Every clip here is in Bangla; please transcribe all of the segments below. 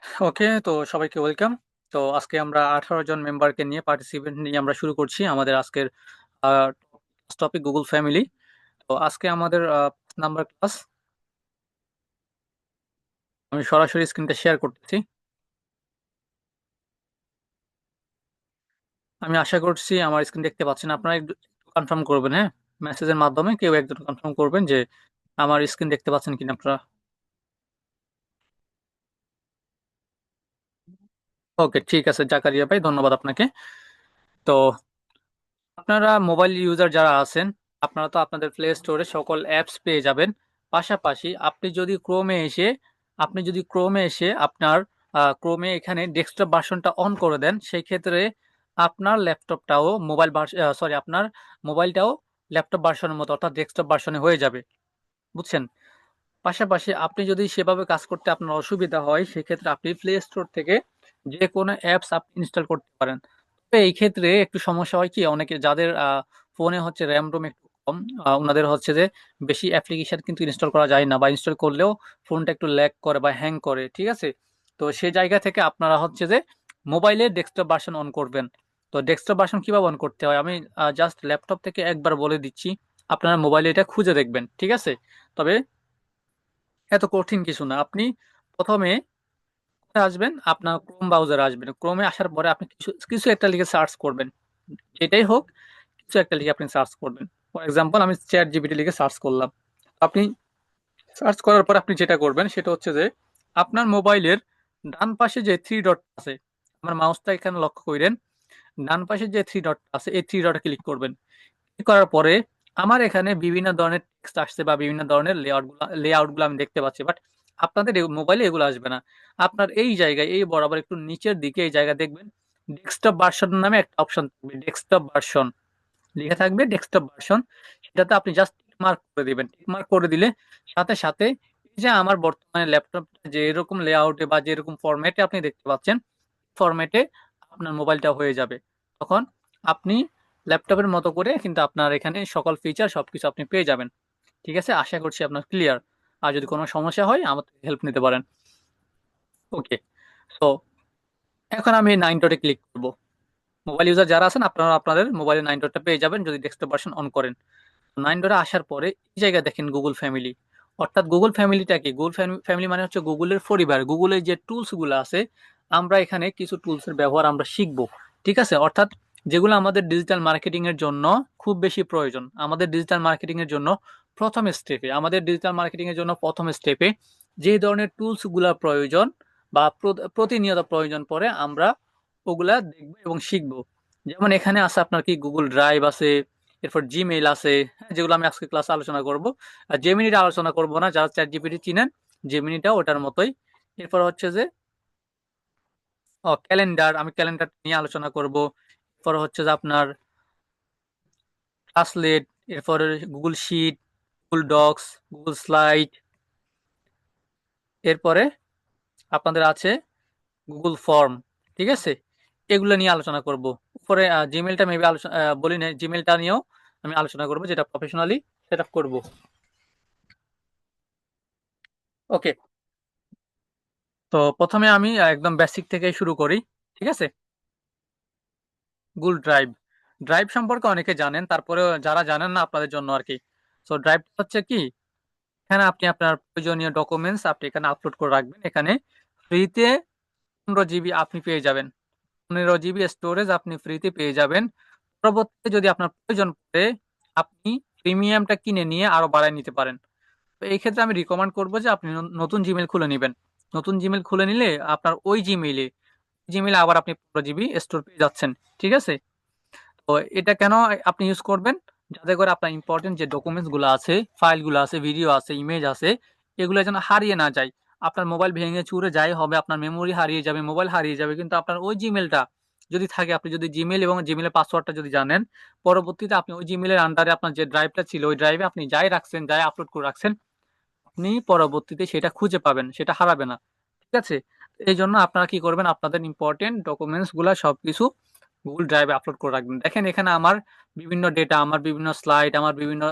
ওকে, তো সবাইকে ওয়েলকাম। তো আজকে আমরা 18 জন মেম্বারকে নিয়ে পার্টিসিপেন্ট নিয়ে আমরা শুরু করছি আমাদের আজকের টপিক গুগল ফ্যামিলি। তো আজকে আমাদের নাম্বার ক্লাস। আমি সরাসরি স্ক্রিনটা শেয়ার করতেছি। আমি আশা করছি আমার স্ক্রিন দেখতে পাচ্ছেন। আপনারা একটু কনফার্ম করবেন, হ্যাঁ, মেসেজের মাধ্যমে কেউ একজন কনফার্ম করবেন যে আমার স্ক্রিন দেখতে পাচ্ছেন কিনা আপনারা। ওকে, ঠিক আছে জাকারিয়া ভাই, ধন্যবাদ আপনাকে। তো আপনারা মোবাইল ইউজার যারা আছেন, আপনারা তো আপনাদের প্লে স্টোরে সকল অ্যাপস পেয়ে যাবেন। পাশাপাশি আপনি যদি ক্রোমে এসে আপনার ক্রোমে এখানে ডেস্কটপ ভার্সনটা অন করে দেন, সেই ক্ষেত্রে আপনার ল্যাপটপটাও আপনার মোবাইলটাও ল্যাপটপ ভার্সনের মতো অর্থাৎ ডেস্কটপ ভার্সনে হয়ে যাবে। বুঝছেন? পাশাপাশি আপনি যদি সেভাবে কাজ করতে আপনার অসুবিধা হয়, সেক্ষেত্রে আপনি প্লে স্টোর থেকে যে কোনো অ্যাপস আপনি ইনস্টল করতে পারেন। তবে এই ক্ষেত্রে একটু সমস্যা হয় কি, অনেকে যাদের ফোনে হচ্ছে র্যাম রোম একটু কম, ওনাদের হচ্ছে যে বেশি অ্যাপ্লিকেশন কিন্তু ইনস্টল করা যায় না, বা ইনস্টল করলেও ফোনটা একটু ল্যাগ করে বা হ্যাং করে, ঠিক আছে? তো সেই জায়গা থেকে আপনারা হচ্ছে যে মোবাইলে ডেস্কটপ ভার্সন অন করবেন। তো ডেস্কটপ ভার্সন কিভাবে অন করতে হয় আমি জাস্ট ল্যাপটপ থেকে একবার বলে দিচ্ছি, আপনারা মোবাইলে এটা খুঁজে দেখবেন, ঠিক আছে? তবে এত কঠিন কিছু না। আপনি প্রথমে কোথায় আসবেন, আপনার ক্রোম ব্রাউজারে আসবেন। ক্রোমে আসার পরে আপনি কিছু কিছু একটা লিখে সার্চ করবেন, যেটাই হোক, কিছু একটা লিখে আপনি সার্চ করবেন। ফর এক্সাম্পল আমি চ্যাট জিপিটি লিখে সার্চ করলাম। আপনি সার্চ করার পর আপনি যেটা করবেন সেটা হচ্ছে যে আপনার মোবাইলের ডান পাশে যে থ্রি ডট আছে, আমার মাউসটা এখানে লক্ষ্য করেন, ডান পাশে যে থ্রি ডট আছে এই থ্রি ডটে ক্লিক করবেন। ক্লিক করার পরে আমার এখানে বিভিন্ন ধরনের টেক্সট আসছে বা বিভিন্ন ধরনের লেআউট গুলো আমি দেখতে পাচ্ছি, বাট আপনাদের মোবাইলে এগুলো আসবে না। আপনার এই জায়গায় এই বরাবর একটু নিচের দিকে এই জায়গায় দেখবেন ডেস্কটপ ভার্সন নামে একটা অপশন থাকবে, ডেস্কটপ ভার্সন লেখা থাকবে, ডেস্কটপ ভার্সন। সেটাতে আপনি জাস্ট টিক মার্ক করে দিবেন। টিক মার্ক করে দিলে সাথে সাথে এই যে আমার বর্তমানে ল্যাপটপটা যে এরকম লেআউটে বা যেরকম ফরম্যাটে আপনি দেখতে পাচ্ছেন, ফরম্যাটে আপনার মোবাইলটা হয়ে যাবে। তখন আপনি ল্যাপটপের মতো করে কিন্তু আপনার এখানে সকল ফিচার সবকিছু আপনি পেয়ে যাবেন। ঠিক আছে, আশা করছি আপনার ক্লিয়ার। আর যদি কোনো সমস্যা হয় আমার থেকে হেল্প নিতে পারেন। ওকে, তো এখন আমি 9 ডটে ক্লিক করব। মোবাইল ইউজার যারা আছেন আপনারা আপনাদের মোবাইলে 9 ডটটা পেয়ে যাবেন যদি ডেস্কটপ ভার্সন অন করেন। 9 ডটে আসার পরে এই জায়গায় দেখেন গুগল ফ্যামিলি। অর্থাৎ গুগল ফ্যামিলিটা কি, গুগল ফ্যামিলি মানে হচ্ছে গুগলের পরিবার, গুগলের যে টুলস গুলো আছে। আমরা এখানে কিছু টুলস এর ব্যবহার আমরা শিখবো, ঠিক আছে? অর্থাৎ যেগুলো আমাদের ডিজিটাল মার্কেটিং এর জন্য খুব বেশি প্রয়োজন। আমাদের ডিজিটাল মার্কেটিং এর জন্য প্রথম স্টেপে যে ধরনের টুলস গুলা প্রয়োজন বা প্রতিনিয়ত প্রয়োজন পড়ে, আমরা ওগুলা দেখবো এবং শিখবো। যেমন এখানে আছে আপনার কি গুগল ড্রাইভ আছে, এরপর জিমেইল আছে, হ্যাঁ, যেগুলো আমি আজকে ক্লাসে আলোচনা করব। আর জেমিনিটা আলোচনা করব না, যারা চ্যাট জিপিটি চিনেন, জেমিনিটা ওটার মতোই। এরপর হচ্ছে যে ক্যালেন্ডার, আমি ক্যালেন্ডার নিয়ে আলোচনা করব। এরপর হচ্ছে যে আপনার ট্রান্সলেট, এরপরে Google sheet, Google docs, Google slide, এরপরে আপনাদের আছে গুগল ফর্ম, ঠিক আছে? এগুলো নিয়ে আলোচনা করব। উপরে জিমেলটা মেবি আলোচনা বলি না, জিমেলটা নিয়েও আমি আলোচনা করব, যেটা প্রফেশনালি সেট আপ করবো। ওকে, তো প্রথমে আমি একদম বেসিক থেকে শুরু করি, ঠিক আছে? গুগল ড্রাইভ, ড্রাইভ সম্পর্কে অনেকে জানেন, তারপরে যারা জানেন না আপনাদের জন্য আর কি। সো ড্রাইভ হচ্ছে কি, এখানে আপনি আপনার প্রয়োজনীয় ডকুমেন্টস আপনি এখানে আপলোড করে রাখবেন। এখানে ফ্রিতে 15 জিবি আপনি পেয়ে যাবেন, 15 জিবি স্টোরেজ আপনি ফ্রিতে পেয়ে যাবেন। পরবর্তীতে যদি আপনার প্রয়োজন পড়ে আপনি প্রিমিয়ামটা কিনে নিয়ে আরো বাড়ায় নিতে পারেন। তো এই ক্ষেত্রে আমি রিকমেন্ড করবো যে আপনি নতুন জিমেল খুলে নেবেন। নতুন জিমেল খুলে নিলে আপনার ওই জিমেইলে আবার আপনি 15 জিবি স্টোর পেয়ে যাচ্ছেন, ঠিক আছে? তো এটা কেন আপনি ইউজ করবেন, যাতে করে আপনার ইম্পর্টেন্ট যে ডকুমেন্টস গুলো আছে, ফাইল গুলো আছে, ভিডিও আছে, ইমেজ আছে, এগুলো যেন হারিয়ে না যায়। আপনার মোবাইল ভেঙে চুরে যাই হবে, আপনার মেমোরি হারিয়ে যাবে, মোবাইল হারিয়ে যাবে, কিন্তু আপনার ওই জিমেলটা যদি থাকে, আপনি যদি জিমেল এবং জিমেলের পাসওয়ার্ডটা যদি জানেন, পরবর্তীতে আপনি ওই জিমেলের আন্ডারে আপনার যে ড্রাইভটা ছিল, ওই ড্রাইভে আপনি যাই রাখছেন, যাই আপলোড করে রাখছেন, আপনি পরবর্তীতে সেটা খুঁজে পাবেন, সেটা হারাবে না, ঠিক আছে? এই জন্য আপনারা কি করবেন, আপনাদের ইম্পর্টেন্ট ডকুমেন্টস গুলা সবকিছু গুগল ড্রাইভে আপলোড করে রাখবেন। দেখেন এখানে আমার বিভিন্ন ডেটা, আমার বিভিন্ন স্লাইড, আমার বিভিন্ন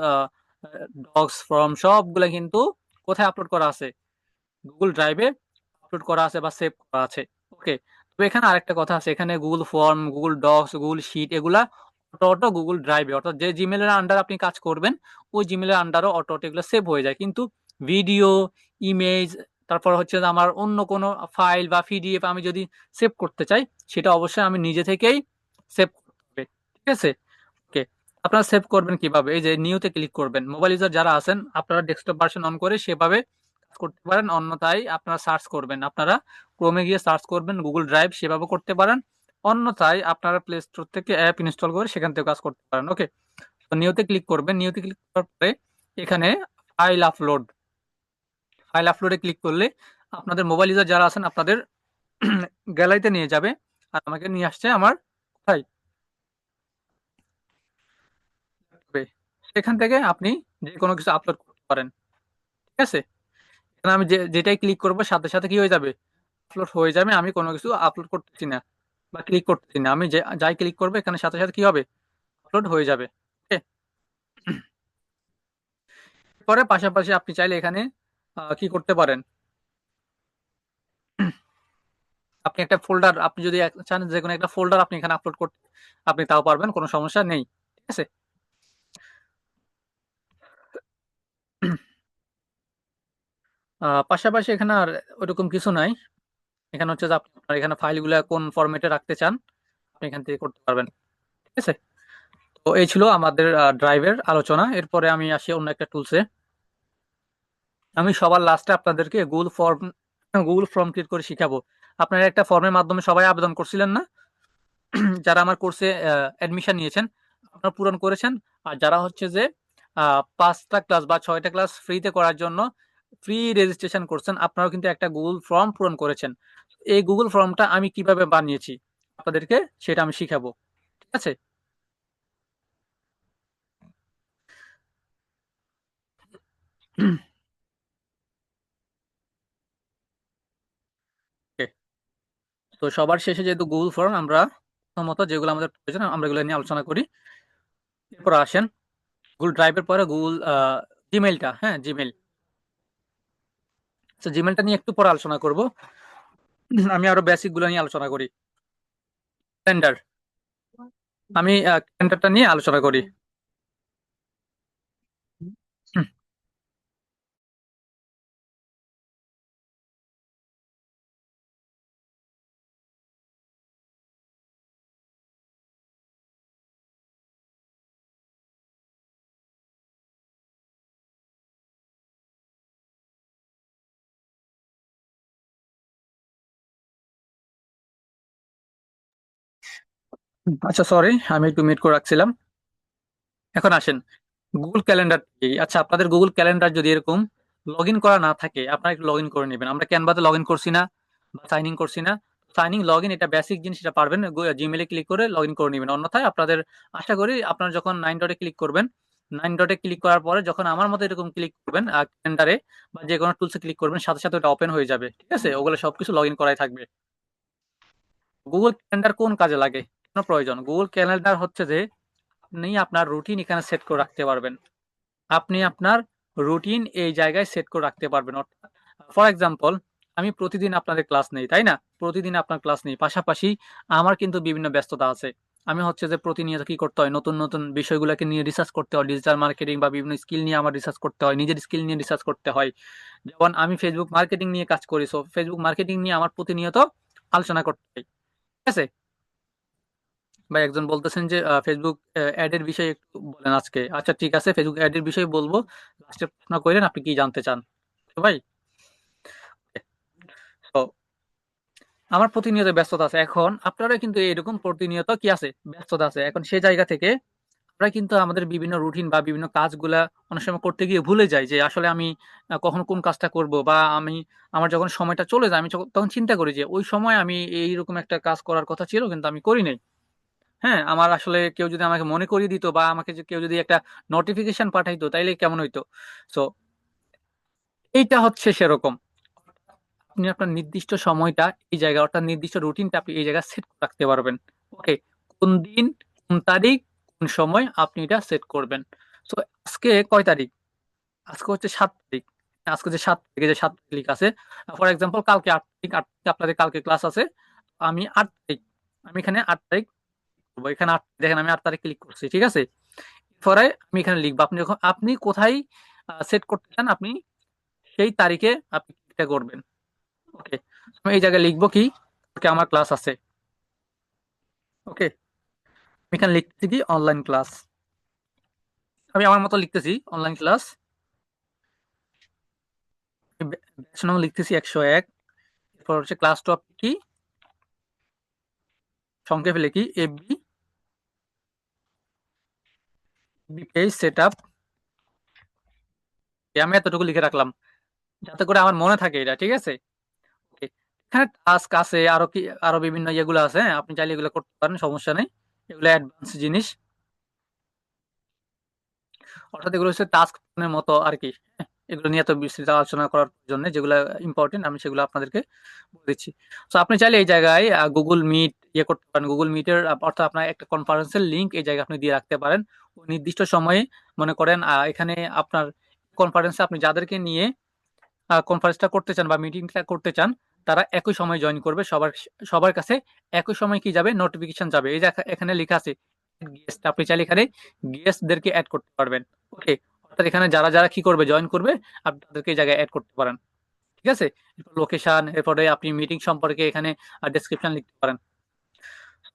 ডক্স ফর্ম সবগুলা কিন্তু কোথায় আপলোড করা আছে, গুগল ড্রাইভে আপলোড করা আছে বা সেভ করা আছে। ওকে, তো এখানে আরেকটা কথা আছে, এখানে Google form, Google docs, Google sheet এগুলা অটো অটো গুগল ড্রাইভে, অর্থাৎ যে জিমেলের আন্ডার আপনি কাজ করবেন ওই জিমেলের আন্ডারও অটো অটো এগুলো সেভ হয়ে যায়। কিন্তু ভিডিও, ইমেজ, তারপর হচ্ছে যে আমার অন্য কোনো ফাইল বা পিডিএফ আমি যদি সেভ করতে চাই, সেটা অবশ্যই আমি নিজে থেকেই সেভ করতে হবে। ঠিক আছে? ওকে, আপনারা সেভ করবেন কিভাবে? এই যে নিউতে ক্লিক করবেন। মোবাইল ইউজার যারা আছেন আপনারা ডেস্কটপ ভার্সন অন করে সেভাবে কাজ করতে পারেন, অন্যথায় আপনারা সার্চ করবেন, আপনারা ক্রোমে গিয়ে সার্চ করবেন গুগল ড্রাইভ, সেভাবে করতে পারেন। অন্যথায় আপনারা প্লে স্টোর থেকে অ্যাপ ইনস্টল করে সেখান থেকে কাজ করতে পারেন। ওকে, তো নিউতে ক্লিক করবেন। নিউতে ক্লিক করার পরে এখানে ফাইল আপলোড, ফাইল আপলোডে ক্লিক করলে আপনাদের মোবাইল ইউজার যারা আছেন আপনাদের গ্যালারিতে নিয়ে যাবে, আর আমাকে নিয়ে আসছে আমার কোথায়, হবে। সেখান থেকে আপনি যে কোনো কিছু আপলোড করতে পারেন। ঠিক আছে? এখানে আমি যেটাই ক্লিক করবো সাথে সাথে কি হয়ে যাবে, আপলোড হয়ে যাবে। আমি কোনো কিছু আপলোড করতেছি না বা ক্লিক করতেছি না, আমি যাই ক্লিক করবো এখানে সাথে সাথে কি হবে, আপলোড হয়ে যাবে। ওকে, পরে পাশাপাশি আপনি চাইলে এখানে কি করতে পারেন, আপনি একটা ফোল্ডার, আপনি যদি চান যে কোনো একটা ফোল্ডার আপনি এখানে আপলোড করতে, আপনি তাও পারবেন, কোনো সমস্যা নেই। ঠিক আছে? পাশাপাশি এখানে আর ওরকম কিছু নাই। এখানে হচ্ছে যে আপনি আপনার এখানে ফাইলগুলো কোন ফরম্যাটে রাখতে চান আপনি এখান থেকে করতে পারবেন। ঠিক আছে? তো এই ছিল আমাদের ড্রাইভের আলোচনা। এরপরে আমি আসি অন্য একটা টুলসে। আমি সবার লাস্টে আপনাদেরকে গুগল ফর্ম ক্রিয়েট করে শিখাবো। আপনারা একটা ফর্মের মাধ্যমে সবাই আবেদন করছিলেন না? যারা আমার কোর্সে অ্যাডমিশন নিয়েছেন আপনারা পূরণ করেছেন। আর যারা হচ্ছে যে 5টা ক্লাস বা 6টা ক্লাস ফ্রিতে করার জন্য ফ্রি রেজিস্ট্রেশন করছেন, আপনারাও কিন্তু একটা গুগল ফর্ম পূরণ করেছেন। এই গুগল ফর্মটা আমি কিভাবে বানিয়েছি আপনাদেরকে সেটা আমি শিখাবো। ঠিক আছে? Okay, তো সবার শেষে যেহেতু গুগল ফর্ম, আমরা প্রথমত যেগুলো আমাদের প্রয়োজন আমরা এগুলো নিয়ে আলোচনা করি। এরপর আসেন গুগল ড্রাইভের পরে গুগল জিমেইলটা, হ্যাঁ জিমেইল, তো জিমেইলটা নিয়ে একটু পরে আলোচনা করব। আমি আরো বেসিক গুলো নিয়ে আলোচনা করি। ক্যালেন্ডার, আমি ক্যালেন্ডারটা নিয়ে আলোচনা করি। হুম, আচ্ছা সরি, আমি একটু মিট করে রাখছিলাম। এখন আসেন গুগল ক্যালেন্ডার। আচ্ছা, আপনাদের গুগল ক্যালেন্ডার যদি এরকম লগ ইন করা না থাকে আপনারা একটু লগ ইন করে নেবেন। আমরা ক্যানভাতে লগ ইন করছি না বা সাইন ইন করছি না। সাইন ইন লগ ইন এটা বেসিক জিনিস, এটা পারবেন, জিমেলে ক্লিক করে লগ ইন করে নেবেন। অন্যথায় আপনাদের, আশা করি আপনারা যখন 9 ডটে ক্লিক করবেন, 9 ডটে ক্লিক করার পরে যখন আমার মতো এরকম ক্লিক করবেন ক্যালেন্ডারে বা যে কোনো টুলসে ক্লিক করবেন, সাথে সাথে ওটা ওপেন হয়ে যাবে। ঠিক আছে? ওগুলো সবকিছু লগ ইন করাই থাকবে। গুগল ক্যালেন্ডার কোন কাজে লাগে, কেন প্রয়োজন? গুগল ক্যালেন্ডার হচ্ছে যে আপনি আপনার রুটিন এখানে সেট করে রাখতে পারবেন। আপনি আপনার রুটিন এই জায়গায় সেট করে রাখতে পারবেন। অর্থাৎ ফর এক্সাম্পল, আমি প্রতিদিন আপনাদের ক্লাস নেই, তাই না? প্রতিদিন আপনার ক্লাস নেই, পাশাপাশি আমার কিন্তু বিভিন্ন ব্যস্ততা আছে। আমি হচ্ছে যে প্রতিনিয়ত কি করতে হয়, নতুন নতুন বিষয়গুলোকে নিয়ে রিসার্চ করতে হয়, ডিজিটাল মার্কেটিং বা বিভিন্ন স্কিল নিয়ে আমার রিসার্চ করতে হয়, নিজের স্কিল নিয়ে রিসার্চ করতে হয়। যেমন আমি ফেসবুক মার্কেটিং নিয়ে কাজ করি, সো ফেসবুক মার্কেটিং নিয়ে আমার প্রতিনিয়ত আলোচনা করতে হয়। ঠিক আছে? ভাই একজন বলতেছেন যে ফেসবুক অ্যাড এর বিষয়ে একটু বলেন আজকে। আচ্ছা ঠিক আছে, ফেসবুক অ্যাড এর বিষয়ে বলবো। লাস্টে প্রশ্ন করেন আপনি কি জানতে চান। তো ভাই, তো আমার প্রতিনিয়ত ব্যস্ততা আছে, এখন আপনারা কিন্তু এরকম প্রতিনিয়ত কি আছে, ব্যস্ততা আছে। এখন সেই জায়গা থেকে আমরা কিন্তু আমাদের বিভিন্ন রুটিন বা বিভিন্ন কাজগুলা অনেক সময় করতে গিয়ে ভুলে যাই যে আসলে আমি কখন কোন কাজটা করব, বা আমি আমার যখন সময়টা চলে যায় আমি তখন চিন্তা করি যে ওই সময় আমি এইরকম একটা কাজ করার কথা ছিল কিন্তু আমি করি নাই। হ্যাঁ, আমার আসলে কেউ যদি আমাকে মনে করিয়ে দিত বা আমাকে কেউ যদি একটা নোটিফিকেশন পাঠাইতো তাইলে কেমন হইতো। সো এইটা হচ্ছে সেরকম, আপনি আপনার নির্দিষ্ট সময়টা এই জায়গায়, অর্থাৎ নির্দিষ্ট রুটিনটা আপনি এই জায়গায় সেট রাখতে পারবেন। ওকে, কোন দিন, কোন তারিখ, কোন সময় আপনি এটা সেট করবেন। সো আজকে কয় তারিখ? আজকে হচ্ছে 7 তারিখ। আজকে যে 7 তারিখে যে 7 তারিখ লেখা আছে, ফর এক্সাম্পল কালকে 8 তারিখ, 8 তারিখে আপনাদের কালকে ক্লাস আছে। আমি 8 তারিখ, আমি এখানে 8 তারিখ করবো, এখানে দেখেন আমি 8 তারিখ ক্লিক করছি, ঠিক আছে। পরে আমি এখানে লিখবো, আপনি যখন আপনি কোথায় সেট করতে চান, আপনি সেই তারিখে আপনি ক্লিকটা করবেন। ওকে, আমি এই জায়গায় লিখবো কি, ওকে আমার ক্লাস আছে। ওকে, আমি এখানে লিখতেছি কি অনলাইন ক্লাস, আমি আমার মতো লিখতেছি অনলাইন ক্লাস। ব্যাচ নং লিখতেছি 101। এরপর হচ্ছে ক্লাস টপিক কি, সংক্ষেপে লিখি এবি পেজ সেট আপ। আমি এতটুকু লিখে রাখলাম যাতে করে আমার মনে থাকে এটা, ঠিক আছে। Okay, এখানে টাস্ক আছে, আরো কি আরো বিভিন্ন ইয়েগুলো আছে, হ্যাঁ, আপনি চাইলে এগুলো করতে পারেন, সমস্যা নেই। এগুলো অ্যাডভান্স জিনিস, অর্থাৎ এগুলো হচ্ছে টাস্ক মতো আর কি। হ্যাঁ, এগুলো নিয়ে তো বিস্তৃত আলোচনা করার জন্য যেগুলো ইম্পর্টেন্ট আমি সেগুলো আপনাদেরকে বলে দিচ্ছি। তো আপনি চাইলে এই জায়গায় গুগল মিট ইয়ে করতে পারেন, গুগল মিটের অর্থাৎ আপনার একটা কনফারেন্সের লিংক এই জায়গায় আপনি দিয়ে রাখতে পারেন। ওই নির্দিষ্ট সময়ে মনে করেন এখানে আপনার কনফারেন্সে আপনি যাদেরকে নিয়ে কনফারেন্সটা করতে চান বা মিটিংটা করতে চান, তারা একই সময় জয়েন করবে, সবার সবার কাছে একই সময় কি যাবে, নোটিফিকেশন যাবে। এই যে এখানে লেখা আছে গেস্ট, আপনি চাইলে এখানে গেস্টদেরকে অ্যাড করতে পারবেন। ওকে, অর্থাৎ এখানে যারা যারা কি করবে, জয়েন করবে, আপনি তাদেরকে এই জায়গায় অ্যাড করতে পারেন, ঠিক আছে। এরপর লোকেশন, এরপরে আপনি মিটিং সম্পর্কে এখানে ডেসক্রিপশন লিখতে পারেন।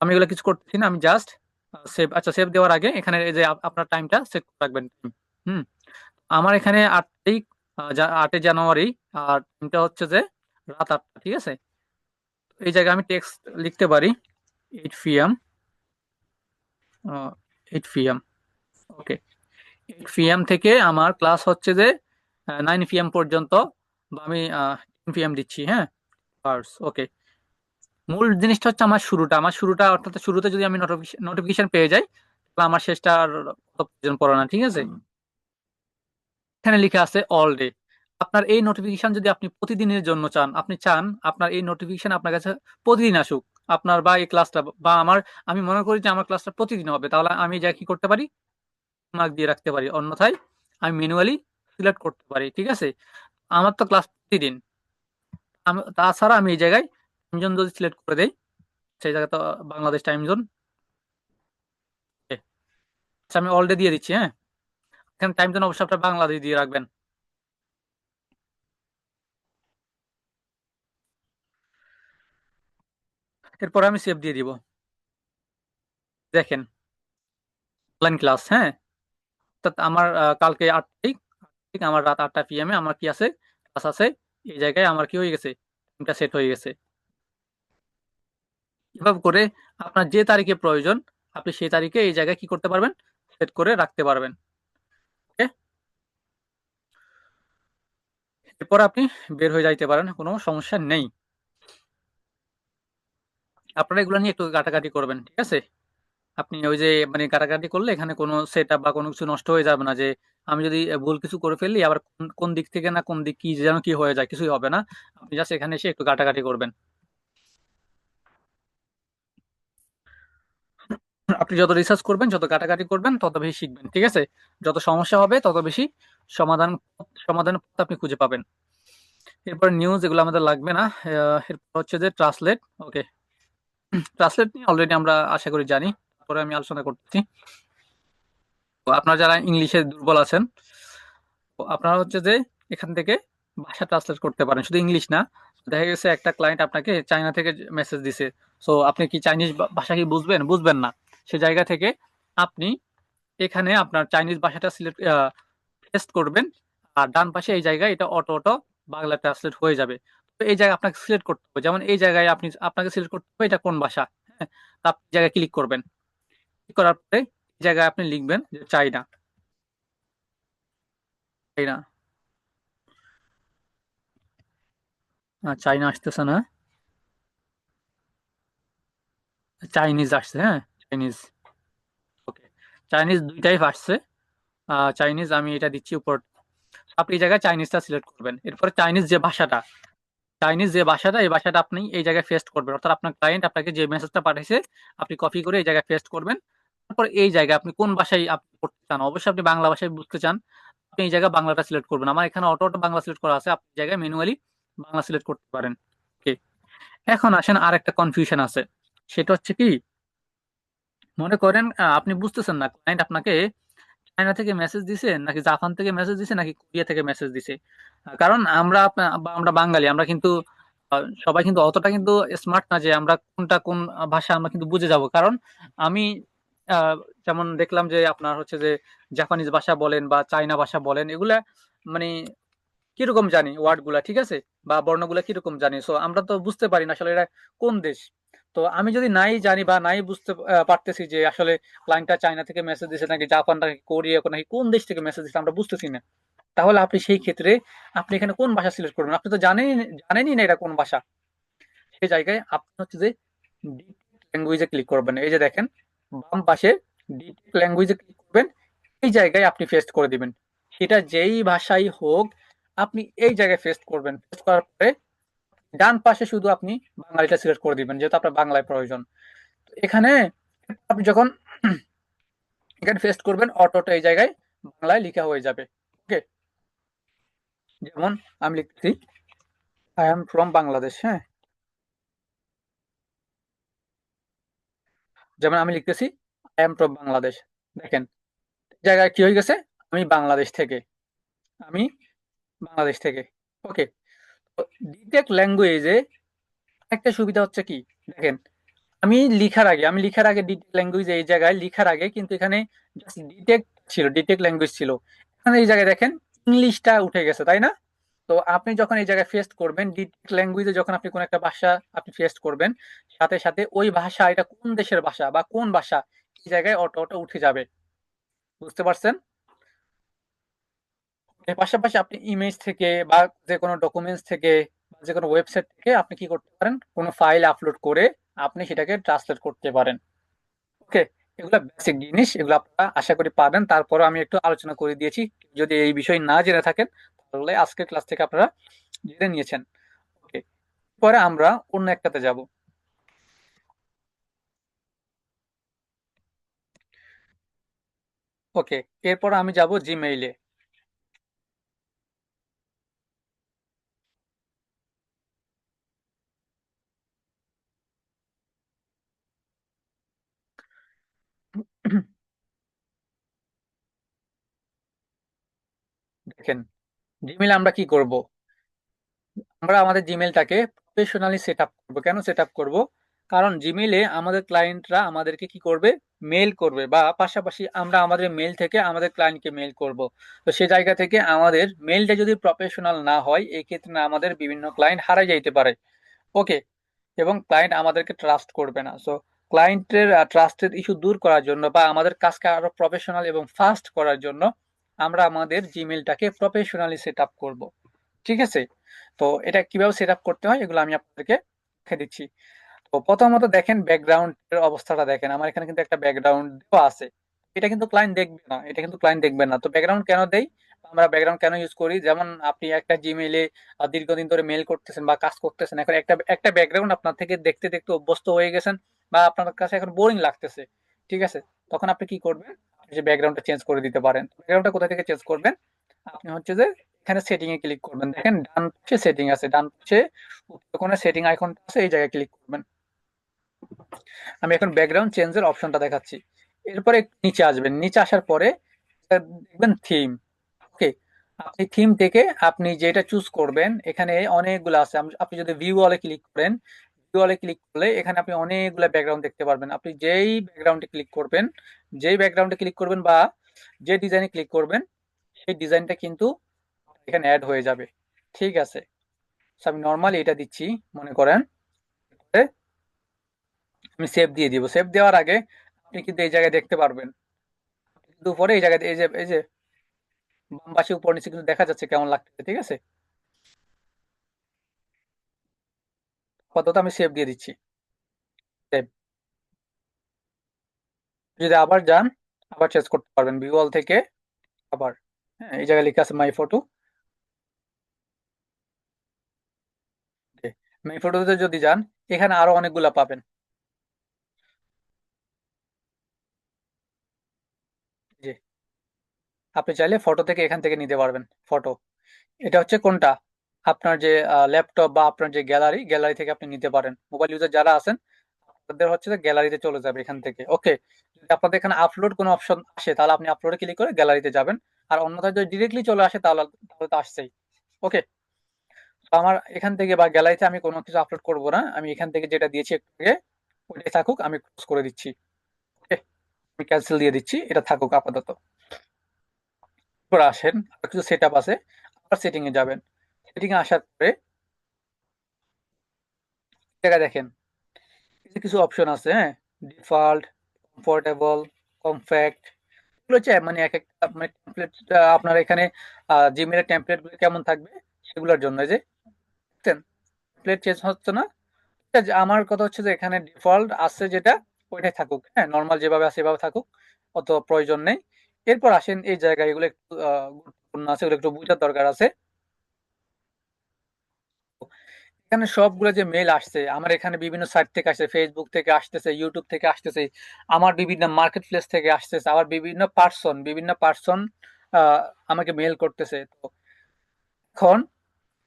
আমি এগুলো কিছু করতেছি না, আমি জাস্ট সেভ। আচ্ছা, সেভ দেওয়ার আগে এখানে এই যে আপনার টাইমটা সেট করে রাখবেন। হুম, আমার এখানে 8 তারিখ, 8 জানুয়ারি, আর টাইমটা হচ্ছে যে রাত 8টা, ঠিক আছে। এই জায়গায় আমি টেক্সট লিখতে পারি 8 p.m, 8 p.m, ওকে। 8 p.m থেকে আমার ক্লাস হচ্ছে যে 9 p.m পর্যন্ত, বা আমি 10 p.m দিচ্ছি, হ্যাঁ, আওয়ার্স, ওকে। মূল জিনিসটা হচ্ছে আমার শুরুটা অর্থাৎ শুরুতে যদি আমি নোটিফিকেশন পেয়ে যাই, তাহলে আমার শেষটা আর অত প্রয়োজন পড়ে না, ঠিক আছে। এখানে লিখে আছে অল ডে। আপনার এই নোটিফিকেশন যদি আপনি প্রতিদিনের জন্য চান, আপনি চান আপনার এই নোটিফিকেশন আপনার কাছে প্রতিদিন আসুক, আপনার বা এই ক্লাসটা বা আমার, আমি মনে করি যে আমার ক্লাসটা প্রতিদিন হবে, তাহলে আমি যা কি করতে পারি, মার্ক দিয়ে রাখতে পারি, অন্যথায় আমি ম্যানুয়ালি সিলেক্ট করতে পারি, ঠিক আছে। আমার তো ক্লাস প্রতিদিন, আমি তাছাড়া আমি এই জায়গায় টাইম জোন যদি সিলেক্ট করে দেই, সেই জায়গায় তো বাংলাদেশ টাইম জোন, আচ্ছা আমি অল ডে দিয়ে দিচ্ছি, হ্যাঁ। এখানে টাইম জোন অবশ্যই আপনার বাংলাদেশ দিয়ে রাখবেন। এরপর আমি সেভ দিয়ে দিব। দেখেন অনলাইন ক্লাস, হ্যাঁ, অর্থাৎ আমার কালকে 8 তারিখ, আমার রাত 8টা p.m আমার কি আছে, ক্লাস আছে। এই জায়গায় আমার কি হয়ে গেছে, টাইমটা সেট হয়ে গেছে। এভাবে করে আপনার যে তারিখে প্রয়োজন, আপনি সেই তারিখে এই জায়গায় কি করতে পারবেন, সেট করে রাখতে পারবেন। ওকে, এরপর আপনি বের হয়ে যাইতে পারেন, কোনো সমস্যা নেই। আপনারা এগুলো নিয়ে একটু ঘাটাঘাটি করবেন, ঠিক আছে। আপনি ওই যে মানে কাটাকাটি করলে এখানে কোনো সেট আপ বা কোনো কিছু নষ্ট হয়ে যাবে না, যে আমি যদি ভুল কিছু করে ফেললি আবার কোন কোন দিক থেকে না কোন দিক কি যেন কি হয়ে যায়, কিছুই হবে না। আপনি জাস্ট এখানে এসে একটু কাটাকাটি করবেন। আপনি যত রিসার্চ করবেন, যত কাটাকাটি করবেন, তত বেশি শিখবেন, ঠিক আছে। যত সমস্যা হবে তত বেশি সমাধান সমাধান পথ আপনি খুঁজে পাবেন। এরপর নিউজ, এগুলো আমাদের লাগবে না। এরপর হচ্ছে যে ট্রান্সলেট। ওকে, ট্রান্সলেট নিয়ে অলরেডি আমরা আশা করি জানি, তারপরে আমি আলোচনা করতেছি। তো আপনারা যারা ইংলিশে দুর্বল আছেন, তো আপনারা হচ্ছে যে এখান থেকে ভাষা ট্রান্সলেট করতে পারেন, শুধু ইংলিশ না। দেখা গেছে একটা ক্লায়েন্ট আপনাকে চায়না থেকে মেসেজ দিছে, সো আপনি কি চাইনিজ ভাষা কি বুঝবেন, বুঝবেন না। সে জায়গা থেকে আপনি এখানে আপনার চাইনিজ ভাষাটা সিলেক্ট পেস্ট করবেন, আর ডান পাশে এই জায়গায় এটা অটো অটো বাংলা ট্রান্সলেট হয়ে যাবে। তো এই জায়গায় আপনাকে সিলেক্ট করতে হবে, যেমন এই জায়গায় আপনাকে সিলেক্ট করতে হবে এটা কোন ভাষা, হ্যাঁ। তো আপনি এই জায়গায় ক্লিক করবেন, ক্লিক করার পরে এই জায়গায় আপনি লিখবেন যে চাইনা, চাইনা, চাইনা আসতেছে না, চাইনিজ আসছে, হ্যাঁ, চাইনিজ, ওকে। চাইনিজ দুই টাইপ আসছে, চাইনিজ আমি এটা দিচ্ছি উপর। আপনি এই জায়গায় চাইনিজটা সিলেক্ট করবেন, এরপরে চাইনিজ যে ভাষাটা এই ভাষাটা আপনি এই জায়গায় পেস্ট করবেন, অর্থাৎ আপনার ক্লায়েন্ট আপনাকে যে মেসেজটা পাঠিয়েছে আপনি কপি করে এই জায়গায় পেস্ট করবেন। তারপর এই জায়গায় আপনি কোন ভাষায় আপনি পড়তে চান, অবশ্যই আপনি বাংলা ভাষায় বুঝতে চান, আপনি এই জায়গায় বাংলাটা সিলেক্ট করবেন। আমার এখানে অটো অটো বাংলা সিলেক্ট করা আছে, আপনি এই জায়গায় ম্যানুয়ালি বাংলা সিলেক্ট করতে পারেন। ওকে, এখন আসেন আর একটা কনফিউশন আছে। সেটা হচ্ছে কি, মনে করেন আপনি বুঝতেছেন না ক্লায়েন্ট আপনাকে চায়না থেকে মেসেজ দিছে নাকি জাপান থেকে মেসেজ দিছে নাকি কোরিয়া থেকে মেসেজ দিছে। কারণ আমরা বা আমরা বাঙালি, আমরা কিন্তু সবাই কিন্তু অতটা কিন্তু স্মার্ট না যে আমরা কোনটা কোন ভাষা আমরা কিন্তু বুঝে যাব। কারণ আমি আহ, যেমন দেখলাম যে আপনার হচ্ছে যে জাপানিজ ভাষা বলেন বা চাইনা ভাষা বলেন, এগুলা মানে কিরকম জানি ওয়ার্ড গুলা, ঠিক আছে, বা বর্ণগুলা কিরকম জানি, সো আমরা তো বুঝতে পারি না আসলে এটা কোন দেশ। তো আমি যদি নাই জানি বা নাই বুঝতে পারতেছি যে আসলে ক্লায়েন্টটা চায়না থেকে মেসেজ দিছে নাকি জাপান নাকি কোরিয়া নাকি কোন দেশ থেকে মেসেজ দিছে আমরা বুঝতেছি না, তাহলে আপনি সেই ক্ষেত্রে আপনি এখানে কোন ভাষা সিলেক্ট করবেন? আপনি তো জানেনই না এটা কোন ভাষা। সেই জায়গায় আপনি হচ্ছে যে ডিটেক্ট ল্যাঙ্গুয়েজে ক্লিক করবেন। এই যে দেখেন বাম পাশে ডিটেক্ট ল্যাঙ্গুয়েজে ক্লিক করবেন, এই জায়গায় আপনি পেস্ট করে দিবেন। সেটা যেই ভাষাই হোক, আপনি এই জায়গায় পেস্ট করবেন। পেস্ট করার পরে ডান পাশে শুধু আপনি বাঙালিটা সিলেক্ট করে দিবেন, যেহেতু আপনার বাংলায় প্রয়োজন। তো এখানে আপনি যখন এখানে পেস্ট করবেন, অটোটা এই জায়গায় বাংলায় লেখা হয়ে যাবে। ওকে, যেমন আমি লিখছি আই এম ফ্রম বাংলাদেশ। হ্যাঁ, যেমন আমি লিখতেছি আই এম ফ্রম বাংলাদেশ। দেখেন জায়গায় কি হয়ে গেছে, আমি বাংলাদেশ থেকে, আমি বাংলাদেশ থেকে। ওকে, ডিটেক্ট ল্যাঙ্গুয়েজে একটা সুবিধা হচ্ছে কি, দেখেন আমি লিখার আগে ডিটেক্ট ল্যাঙ্গুয়েজ এই জায়গায় লিখার আগে কিন্তু এখানে জাস্ট ডিটেক্ট ছিল, ডিটেক্ট ল্যাঙ্গুয়েজ ছিল। এখানে এই জায়গায় দেখেন ইংলিশটা উঠে গেছে, তাই না? তো আপনি যখন এই জায়গায় পেস্ট করবেন ডিটেক্ট ল্যাঙ্গুয়েজে, যখন আপনি কোন একটা ভাষা আপনি পেস্ট করবেন, সাথে সাথে ওই ভাষা এটা কোন দেশের ভাষা বা কোন ভাষা এই জায়গায় অটো অটো উঠে যাবে। বুঝতে পারছেন? এর পাশাপাশি আপনি ইমেজ থেকে বা যে কোনো ডকুমেন্টস থেকে বা যে কোনো ওয়েবসাইট থেকে আপনি কি করতে পারেন, কোনো ফাইল আপলোড করে আপনি সেটাকে ট্রান্সলেট করতে পারেন। ওকে, এগুলো বেসিক জিনিস, এগুলো আপনারা আশা করি পাবেন। তারপরে আমি একটু আলোচনা করে দিয়েছি, যদি এই বিষয় না জেনে থাকেন তাহলে আজকের ক্লাস থেকে আপনারা জেনে নিয়েছেন। ওকে, পরে আমরা অন্য একটাতে যাব। ওকে, এরপর আমি যাব জিমেইলে। দেখেন জিমেইলে আমরা কি করব, আমরা আমাদের জিমেলটাকে প্রফেশনালি সেট আপ করবো। কেন সেট আপ করবো? কারণ জিমেইলে আমাদের ক্লায়েন্টরা আমাদেরকে কি করবে, মেল করবে, বা পাশাপাশি আমরা আমাদের মেল থেকে আমাদের ক্লায়েন্টকে মেল করব। তো সে জায়গা থেকে আমাদের মেলটা যদি প্রফেশনাল না হয়, এই ক্ষেত্রে না আমাদের বিভিন্ন ক্লায়েন্ট হারাই যাইতে পারে। ওকে, এবং ক্লায়েন্ট আমাদেরকে ট্রাস্ট করবে না। সো ক্লায়েন্টের ট্রাস্টের ইস্যু দূর করার জন্য বা আমাদের কাজকে আরো প্রফেশনাল এবং ফাস্ট করার জন্য আমরা আমাদের জিমেলটাকে প্রফেশনালি সেট আপ করবো। ঠিক আছে? তো এটা কিভাবে সেট আপ করতে হয় এগুলো আমি আপনাদেরকে দেখে দিচ্ছি। তো প্রথমত দেখেন ব্যাকগ্রাউন্ডের অবস্থাটা দেখেন, আমার এখানে কিন্তু একটা ব্যাকগ্রাউন্ড দেওয়া আছে। এটা কিন্তু ক্লায়েন্ট দেখবে না, এটা কিন্তু ক্লায়েন্ট দেখবে না। তো ব্যাকগ্রাউন্ড কেন দেই, আমরা ব্যাকগ্রাউন্ড কেন ইউজ করি, যেমন আপনি একটা জিমেইলে দীর্ঘদিন ধরে মেল করতেছেন বা কাজ করতেছেন, এখন একটা একটা ব্যাকগ্রাউন্ড আপনার থেকে দেখতে দেখতে অভ্যস্ত হয়ে গেছেন বা আপনার কাছে এখন বোরিং লাগতেছে, ঠিক আছে, তখন আপনি কি করবেন, আপনি যে ব্যাকগ্রাউন্ডটা চেঞ্জ করে দিতে পারেন। ব্যাকগ্রাউন্ডটা কোথা থেকে চেঞ্জ করবেন, আপনি হচ্ছে যে এখানে সেটিং এ ক্লিক করবেন, দেখেন ডান পাশে সেটিং আছে, ডান পাশে উপরে কোণে সেটিং আইকনটা আছে, এই জায়গায় ক্লিক করবেন। আমি এখন ব্যাকগ্রাউন্ড চেঞ্জের অপশনটা দেখাচ্ছি। এরপরে একটু নিচে আসবেন, নিচে আসার পরে দেখবেন থিম। ওকে, আপনি থিম থেকে আপনি যেটা চুজ করবেন, এখানে অনেকগুলো আছে। আপনি যদি ভিউ অলে ক্লিক করেন, ভিউ অলে ক্লিক করলে এখানে আপনি অনেকগুলো ব্যাকগ্রাউন্ড দেখতে পারবেন। আপনি যেই ব্যাকগ্রাউন্ডে ক্লিক করবেন বা যে ডিজাইনে ক্লিক করবেন, সেই ডিজাইনটা কিন্তু এখানে অ্যাড হয়ে যাবে। ঠিক আছে, So, আমি নর্মালি এটা দিচ্ছি, মনে করেন আমি সেভ দিয়ে দিব। সেভ দেওয়ার আগে আপনি কিন্তু এই জায়গায় দেখতে পারবেন, কিন্তু উপরে এই জায়গায় এই যে বাম পাশে উপর নিচে কিন্তু দেখা যাচ্ছে কেমন লাগতেছে। ঠিক আছে, আপাতত আমি সেভ দিয়ে দিচ্ছি। সেভ, যদি আবার যান আবার চেঞ্জ করতে পারবেন ভিউয়াল থেকে। আবার হ্যাঁ, এই জায়গায় লেখা আছে মাই ফটো। মাই ফটোতে যদি যান, এখানে আরো অনেকগুলা পাবেন। জি, আপনি চাইলে ফটো থেকে এখান থেকে নিতে পারবেন ফটো। এটা হচ্ছে কোনটা, আপনার যে ল্যাপটপ বা আপনার যে গ্যালারি থেকে আপনি নিতে পারেন। মোবাইল ইউজার যারা আছেন তাদের হচ্ছে যে গ্যালারিতে চলে যাবে এখান থেকে। ওকে, যদি আপনাদের এখানে আপলোড কোনো অপশন আসে তাহলে আপনি আপলোডে ক্লিক করে গ্যালারিতে যাবেন। আর অন্যথায় যদি ডিরেক্টলি চলে আসে তাহলে তাহলে তো আসছেই। ওকে, তো আমার এখান থেকে বা গ্যালারিতে আমি কোনো কিছু আপলোড করব না, আমি এখান থেকে যেটা দিয়েছি একটু আগে ওইটাই থাকুক, আমি ক্লোজ করে দিচ্ছি। ওকে, আমি ক্যান্সেল দিয়ে দিচ্ছি, এটা থাকুক আপাতত। এরপর আসেন, আর কিছু সেট আপ আছে, আবার সেটিং এ যাবেন। সেটিং এ আসার পরে জায়গা দেখেন, এই যে কিছু অপশন আছে, হ্যাঁ, ডিফল্ট, কমফোর্টেবল, কমপ্যাক্ট, এগুলো হচ্ছে মানে এক একটা মানে টেমপ্লেট। আপনার এখানে জিমেলের টেমপ্লেট গুলো কেমন থাকবে সেগুলোর জন্য। এই যে দেখছেন টেমপ্লেট চেঞ্জ হচ্ছে না। ঠিক আছে, আমার কথা হচ্ছে যে এখানে ডিফল্ট আছে যেটা ওইটাই থাকুক, হ্যাঁ, নর্মাল যেভাবে আছে এভাবে থাকুক, অত প্রয়োজন নেই। এরপর আসেন এই জায়গায়, এগুলো একটু গুরুত্বপূর্ণ আছে, এগুলো একটু বোঝার দরকার আছে। এখানে সবগুলো যে মেল আসছে আমার এখানে বিভিন্ন সাইট থেকে আসছে, ফেসবুক থেকে আসতেছে, ইউটিউব থেকে আসতেছে, আমার বিভিন্ন মার্কেট প্লেস থেকে আসতেছে, আবার বিভিন্ন পার্সন আমাকে মেল করতেছে। তো এখন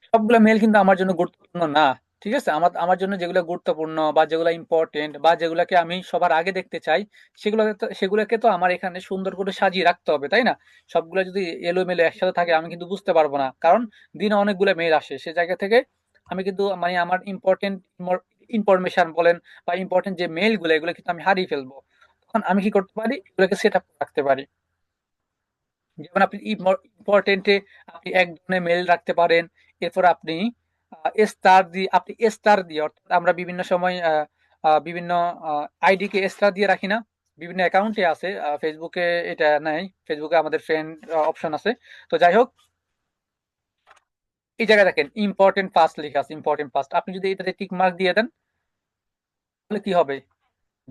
সবগুলো মেল কিন্তু আমার জন্য গুরুত্বপূর্ণ না। ঠিক আছে, আমার আমার জন্য যেগুলো গুরুত্বপূর্ণ বা যেগুলো ইম্পর্টেন্ট বা যেগুলোকে আমি সবার আগে দেখতে চাই, সেগুলোকে তো আমার এখানে সুন্দর করে সাজিয়ে রাখতে হবে, তাই না? সবগুলো যদি এলোমেলো একসাথে থাকে আমি কিন্তু বুঝতে পারবো না, কারণ দিনে অনেকগুলো মেল আসে, সে জায়গা থেকে আমি কিন্তু মানে আমার ইম্পর্টেন্ট ইনফরমেশন বলেন বা ইম্পর্টেন্ট যে মেলগুলো এগুলো কিন্তু আমি হারিয়ে ফেলবো। তখন আমি কি করতে পারি, এগুলোকে সেট আপ রাখতে পারি। যেমন আপনি ইম্পর্টেন্টে আপনি এক ধরনের মেল রাখতে পারেন। এরপর আপনি স্টার দিয়ে অর্থাৎ আমরা বিভিন্ন সময় বিভিন্ন আইডি কে স্টার দিয়ে রাখি না, বিভিন্ন অ্যাকাউন্টে আছে, ফেসবুকে এটা নাই, ফেসবুকে আমাদের ফ্রেন্ড অপশন আছে। তো যাই হোক, এই জায়গায় দেখেন ইম্পর্টেন্ট ফার্স্ট লেখা আছে, ইম্পর্টেন্ট ফার্স্ট, আপনি যদি এটাতে টিক মার্ক দিয়ে দেন তাহলে কি হবে,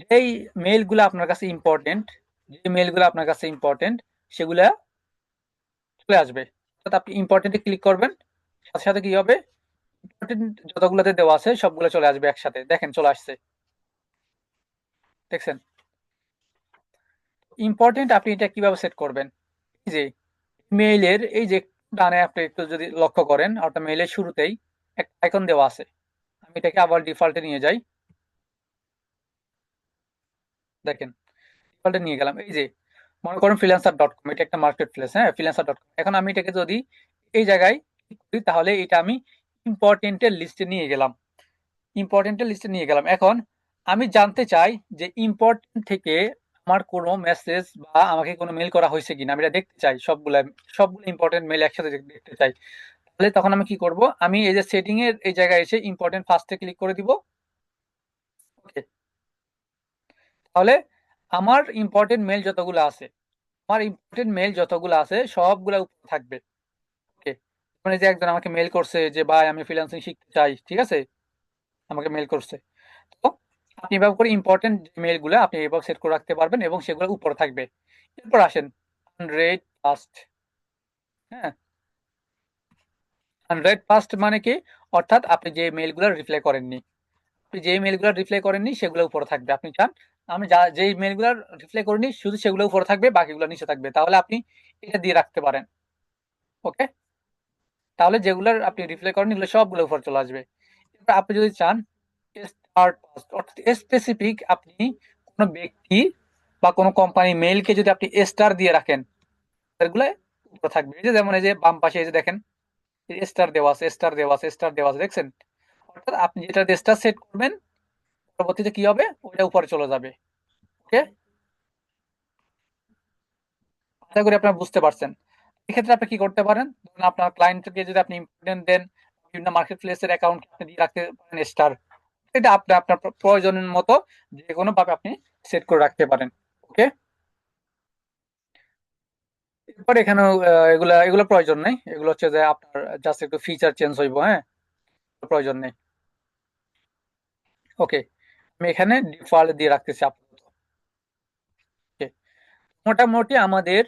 যেই মেইলগুলো আপনার কাছে ইম্পর্টেন্ট, যে মেইলগুলো আপনার কাছে ইম্পর্টেন্ট সেগুলা চলে আসবে। অর্থাৎ আপনি ইম্পর্টেন্টে ক্লিক করবেন, সাথে সাথে কি হবে, ইম্পর্টেন্ট যতগুলোতে দেওয়া আছে সবগুলো চলে আসবে একসাথে। দেখেন চলে আসছে, দেখছেন? ইম্পর্টেন্ট আপনি এটা কিভাবে সেট করবেন, এই যে মেইলের এই যে ডানে আপনি একটু যদি লক্ষ্য করেন, অর্থাৎ মেইলের শুরুতেই একটা আইকন দেওয়া আছে। আমি এটাকে আবার ডিফল্টে নিয়ে যাই, দেখেন ডিফল্টে নিয়ে গেলাম। এই যে মনে করেন freelancer.com, এটা একটা মার্কেট প্লেস, হ্যাঁ, freelancer.com। এখন আমি এটাকে যদি এই জায়গায় ক্লিক করি তাহলে এটা আমি ইম্পর্টেন্টের লিস্টে নিয়ে গেলাম, ইম্পর্টেন্টের লিস্টে নিয়ে গেলাম। এখন আমি জানতে চাই যে ইম্পর্টেন্ট থেকে আমার কোনো মেসেজ বা আমাকে কোনো মেল করা হয়েছে কিনা, আমি এটা দেখতে চাই, সবগুলা সবগুলো ইম্পর্টেন্ট মেল একসাথে দেখতে চাই। তাহলে তখন আমি কি করব, আমি এই যে সেটিং এর এই জায়গায় এসে ইম্পর্টেন্ট ফার্স্টে ক্লিক করে দিব। ওকে, তাহলে আমার ইম্পর্টেন্ট মেল যতগুলো আছে, আমার ইম্পর্টেন্ট মেল যতগুলো আছে সবগুলা উপরে থাকবে। ওকে, মানে যে একজন আমাকে মেল করছে যে ভাই আমি ফ্রিল্যান্সিং শিখতে চাই, ঠিক আছে, আমাকে মেল করছে। তো আপনি এভাবে করে ইম্পর্টেন্ট মেইল গুলো আপনি এভাবে সেট করে রাখতে পারবেন এবং সেগুলো উপরে থাকবে। এরপর আসেন আনরেড পাস্ট। হ্যাঁ, আনরেড পাস্ট মানে কি, অর্থাৎ আপনি যে মেইলগুলো রিপ্লাই করেননি, আপনি যে মেইলগুলো রিপ্লাই করেননি সেগুলো উপরে থাকবে। আপনি চান আমি যেই মেইলগুলো রিপ্লাই করিনি শুধু সেগুলো উপরে থাকবে, বাকিগুলো নিচে থাকবে, তাহলে আপনি এটা দিয়ে রাখতে পারেন। ওকে, তাহলে যেগুলোর আপনি রিপ্লাই করেন এগুলো সবগুলো উপরে চলে আসবে। এবার আপনি যদি চান স্টার পাস্ট, অর্থাৎ স্পেসিফিক আপনি কোনো ব্যক্তি বা কোনো কোম্পানি মেইলকে যদি আপনি স্টার দিয়ে রাখেন এগুলো উপরে থাকবে। এই যে যেমন এই যে বাম পাশে এই যে দেখেন স্টার দেওয়া আছে, স্টার দেওয়া আছে, স্টার দেওয়া আছে, দেখছেন? অর্থাৎ আপনি যেটা স্টার সেট করবেন পরবর্তীতে কি হবে, ওইটা উপরে চলে যাবে। ওকে, আশা করি আপনারা বুঝতে পারছেন। এক্ষেত্রে আপনি কি করতে পারেন, ধরুন আপনার ক্লায়েন্টকে যদি আপনি ইম্পর্টেন্ট দেন, বিভিন্ন মার্কেট প্লেসের অ্যাকাউন্ট আপনি দিয়ে রাখতে পারেন স্টার, এটা আপনি আপনার প্রয়োজনের মতো যে কোনো ভাবে আপনি সেট করে রাখতে পারেন। ওকে, এরপর এখানেও এগুলা এগুলো প্রয়োজন নেই, এগুলো হচ্ছে যে আপনার জাস্ট একটু ফিচার চেঞ্জ হইব, হ্যাঁ, প্রয়োজন নেই। ওকে, আমি এখানে ডিফল্ট দিয়ে রাখতেছি আপাতত। Okay, মোটামুটি আমাদের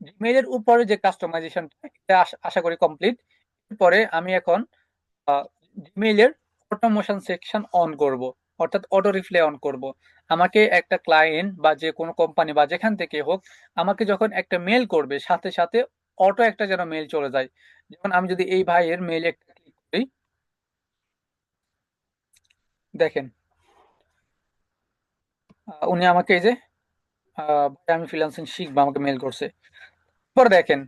জিমেইলের উপরে যে কাস্টমাইজেশন এটা আশা করি কমপ্লিট। এরপরে আমি এখন জিমেইলের অটোমেশন সেকশন অন করব। অর্থাৎ অটো রিপ্লাই অন করব। আমাকে একটা ক্লায়েন্ট বা যে কোনো কোম্পানি বা যেখান থেকে হোক আমাকে যখন একটা মেল করবে সাথে সাথে অটো একটা যেন মেল চলে যায়। যেমন আমি যদি এই ভাইয়ের মেইলে একটা ক্লিক করি, দেখেন উনি আমাকে এই যে ভাই আমি ফ্রিল্যান্সিং শিখবো আমাকে মেল করছে। পরে দেখেন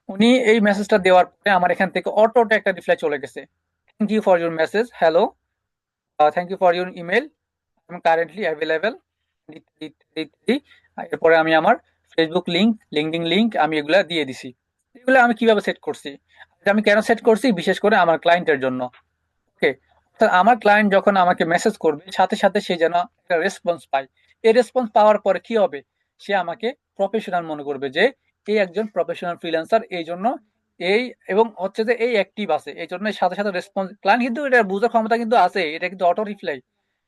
উনি এই মেসেজটা দেওয়ার পরে আমার এখান থেকে অটো একটা রিপ্লাই চলে গেছে। Thank you for your message, hello, thank you for your email, I am currently available, ইত্যাদি ইত্যাদি ইত্যাদি। এরপরে আমি আমার ফেসবুক লিঙ্ক, লিঙ্কডিন লিঙ্ক আমি এগুলা দিয়ে দিছি। এগুলো আমি কিভাবে সেট করছি, আমি কেন সেট করছি, বিশেষ করে আমার ক্লায়েন্টের জন্য। ওকে, অর্থাৎ আমার ক্লায়েন্ট যখন আমাকে মেসেজ করবে সাথে সাথে সে যেন একটা রেসপন্স পায়। এই রেসপন্স পাওয়ার পরে কি হবে, সে আমাকে প্রফেশনাল মনে করবে যে এই একজন প্রফেশনাল ফ্রিল্যান্সার, এই জন্য এই এবং হচ্ছে যে এই অ্যাক্টিভ আছে, এই জন্য সাথে সাথে রেসপন্স। ক্লায়েন্ট কিন্তু এটা বোঝার ক্ষমতা কিন্তু আছে, এটা কিন্তু অটো রিপ্লাই,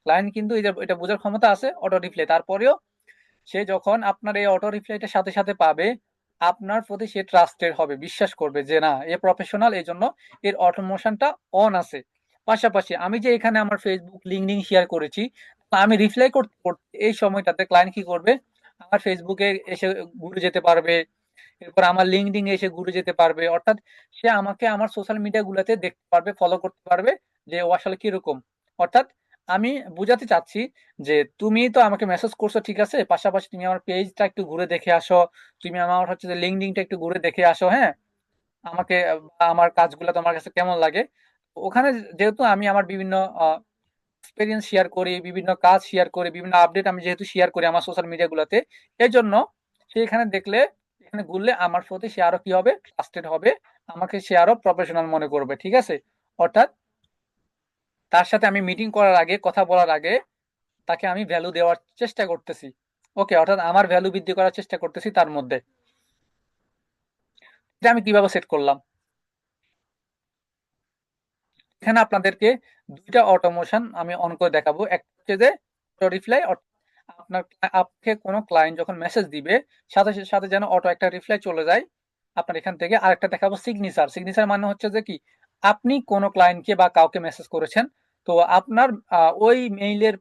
ক্লায়েন্ট কিন্তু এটা বোঝার ক্ষমতা আছে অটো রিপ্লাই। তারপরেও সে যখন আপনার এই অটো রিপ্লাইটা সাথে সাথে পাবে, আপনার প্রতি সে ট্রাস্টেড হবে, বিশ্বাস করবে যে না এ প্রফেশনাল, এই জন্য এর অটোমেশনটা অন আছে। পাশাপাশি আমি যে এখানে আমার ফেসবুক লিঙ্কডিন শেয়ার করেছি, আমি রিপ্লাই করতে করতে এই সময়টাতে ক্লায়েন্ট কি করবে, আমার ফেসবুকে এসে ঘুরে যেতে পারবে, এরপর আমার লিঙ্কডিন এসে ঘুরে যেতে পারবে। অর্থাৎ সে আমাকে আমার সোশ্যাল মিডিয়া গুলাতে দেখতে পারবে, ফলো করতে পারবে যে ও আসলে কিরকম। অর্থাৎ আমি বুঝাতে চাচ্ছি যে তুমি তো আমাকে মেসেজ করছো ঠিক আছে, পাশাপাশি তুমি আমার পেজটা একটু ঘুরে দেখে আসো, তুমি আমার হচ্ছে যে লিঙ্কডিনটা একটু ঘুরে দেখে আসো, হ্যাঁ, আমাকে বা আমার কাজগুলো তোমার কাছে কেমন লাগে। ওখানে যেহেতু আমি আমার বিভিন্ন এক্সপেরিয়েন্স শেয়ার করি, বিভিন্ন কাজ শেয়ার করি, বিভিন্ন আপডেট আমি যেহেতু শেয়ার করি আমার সোশ্যাল মিডিয়া গুলাতে, এই জন্য সে এখানে দেখলে, এখানে ঘুরলে আমার প্রতি সে আরো কি হবে, ট্রাস্টেড হবে, আমাকে সে আরো প্রফেশনাল মনে করবে, ঠিক আছে। অর্থাৎ তার সাথে আমি মিটিং করার আগে, কথা বলার আগে তাকে আমি ভ্যালু দেওয়ার চেষ্টা করতেছি। ওকে, অর্থাৎ আমার ভ্যালু বৃদ্ধি করার চেষ্টা করতেছি তার মধ্যে। এটা আমি কিভাবে সেট করলাম, এখানে আপনাদেরকে দুইটা অটোমেশন আমি অন করে দেখাবো। একটা হচ্ছে যে অটো রিপ্লাই, আপনার আপনাকে কোনো ক্লায়েন্ট যখন মেসেজ দিবে সাথে সাথে যেন অটো একটা রিপ্লাই চলে যায় আপনার এখান থেকে। আরেকটা দেখাবো সিগনেচার। সিগনেচার মানে হচ্ছে যে কি, আপনি কোনো ক্লায়েন্টকে বা কাউকে মেসেজ করেছেন, তো আপনার ওই মেইলের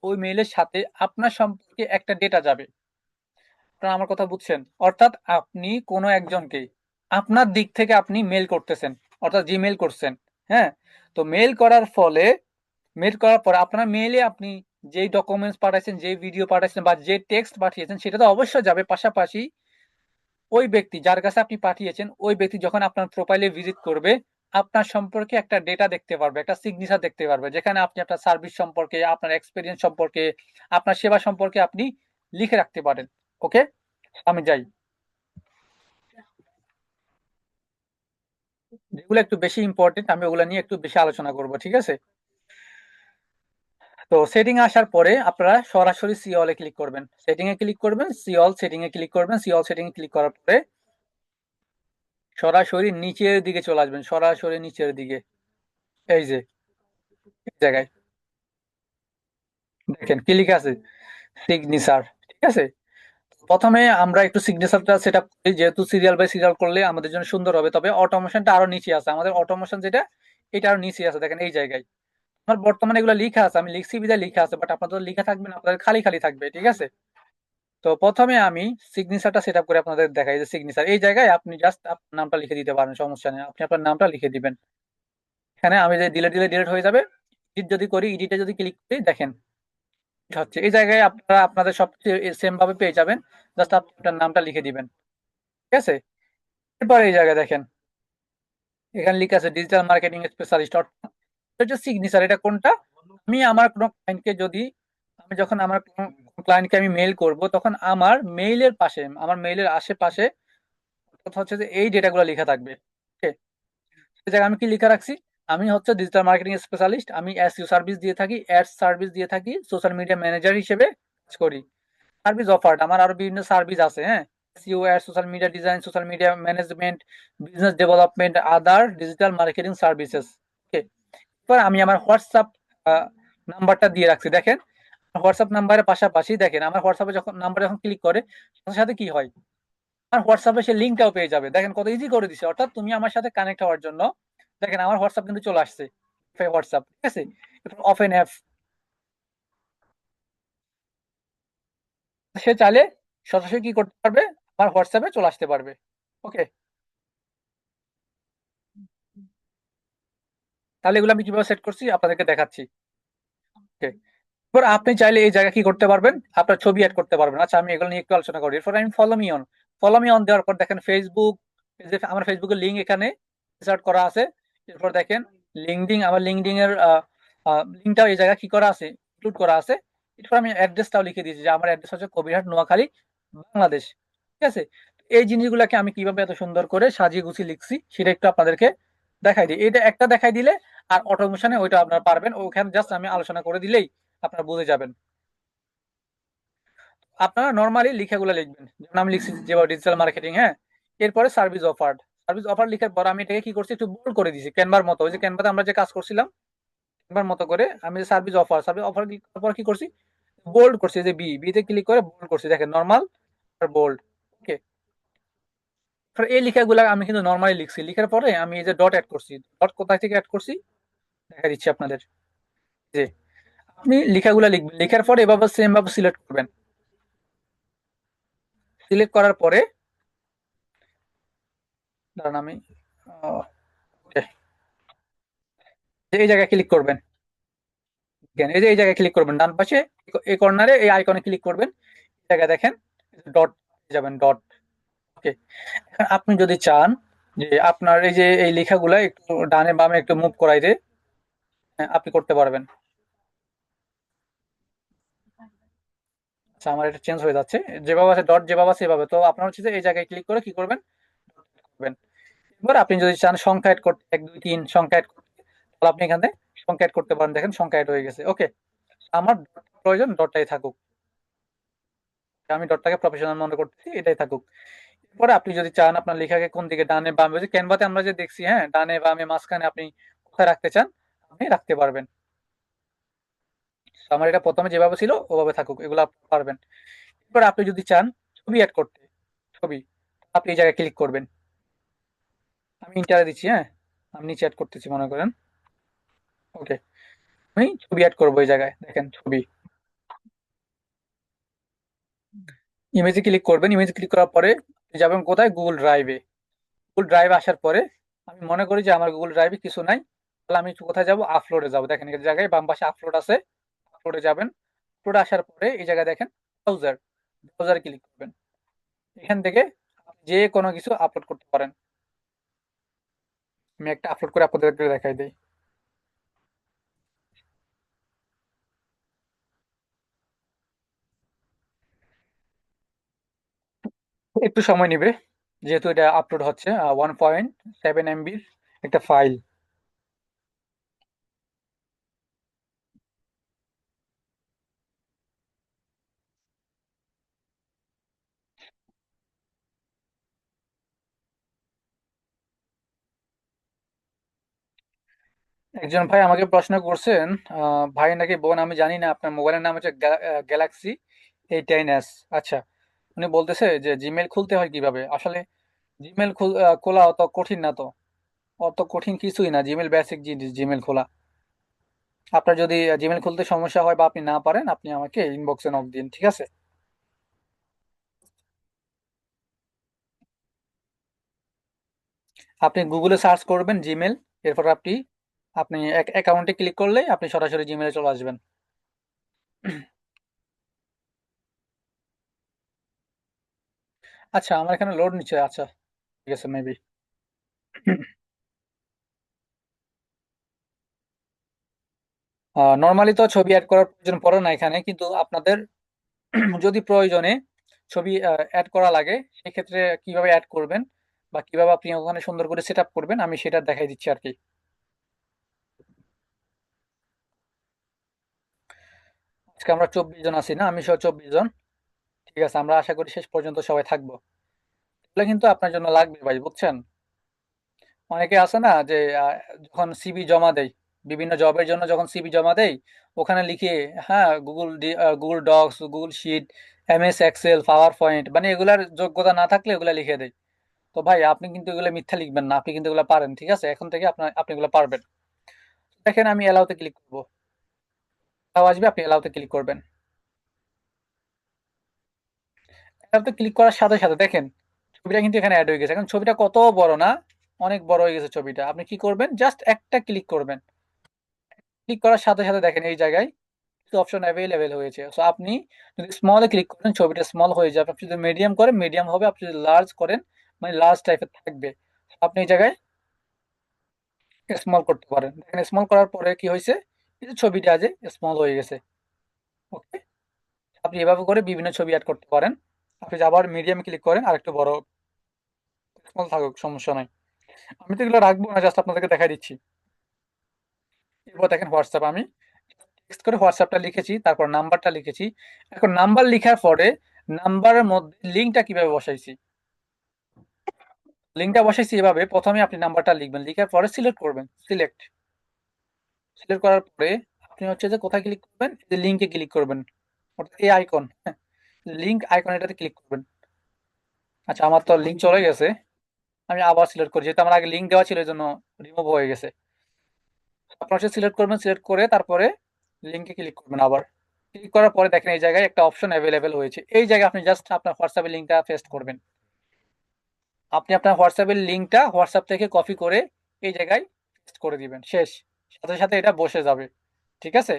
ওই মেইলের সাথে আপনার সম্পর্কে একটা ডেটা যাবে। আপনারা আমার কথা বুঝছেন? অর্থাৎ আপনি কোনো একজনকে আপনার দিক থেকে আপনি মেল করতেছেন, অর্থাৎ জিমেল করছেন, হ্যাঁ। তো মেল করার ফলে, মেল করার পরে আপনার মেইলে আপনি যেই ডকুমেন্টস পাঠাইছেন, যে ভিডিও পাঠাইছেন বা যে টেক্সট পাঠিয়েছেন সেটা তো অবশ্যই যাবে। পাশাপাশি ওই ব্যক্তি যার কাছে আপনি পাঠিয়েছেন, ওই ব্যক্তি যখন আপনার প্রোফাইলে ভিজিট করবে, আপনার সম্পর্কে একটা ডেটা দেখতে পারবে, একটা সিগনেচার দেখতে পারবে, যেখানে আপনি আপনার সার্ভিস সম্পর্কে, আপনার এক্সপিরিয়েন্স সম্পর্কে, আপনার সেবা সম্পর্কে আপনি লিখে রাখতে পারেন। ওকে, আমি যাই, যেগুলো একটু বেশি ইম্পর্টেন্ট আমি ওগুলো নিয়ে একটু বেশি আলোচনা করব, ঠিক আছে। তো সেটিং আসার পরে আপনারা সরাসরি সি অল এ ক্লিক করবেন, সেটিং এ ক্লিক করবেন, সি অল সেটিং এ ক্লিক করবেন। সি অল সেটিং এ ক্লিক করার পরে সরাসরি নিচের দিকে চলে আসবেন, সরাসরি নিচের দিকে, এই যে এই জায়গায় দেখেন কি লিখা আছে, সিগনেচার, ঠিক আছে। প্রথমে আমরা একটু সিগনেচারটা সেট আপ করি, যেহেতু সিরিয়াল বাই সিরিয়াল করলে আমাদের জন্য সুন্দর হবে। তবে অটোমেশনটা আরো নিচে আছে, আমাদের অটোমেশন যেটা, এটা আরো নিচে আছে, দেখেন এই জায়গায়। আমার বর্তমানে এগুলো লিখা আছে, আমি লিখছি বিদায় লিখা আছে, বাট আপনাদের লিখা থাকবে না, আপনাদের খালি খালি থাকবে, ঠিক আছে। তো প্রথমে আমি সিগনেচারটা সেট আপ করে আপনাদের দেখাই, যে সিগনেচার এই জায়গায় আপনি জাস্ট আপনার নামটা লিখে দিতে পারেন, সমস্যা নেই, আপনি আপনার নামটা লিখে দিবেন। এখানে আমি যে ডিলেট দিলে ডিলেট হয়ে যাবে। এডিট যদি করি, এডিটে যদি ক্লিক করি, দেখেন হচ্ছে এই জায়গায় আপনারা আপনাদের সব সেম ভাবে পেয়ে যাবেন, জাস্ট আপনি আপনার নামটা লিখে দিবেন, ঠিক আছে। এরপর এই জায়গায় দেখেন এখানে লিখা আছে ডিজিটাল মার্কেটিং স্পেশালিস্ট, হচ্ছে সিগনেচার। এটা কোনটা, আমি আমার কোনো ক্লায়েন্টকে যদি, আমি যখন আমার ক্লায়েন্টকে আমি মেইল করব, তখন আমার মেইলের পাশে, আমার মেইলের আশেপাশে কথা হচ্ছে যে এই ডেটাগুলো লেখা থাকবে। ওকে, এই জায়গায় আমি কি লিখে রাখছি, আমি হচ্ছে ডিজিটাল মার্কেটিং স্পেশালিস্ট, আমি এসইও সার্ভিস দিয়ে থাকি, অ্যাডস সার্ভিস দিয়ে থাকি, সোশ্যাল মিডিয়া ম্যানেজার হিসেবে কাজ করি। সার্ভিস অফার্ড আমার আরো বিভিন্ন সার্ভিস আছে, হ্যাঁ, SEO, ad, social media design, social media management, business development, other digital marketing services. Okay, এবার আমি আমার হোয়াটসঅ্যাপ নাম্বারটা দিয়ে রাখছি, দেখেন হোয়াটসঅ্যাপ নাম্বারের পাশাপাশি দেখেন আমার হোয়াটসঅ্যাপে যখন নাম্বার যখন ক্লিক করে সাথে সাথে কি হয়, আমার হোয়াটসঅ্যাপে সে লিঙ্কটাও পেয়ে যাবে। দেখেন কত ইজি করে দিছে, অর্থাৎ তুমি আমার সাথে কানেক্ট হওয়ার জন্য দেখেন আমার হোয়াটসঅ্যাপ কিন্তু চলে আসছে, হোয়াটসঅ্যাপ, ঠিক আছে? এরপর ওপেন অ্যাপ, সে চাইলে সরাসরি কি করতে পারবে, আমার হোয়াটসঅ্যাপে চলে আসতে পারবে। ওকে, তাহলে এগুলো আমি কিভাবে সেট করছি আপনাদেরকে দেখাচ্ছি। ওকে, এবার আপনি চাইলে এই জায়গায় কি করতে পারবেন, আপনার ছবি অ্যাড করতে পারবেন। আচ্ছা, আমি এগুলো নিয়ে একটু আলোচনা করি। এরপর আমি ফলো মি অন দেওয়ার পর দেখেন ফেসবুক, এই যে আমার ফেসবুকের লিঙ্ক এখানে ইনসার্ট করা আছে। এরপর দেখেন লিঙ্কডিন, আমার লিঙ্কডিন এর লিঙ্কটাও এই জায়গায় কি করা আছে, ইনক্লুড করা আছে। এরপর আমি অ্যাড্রেসটাও লিখে দিয়েছি যে আমার অ্যাড্রেস হচ্ছে কবিরহাট, নোয়াখালী, বাংলাদেশ। ঠিক আছে? এই জিনিসগুলোকে আমি কিভাবে এত সুন্দর করে সাজিয়ে গুছিয়ে লিখছি সেটা একটু আপনাদেরকে দেখাই দিই। এটা একটা দেখাই দিলে আর অটোমেশনে ওইটা আপনারা পারবেন, ওখানে জাস্ট আমি আলোচনা করে দিলেই আপনারা বুঝে যাবেন। আপনারা নরমালি লেখাগুলো লিখবেন, যেমন আমি লিখছি যেভাবে ডিজিটাল মার্কেটিং, হ্যাঁ। এরপরে সার্ভিস অফার লিখার পর আমি এটাকে কি করছি, একটু বোল্ড করে দিয়েছি ক্যানভার মতো, ওই যে ক্যানভাতে আমরা যে কাজ করছিলাম ক্যানভার মতো করে আমি সার্ভিস অফার ক্লিক করার পর কি করছি, বোল্ড করছি, যে বি তে ক্লিক করে বোল্ড করছি, দেখেন নরমাল আর বোল্ড। ওকে, এই লেখাগুলো আমি কিন্তু নরমালি লিখছি, লিখার পরে আমি এই যে ডট অ্যাড করছি। ডট কোথায় থেকে অ্যাড করছি দেখা দিচ্ছি আপনাদের। যে আপনি লেখাগুলো লিখবেন, লেখার পরে এভাবে সেম ভাবে সিলেক্ট করবেন। সিলেক্ট করার পরে ধরেন আমি আহ, okay, এই জায়গায় ক্লিক করবেন। দেখেন, এই যে এই জায়গায় ক্লিক করবেন ডান পাশে, এই কর্নারে এই আইকনে ক্লিক করবেন। এই জায়গায় দেখেন ডট যাবেন, ডট। ওকে, এখন আপনি যদি চান যে আপনার এই যে এই লেখাগুলা একটু ডানে বামে একটু মুভ করাই দিয়ে, আপনি করতে পারবেন। আচ্ছা, আমার এটা চেঞ্জ হয়ে যাচ্ছে, যেভাবে আছে ডট যেভাবে আছে এভাবে, তো আপনার হচ্ছে যে এই জায়গায় ক্লিক করে কি করবেন, করবেন। এবার আপনি যদি চান সংখ্যা এড করতে, 1 2 3 সংখ্যা এড করতে, তাহলে আপনি এখানে সংখ্যা এড করতে পারেন। দেখেন সংখ্যা এড হয়ে গেছে। ওকে, আমার প্রয়োজন ডটটাই থাকুক, আমি ডটটাকে প্রফেশনাল মনে করতেছি, এটাই থাকুক। পরে আপনি যদি চান আপনার লেখাকে কোন দিকে, ডানে বামে, ওই যে ক্যানভাতে আমরা যে দেখছি, হ্যাঁ, ডানে বামে মাঝখানে আপনি কোথায় রাখতে চান আপনি রাখতে পারবেন। তো আমার এটা প্রথমে যেভাবে ছিল ওভাবে থাকুক, এগুলো আপনি পারবেন। এবার আপনি যদি চান ছবি অ্যাড করতে, ছবি, আপনি এই জায়গায় ক্লিক করবেন। আমি ইন্টারে দিচ্ছি, হ্যাঁ, আমি নিচে অ্যাড করতেছি মনে করেন। ওকে, আমি ছবি অ্যাড করবো, এই জায়গায় দেখেন ছবি, ইমেজে ক্লিক করবেন। ইমেজে ক্লিক করার পরে আপনি যাবেন কোথায়, গুগল ড্রাইভে। গুগল ড্রাইভ আসার পরে আমি মনে করি যে আমার গুগল ড্রাইভে কিছু নাই, তাহলে আমি কোথায় যাব, আপলোডে যাব। দেখেন এই জায়গায় বাম পাশে আপলোড আছে, আপলোডে যাবেন। আপলোডে আসার পরে এই জায়গায় দেখেন ব্রাউজার, ব্রাউজারে ক্লিক করবেন। এখান থেকে আপনি যে কোনো কিছু আপলোড করতে পারেন। আমি একটা আপলোড করে আপনাদেরকে দেখাই দিই। একটু সময় নেবে, যেহেতু এটা আপলোড হচ্ছে, 1.7 MB একটা ফাইল। একজন ভাই আমাকে প্রশ্ন করছেন, ভাই নাকি বোন আমি জানি না, আপনার মোবাইলের নাম হচ্ছে গ্যালাক্সি A10s। আচ্ছা, উনি বলতেছে যে জিমেল খুলতে হয় কিভাবে। আসলে জিমেল খোলা অত কঠিন না তো, অত কঠিন কিছুই না, জিমেল বেসিক জিনিস জিমেল খোলা। আপনার যদি জিমেল খুলতে সমস্যা হয় বা আপনি না পারেন, আপনি আমাকে ইনবক্সে নক দিন, ঠিক আছে? আপনি গুগলে সার্চ করবেন জিমেল, এরপর আপনি আপনি অ্যাকাউন্টে ক্লিক করলেই আপনি সরাসরি জিমেলে চলে আসবেন। আচ্ছা, আমার এখানে লোড নিচ্ছে। আচ্ছা, ঠিক আছে, মেবি। নর্মালি তো ছবি অ্যাড করার প্রয়োজন পড়ে না এখানে, কিন্তু আপনাদের যদি প্রয়োজনে ছবি অ্যাড করা লাগে, সেক্ষেত্রে কিভাবে অ্যাড করবেন বা কিভাবে আপনি ওখানে সুন্দর করে সেট আপ করবেন আমি সেটা দেখাই দিচ্ছি আর কি। আজকে আমরা 24 জন আছি না, আমি সহ 24 জন। ঠিক আছে, আমরা আশা করি শেষ পর্যন্ত সবাই থাকবো। এগুলো কিন্তু আপনার জন্য লাগবে ভাই, বুঝছেন? অনেকে আছে না যে যখন সিভি জমা দেয়, বিভিন্ন জবের জন্য যখন সিভি জমা দেয়, ওখানে লিখে, হ্যাঁ, Google docs, Google sheet, MS excel, PowerPoint, মানে এগুলার যোগ্যতা না থাকলে এগুলা লিখে দেয়। তো ভাই আপনি কিন্তু এগুলো মিথ্যা লিখবেন না, আপনি কিন্তু এগুলো পারেন, ঠিক আছে? এখন থেকে আপনি এগুলো পারবেন। দেখেন আমি এলাওতে ক্লিক করব, এলাও আসবে, আপনি এলাওতে ক্লিক করবেন। এলাওতে ক্লিক করার সাথে সাথে দেখেন ছবিটা কিন্তু এখানে অ্যাড হয়ে গেছে। এখন ছবিটা কত বড় না, অনেক বড় হয়ে গেছে ছবিটা। আপনি কি করবেন, জাস্ট একটা ক্লিক করবেন। ক্লিক করার সাথে সাথে দেখেন এই জায়গায় কিছু অপশন অ্যাভেলেবেল হয়েছে। সো আপনি যদি স্মলে ক্লিক করেন ছবিটা স্মল হয়ে যাবে, আপনি যদি মিডিয়াম করেন মিডিয়াম হবে, আপনি যদি লার্জ করেন মানে লার্জ টাইপের থাকবে। আপনি এই জায়গায় স্মল করতে পারেন। দেখেন স্মল করার পরে কি হয়েছে, এই যে ছবিটা যে স্মল হয়ে গেছে। ওকে, আপনি এভাবে করে বিভিন্ন ছবি অ্যাড করতে পারেন। আপনি যদি আবার মিডিয়াম ক্লিক করেন আর একটু বড় স্মল থাকুক সমস্যা নাই। আমি তো এগুলো রাখবো না, জাস্ট আপনাদেরকে দেখাই দিচ্ছি। এরপর দেখেন হোয়াটসঅ্যাপ, আমি টেক্সট করে হোয়াটসঅ্যাপটা লিখেছি, তারপর নাম্বারটা লিখেছি। এখন নাম্বার লিখার পরে নাম্বারের মধ্যে লিঙ্কটা কিভাবে বসাইছি, লিঙ্কটা বসাইছি এভাবে। প্রথমে আপনি নাম্বারটা লিখবেন, লিখার পরে সিলেক্ট করবেন, সিলেক্ট সিলেক্ট করার পরে আপনি হচ্ছে যে কোথায় ক্লিক করবেন, এই যে লিঙ্কে ক্লিক করবেন, অর্থাৎ এই আইকন, হ্যাঁ লিঙ্ক আইকন, এটাতে ক্লিক করবেন। আচ্ছা আমার তো লিঙ্ক চলে গেছে, আমি আবার সিলেক্ট করি, যেহেতু আমার আগে লিঙ্ক দেওয়া ছিল এই জন্য রিমুভ হয়ে গেছে। আপনার হচ্ছে সিলেক্ট করবেন, সিলেক্ট করে তারপরে লিঙ্কে ক্লিক করবেন আবার। ক্লিক করার পরে দেখেন এই জায়গায় একটা অপশন অ্যাভেলেবেল হয়েছে, এই জায়গায় আপনি জাস্ট আপনার হোয়াটসঅ্যাপের লিঙ্কটা পেস্ট করবেন। আপনি আপনার হোয়াটসঅ্যাপের লিঙ্কটা হোয়াটসঅ্যাপ থেকে কপি করে এই জায়গায় পেস্ট করে দিবেন, শেষ। সাথে সাথে এটা বসে যাবে, ঠিক আছে।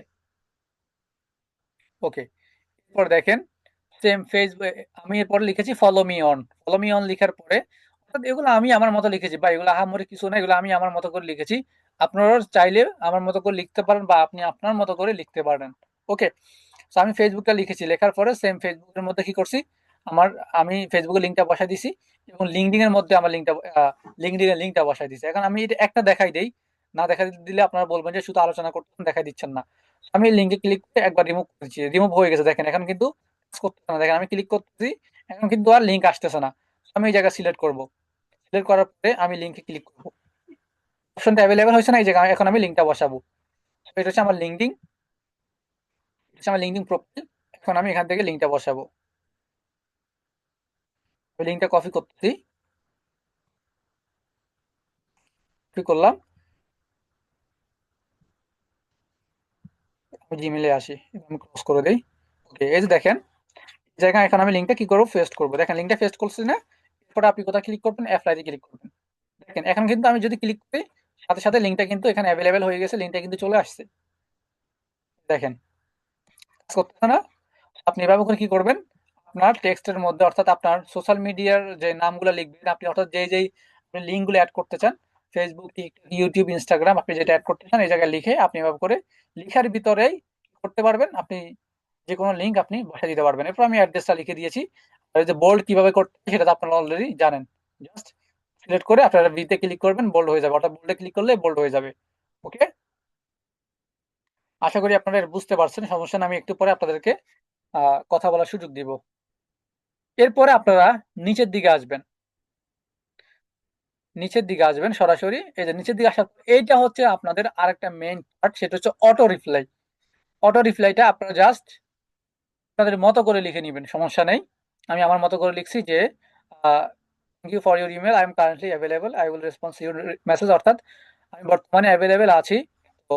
ওকে, এরপর দেখেন সেম ফেসবুক, আমি এরপর লিখেছি follow me on. Follow me on লিখার পরে অর্থাৎ এগুলো আমি আমার মতো লিখেছি বা এগুলো আহামরি কিছু না, এগুলো আমি আমার মতো করে লিখেছি। আপনারাও চাইলে আমার মতো করে লিখতে পারেন বা আপনি আপনার মতো করে লিখতে পারেন। ওকে, তো আমি ফেসবুকটা লিখেছি, লেখার পরে সেম ফেসবুকের মধ্যে কি করছি, আমার আমি ফেসবুকের লিঙ্কটা বসাই দিছি এবং লিঙ্কডিন এর মধ্যে আমার লিঙ্কটা লিঙ্কডিন এর লিঙ্কটা বসাই দিছি। এখন আমি এটা একটা দেখাই দেই, না দেখাই দিলে আপনারা বলবেন যে শুধু আলোচনা করতেছেন দেখাই দিচ্ছেন না। আমি লিঙ্কে ক্লিক করে একবার রিমুভ করেছি, রিমুভ হয়ে গেছে। দেখেন এখন কিন্তু কাজ করতেছে না, দেখেন আমি ক্লিক করতেছি এখন কিন্তু আর লিঙ্ক আসতেছে না। আমি এই জায়গা সিলেক্ট করব, সিলেক্ট করার পরে আমি লিঙ্কে ক্লিক করব, অপশনটা অ্যাভেলেবেল হয়েছে না এই জায়গায়, এখন আমি লিঙ্কটা বসাবো। এটা হচ্ছে আমার লিঙ্কডিন, এটা হচ্ছে আমার লিঙ্কডিন প্রোফাইল। এখন আমি এখান থেকে লিঙ্কটা বসাবো, লিঙ্কটা কপি করতেছি, কপি করলাম, আমি জিমেলে আসি, আমি ক্লোজ করে দিই। ওকে, এই যে দেখেন এই জায়গায় এখন আমি লিঙ্কটা কি করবো, পেস্ট করবো। দেখেন লিঙ্কটা পেস্ট করছি না, এরপর আপনি কোথায় ক্লিক করবেন, অ্যাপ্লাইতে ক্লিক করবেন। দেখেন এখন কিন্তু আমি যদি ক্লিক করি সাথে সাথে লিঙ্কটা কিন্তু এখানে অ্যাভেলেবেল হয়ে গেছে, লিঙ্কটা কিন্তু চলে আসছে। দেখেন কাজ করতেছে না। আপনি এভাবে করে কি করবেন, আপনার টেক্সটের মধ্যে অর্থাৎ আপনার সোশ্যাল মিডিয়ার যে নামগুলো লিখবেন আপনি, অর্থাৎ যেই যেই আপনি লিঙ্কগুলো অ্যাড করতে চান, ফেসবুক, টিকটক, ইউটিউব, ইনস্টাগ্রাম, আপনি যেটা অ্যাড করতে চান এই জায়গায় লিখে আপনি এভাবে করে লিখার ভিতরেই করতে পারবেন। আপনি যে কোনো লিঙ্ক আপনি বসায় দিতে পারবেন। এরপর আমি অ্যাড্রেসটা লিখে দিয়েছি। আর এই যে বোল্ড কিভাবে করতে হয় সেটা তো আপনারা অলরেডি জানেন। জাস্ট সিলেক্ট করে আপনারা ভিতে ক্লিক করবেন, বোল্ড হয়ে যাবে, অর্থাৎ বোল্ডে ক্লিক করলে বোল্ড হয়ে যাবে। ওকে, আশা করি আপনারা বুঝতে পারছেন, সমস্যা না, আমি একটু পরে আপনাদেরকে কথা বলার সুযোগ দিব। এরপরে আপনারা নিচের দিকে আসবেন, নিচের দিকে আসবেন সরাসরি। এই যে নিচের দিকে আসার পর এইটা হচ্ছে আপনাদের আরেকটা মেইন পার্ট, সেটা হচ্ছে অটো রিপ্লাই। অটো রিপ্লাইটা আপনারা জাস্ট আপনাদের মতো করে লিখে নেবেন, সমস্যা নেই। আমি আমার মতো করে লিখছি যে thank you for your email, I am currently available, I will response your message. অর্থাৎ আমি বর্তমানে অ্যাভেলেবেল আছি, তো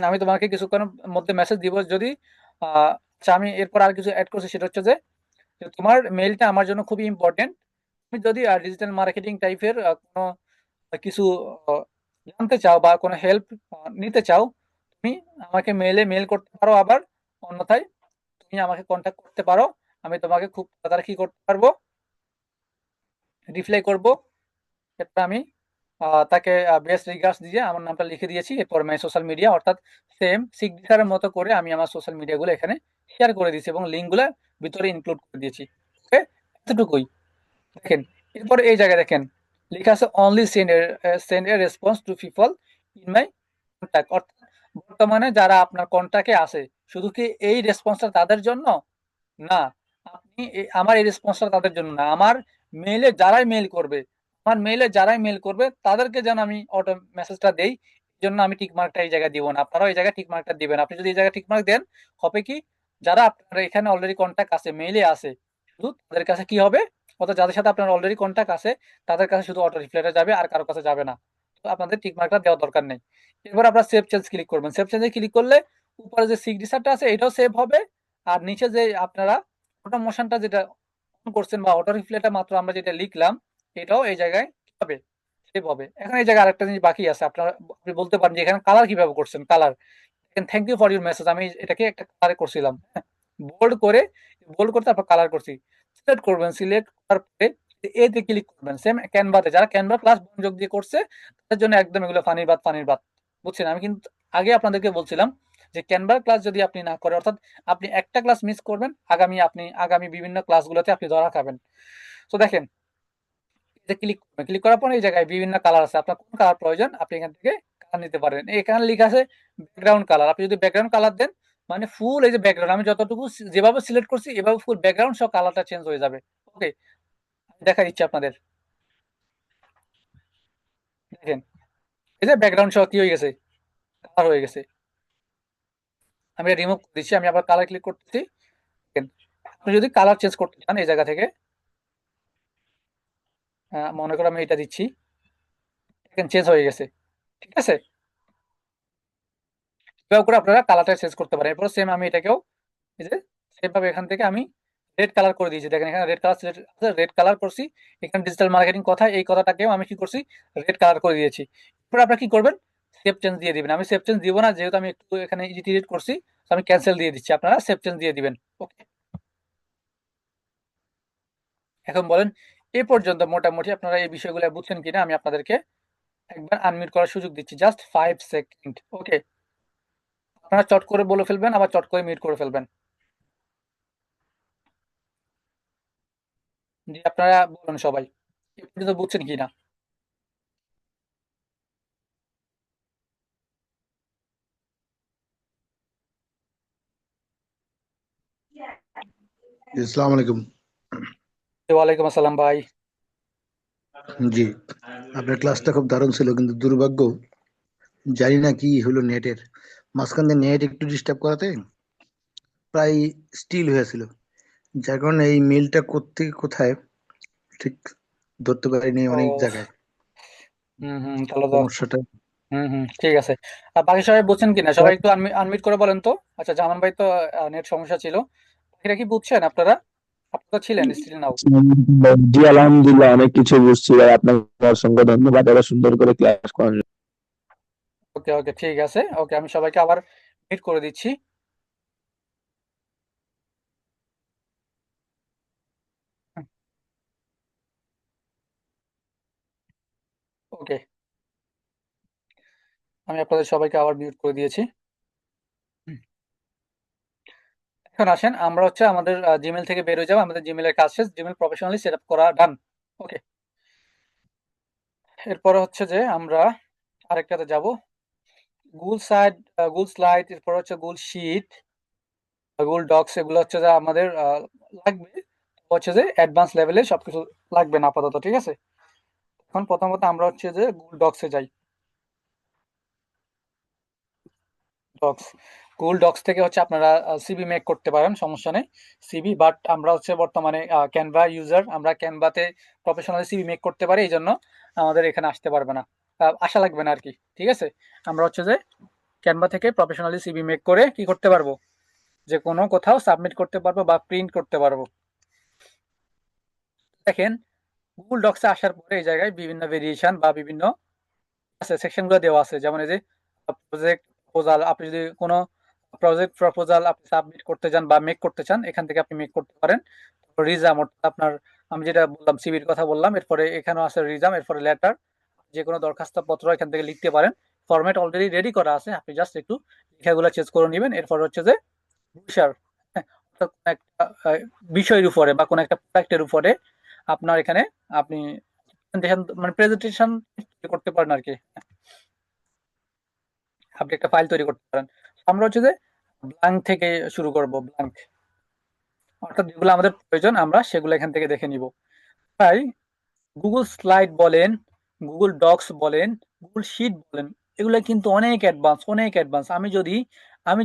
আমি তোমাকে কিছুক্ষণের মধ্যে মেসেজ দিব যদি আচ্ছা। আমি এরপর আর কিছু অ্যাড করছি, সেটা হচ্ছে যে তোমার মেইলটা আমার জন্য খুবই ইম্পর্টেন্ট। তুমি যদি ডিজিটাল মার্কেটিং টাইপের কোনো কিছু আহ, জানতে চাও বা কোনো হেল্প নিতে চাও, তুমি আমাকে মেইলে মেইল করতে পারো, আবার অন্যথায় তুমি আমাকে কন্ট্যাক্ট করতে পারো। আমি তোমাকে খুব তাড়াতাড়ি কি করতে পারবো, রিপ্লাই করব। এরপর আমি তাকে বেস্ট রিগার্ডস দিয়ে আমার নামটা লিখে দিয়েছি। এরপর মাই সোশ্যাল মিডিয়া, অর্থাৎ সেম সিগনেচারের মতো করে আমি আমার সোশ্যাল মিডিয়াগুলো এখানে শেয়ার করে দিয়েছি এবং লিঙ্কগুলো ভিতরে ইনক্লুড করে দিয়েছি। ওকে, এতটুকুই। দেখেন এরপরে এই জায়গায় দেখেন লেখা আছে only send A response to people in my contact. অর্থাৎ বর্তমানে যারা আপনার কন্ট্যাক্টে আছে শুধু কি এই রেসপন্সটা তাদের জন্য না, আপনি আমার এই রেসপন্সটা তাদের জন্য না, আমার মেইলে যারাই মেইল করবে, আমার মেইলে যারাই মেইল করবে তাদেরকে যেন আমি অটো মেসেজটা দেই। এই জন্য আমি টিক মার্কটা এই জায়গায় দিব না, আপনারাও এই জায়গায় টিক মার্কটা দিবেন। আপনি যদি এই জায়গায় টিক মার্ক দেন হবে কি, যারা আপনার এখানে অলরেডি কন্ট্যাক্ট আছে, মেইলে আছে, শুধু তাদের কাছে কি হবে, অর্থাৎ যাদের সাথে আপনার অলরেডি কন্ট্যাক্ট আছে তাদের কাছে শুধু অটো রিপ্লাইটা যাবে, আর কারো কাছে যাবে না। আপনাদের টিক মার্কটা দেওয়ার দরকার নেই। এরপর আপনারা সেভ চেঞ্জ ক্লিক করবেন। সেভ চেঞ্জে ক্লিক করলে উপরে যে সিগনেচারটা আছে এটাও সেভ হবে। আর নিচে যে আপনারা অটোমোশনটা যেটা অন করছেন বা অটো রিপ্লেটা মাত্র আমরা যেটা লিখলাম এটাও এই জায়গায় কি হবে? সেভ হবে। এখন এই জায়গায় আরেকটা জিনিস বাকি আছে। আপনি বলতে পারেন যে এখানে কালার কিভাবে করছেন? Colour. Thank you for your message. আমি এটাকে একটা কালারে করছিলাম। হ্যাঁ? বোল্ড করে বোল্ড করতে তারপর কালার করছি। সিলেক্ট করবেন। সিলেক্ট করার পরে এতে ক্লিক করবেন। সেম ক্যানভাতে যারা ক্যানভা প্লাস মনোযোগ দিয়ে করছে তাদের জন্য একদম এগুলো ফানির বাত ফানির বাত। বুঝছেন? আমি কিন্তু আগে আপনাদেরকে বলছিলাম যে ক্যানভার ক্লাস যদি আপনি না করেন অর্থাৎ আপনি একটা ক্লাস মিস করবেন আগামী বিভিন্ন ক্লাসগুলোতে আপনি ধরা খাবেন। তো দেখেন যে ক্লিক করবেন। ক্লিক করার পরে এই জায়গায় বিভিন্ন কালার আছে। আপনার কোন কালার প্রয়োজন আপনি এখান থেকে কালার নিতে পারেন। এখানে লেখা আছে ব্যাকগ্রাউন্ড কালার। আপনি যদি ব্যাকগ্রাউন্ড কালার দেন মানে ফুল এই যে ব্যাকগ্রাউন্ড আমি যতটুকু যেভাবে সিলেক্ট করছি এভাবে ফুল ব্যাকগ্রাউন্ড সহ কালারটা চেঞ্জ হয়ে যাবে। ওকে, দেখা দিচ্ছি আপনাদের। দেখেন এই যে ব্যাকগ্রাউন্ড সহ কি হয়ে গেছে? কালার হয়ে গেছে। আমি রিমুভ করে দিচ্ছি। আমি আবার কালার ক্লিক করতেছি। দেখেন, আপনি যদি কালার চেঞ্জ করতে চান এই জায়গা থেকে মনে করো আমি এটা দিচ্ছি। দেখেন চেঞ্জ হয়ে গেছে। ঠিক আছে? এভাবে করে আপনারা কালারটা চেঞ্জ করতে পারেন। এরপর সেম আমি এটাকেও এই যে সেভাবে এখান থেকে আমি রেড কালার করে দিয়েছি। দেখেন এখানে রেড কালার সিলেক্ট আছে, রেড কালার করছি। এখানে ডিজিটাল মার্কেটিং কথা এই কথাটাকেও আমি কি করছি? রেড কালার করে দিয়েছি। এরপর আপনারা কি করবেন? সেভ চেঞ্জ দিয়ে দিবেন। আমি সেভ চেঞ্জ দিব না যেহেতু আমি একটু এখানে এডিট এডিট করছি। তো আমি ক্যান্সেল দিয়ে দিচ্ছি। আপনারা সেভ চেঞ্জ দিয়ে দিবেন। ওকে। এখন বলেন এ পর্যন্ত মোটামুটি আপনারা এই বিষয়গুলো বুঝছেন কিনা আমি আপনাদেরকে একবার আনমিউট করার সুযোগ দিচ্ছি। Just 5 second. ওকে। আপনারা চট করে বলে ফেলবেন আবার চট করে মিউট করে ফেলবেন। জি, আপনারা বলুন সবাই। এ পর্যন্ত বুঝছেন কিনা? আসসালামু আলাইকুম। ওয়ালাইকুম আসসালাম ভাই। জি, আপনার ক্লাসটা খুব দারুণ ছিল, কিন্তু দুর্ভাগ্য জানি না কি হলো নেটের মাঝখান দিয়ে নেট একটু ডিস্টার্ব করাতে প্রায় স্টিল হয়েছিল, যার কারণে এই মেলটা করতে কোথায় ঠিক ধরতে পারিনি অনেক ও, জায়গায় হুম হুম, তাহলে তো সমস্যাটা। হুম হুম, ঠিক আছে। আর বাকি সবাই বুঝছেন কিনা? সবাই একটু আনমিউট করে বলেন তো। আচ্ছা, জামান ভাই তো নেট সমস্যা ছিল। বাকিরা কি বুঝছেন আপনারা? আপনারা ছিলেন স্টিল নাও? জি আলহামদুলিল্লাহ অনেক কিছু বুঝছি ভাই, আপনাকে অসংখ্য ধন্যবাদ এত সুন্দর করে ক্লাস করার জন্য। ওকে ওকে, ঠিক আছে। ওকে, আমি সবাইকে আবার মিট করে দিচ্ছি। ওকে, আমি আপনাদের সবাইকে আবার মিউট করে দিয়েছি। হুম, এখন আসেন আমরা হচ্ছে আমাদের জিমেল থেকে বের হয়ে যাবো। আমাদের জিমেলের কাজ শেষ। জিমেল প্রফেশনালি সেট আপ করা ডান। ওকে, এরপরে হচ্ছে যে আমরা আরেকটাতে যাব। গুগল সাইড, গুগল স্লাইড, এরপর হচ্ছে গুগল শিট, গুগল ডক্স, এগুলো হচ্ছে যে আমাদের লাগবে। হচ্ছে যে অ্যাডভান্স লেভেলে সবকিছু লাগবে না আপাতত। ঠিক আছে? এখন প্রথমত আমরা হচ্ছে যে গুগল ডক্সে যাই। ডক্স, গুগল ডক্স থেকে হচ্ছে আপনারা সিভি মেক করতে পারেন, সমস্যা নেই। সিভি, বাট আমরা হচ্ছে বর্তমানে ক্যানভা ইউজার, আমরা ক্যানভাতে প্রফেশনালি সিভি মেক করতে পারি, এই জন্য আমাদের এখানে আসতে পারবে না, আসা লাগবে না আর কি। ঠিক আছে? আমরা হচ্ছে যে ক্যানভা থেকে প্রফেশনালি সিভি মেক করে কি করতে পারবো? যে কোনো কোথাও সাবমিট করতে পারবো বা প্রিন্ট করতে পারবো। দেখেন গুগল ডক্সে আসার পরে এই জায়গায় বিভিন্ন ভেরিয়েশন বা বিভিন্ন আছে সেকশনগুলো দেওয়া আছে। যেমন এই যে প্রজেক্ট প্রপোজাল, আপনি যদি কোনো প্রজেক্ট প্রপোজাল আপনি সাবমিট করতে চান বা মেক করতে চান এখান থেকে আপনি মেক করতে পারেন। রিজাম অর্থাৎ আপনার, আমি যেটা বললাম সিভির কথা বললাম, এরপরে এখানেও আছে রিজাম, এরপরে লেটার, যে কোনো দরখাস্ত পত্র এখান থেকে লিখতে পারেন। ফরম্যাট অলরেডি রেডি করা আছে, আপনি জাস্ট একটু লেখাগুলো চেঞ্জ করে নেবেন। এরপর হচ্ছে যে ব্রোশার, হ্যাঁ, অর্থাৎ কোনো একটা বিষয়ের উপরে বা কোনো একটা প্রোডাক্টের উপরে আপনার এখানে আপনি প্রেজেন্টেশন মানে প্রেজেন্টেশন করতে পারেন আর কি। আপনি একটা ফাইল তৈরি করতে পারেন। আমরা হচ্ছে যে ব্ল্যাঙ্ক থেকে শুরু করব। ব্ল্যাঙ্ক অর্থাৎ যেগুলো আমাদের প্রয়োজন আমরা সেগুলো এখান থেকে দেখে নিব। তাই গুগল স্লাইড বলেন, গুগল ডক্স বলেন, গুগল শিট বলেন, এগুলো কিন্তু অনেক অ্যাডভান্স, অনেক অ্যাডভান্স। আমি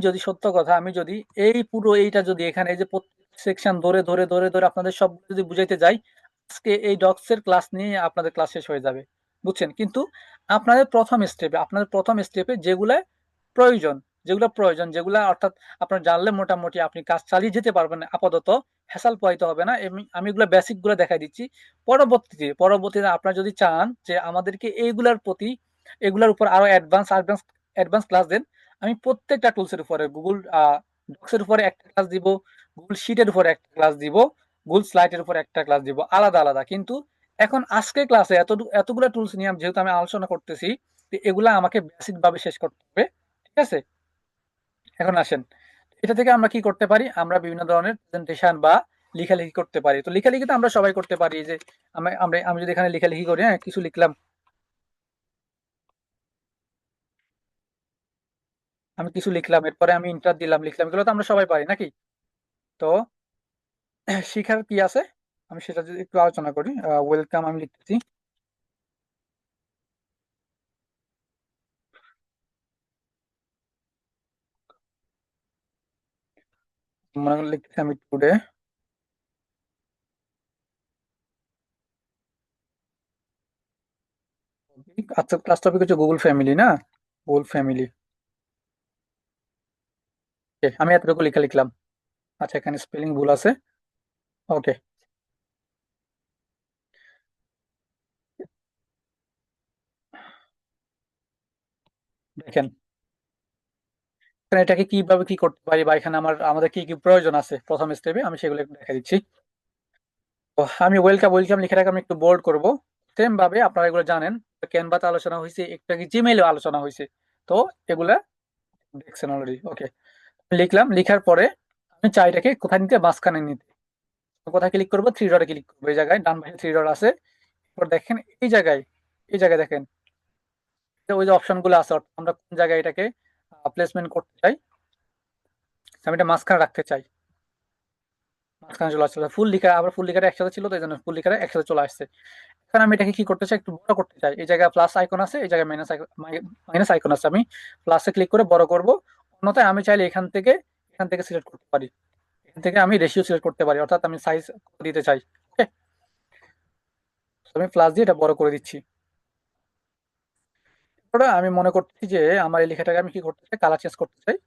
যদি সত্য কথা, আমি যদি এই পুরো এইটা যদি এখানে এই যে প্রত্যেক সেকশন ধরে ধরে ধরে ধরে আপনাদের সব যদি বুঝাইতে যাই আজকে এই ডক্স এর ক্লাস নিয়ে আপনাদের ক্লাস শেষ হয়ে যাবে। বুঝছেন? কিন্তু আপনাদের প্রথম স্টেপে যেগুলা প্রয়োজন যেগুলা অর্থাৎ আপনার জানলে মোটামুটি আপনি কাজ চালিয়ে যেতে পারবেন, আপাতত হ্যাসাল পোহাইতে হবে না। আমি এগুলো বেসিক গুলো দেখাই দিচ্ছি। পরবর্তীতে আপনারা যদি চান যে আমাদেরকে এগুলার উপর আরো অ্যাডভান্স অ্যাডভান্স অ্যাডভান্স ক্লাস দেন, আমি প্রত্যেকটা টুলসের উপরে গুগল ডক্সের উপরে একটা ক্লাস দিব, গুগল শিটের উপরে একটা ক্লাস দিব, গুগল স্লাইডের উপরে একটা ক্লাস দিব, আলাদা আলাদা। কিন্তু এখন আজকে ক্লাসে এতগুলো টুলস নিয়ে যেহেতু আমি আলোচনা করতেছি, তো এগুলা আমাকে বেসিক ভাবে শেষ করতে হবে। ঠিক আছে, এখন আসেন, এটা থেকে আমরা কি করতে পারি, আমরা বিভিন্ন ধরনের প্রেজেন্টেশন বা লেখালেখি করতে পারি। তো লেখালেখি তো আমরা সবাই করতে পারি, যে আমি যদি এখানে লেখালেখি করি, হ্যাঁ, কিছু লিখলাম, এরপরে আমি ইন্টার দিলাম, লিখলাম, এগুলো তো আমরা সবাই পারি নাকি? তো শিখার কি আছে, আমি সেটা যদি একটু আলোচনা করি। ওয়েলকাম আমি লিখতেছি, মনে করি লিখতেছি আমি টুডে। আচ্ছা, ক্লাস টপিক হচ্ছে গুগল ফ্যামিলি, না? গুগল ফ্যামিলি, আমি এতটুকু লেখা লিখলাম। আচ্ছা, এখানে স্পেলিং ভুল আছে। ওকে, দেখেন এখানে এটাকে কিভাবে কি করতে পারি, বা এখানে আমাদের কি কি প্রয়োজন আছে প্রথম স্টেপে, আমি সেগুলো একটু দেখা দিচ্ছি। তো আমি ওয়েলকাম ওয়েলকাম লিখাটাকে আমি একটু বোল্ড করব। সেম ভাবে আপনারা এগুলো জানেন, ক্যানভাতে আলোচনা হয়েছে, একটু আগে জিমেইলে আলোচনা হয়েছে। তো এগুলা দেখছেন অলরেডি। ওকে, লিখলাম, লিখার পরে আমি চাই এটাকে কোথায় নিতে, মাঝখানে নিতে। তো কোথায় ক্লিক করবো, থ্রি ডটে ক্লিক করবো, এই জায়গায় ডান পাশে থ্রি ডট আছে। এরপর দেখেন এই জায়গায় দেখেন যে ওই যে অপশন গুলো আছে, অর্থাৎ আমরা কোন জায়গায় এটাকে প্লেসমেন্ট করতে চাই। আমি এটা মাঝখানে রাখতে চাই, মাঝখানে চলে আসছে। ফুল লিখাটা একসাথে ছিল, তো এই জন্য ফুল লিখাটা একসাথে চলে আসছে। এখন আমি এটাকে কি করতে চাই, একটু বড় করতে চাই। এই জায়গায় প্লাস আইকন আছে, এই জায়গায় মাইনাস আইকন আছে, আমি প্লাসে ক্লিক করে বড় করব। অন্যথায় আমি চাইলে এখান থেকে সিলেক্ট করতে পারি, এখান থেকে আমি রেশিও সিলেক্ট করতে পারি, অর্থাৎ আমি সাইজ দিতে চাই। ওকে, আমি প্লাস দিয়ে এটা বড় করে দিচ্ছি। এরপরে আমি মনে করছি যে আমার এই লেখাটাকে আমি কি করতে চাই, কালার চেঞ্জ করতে চাই।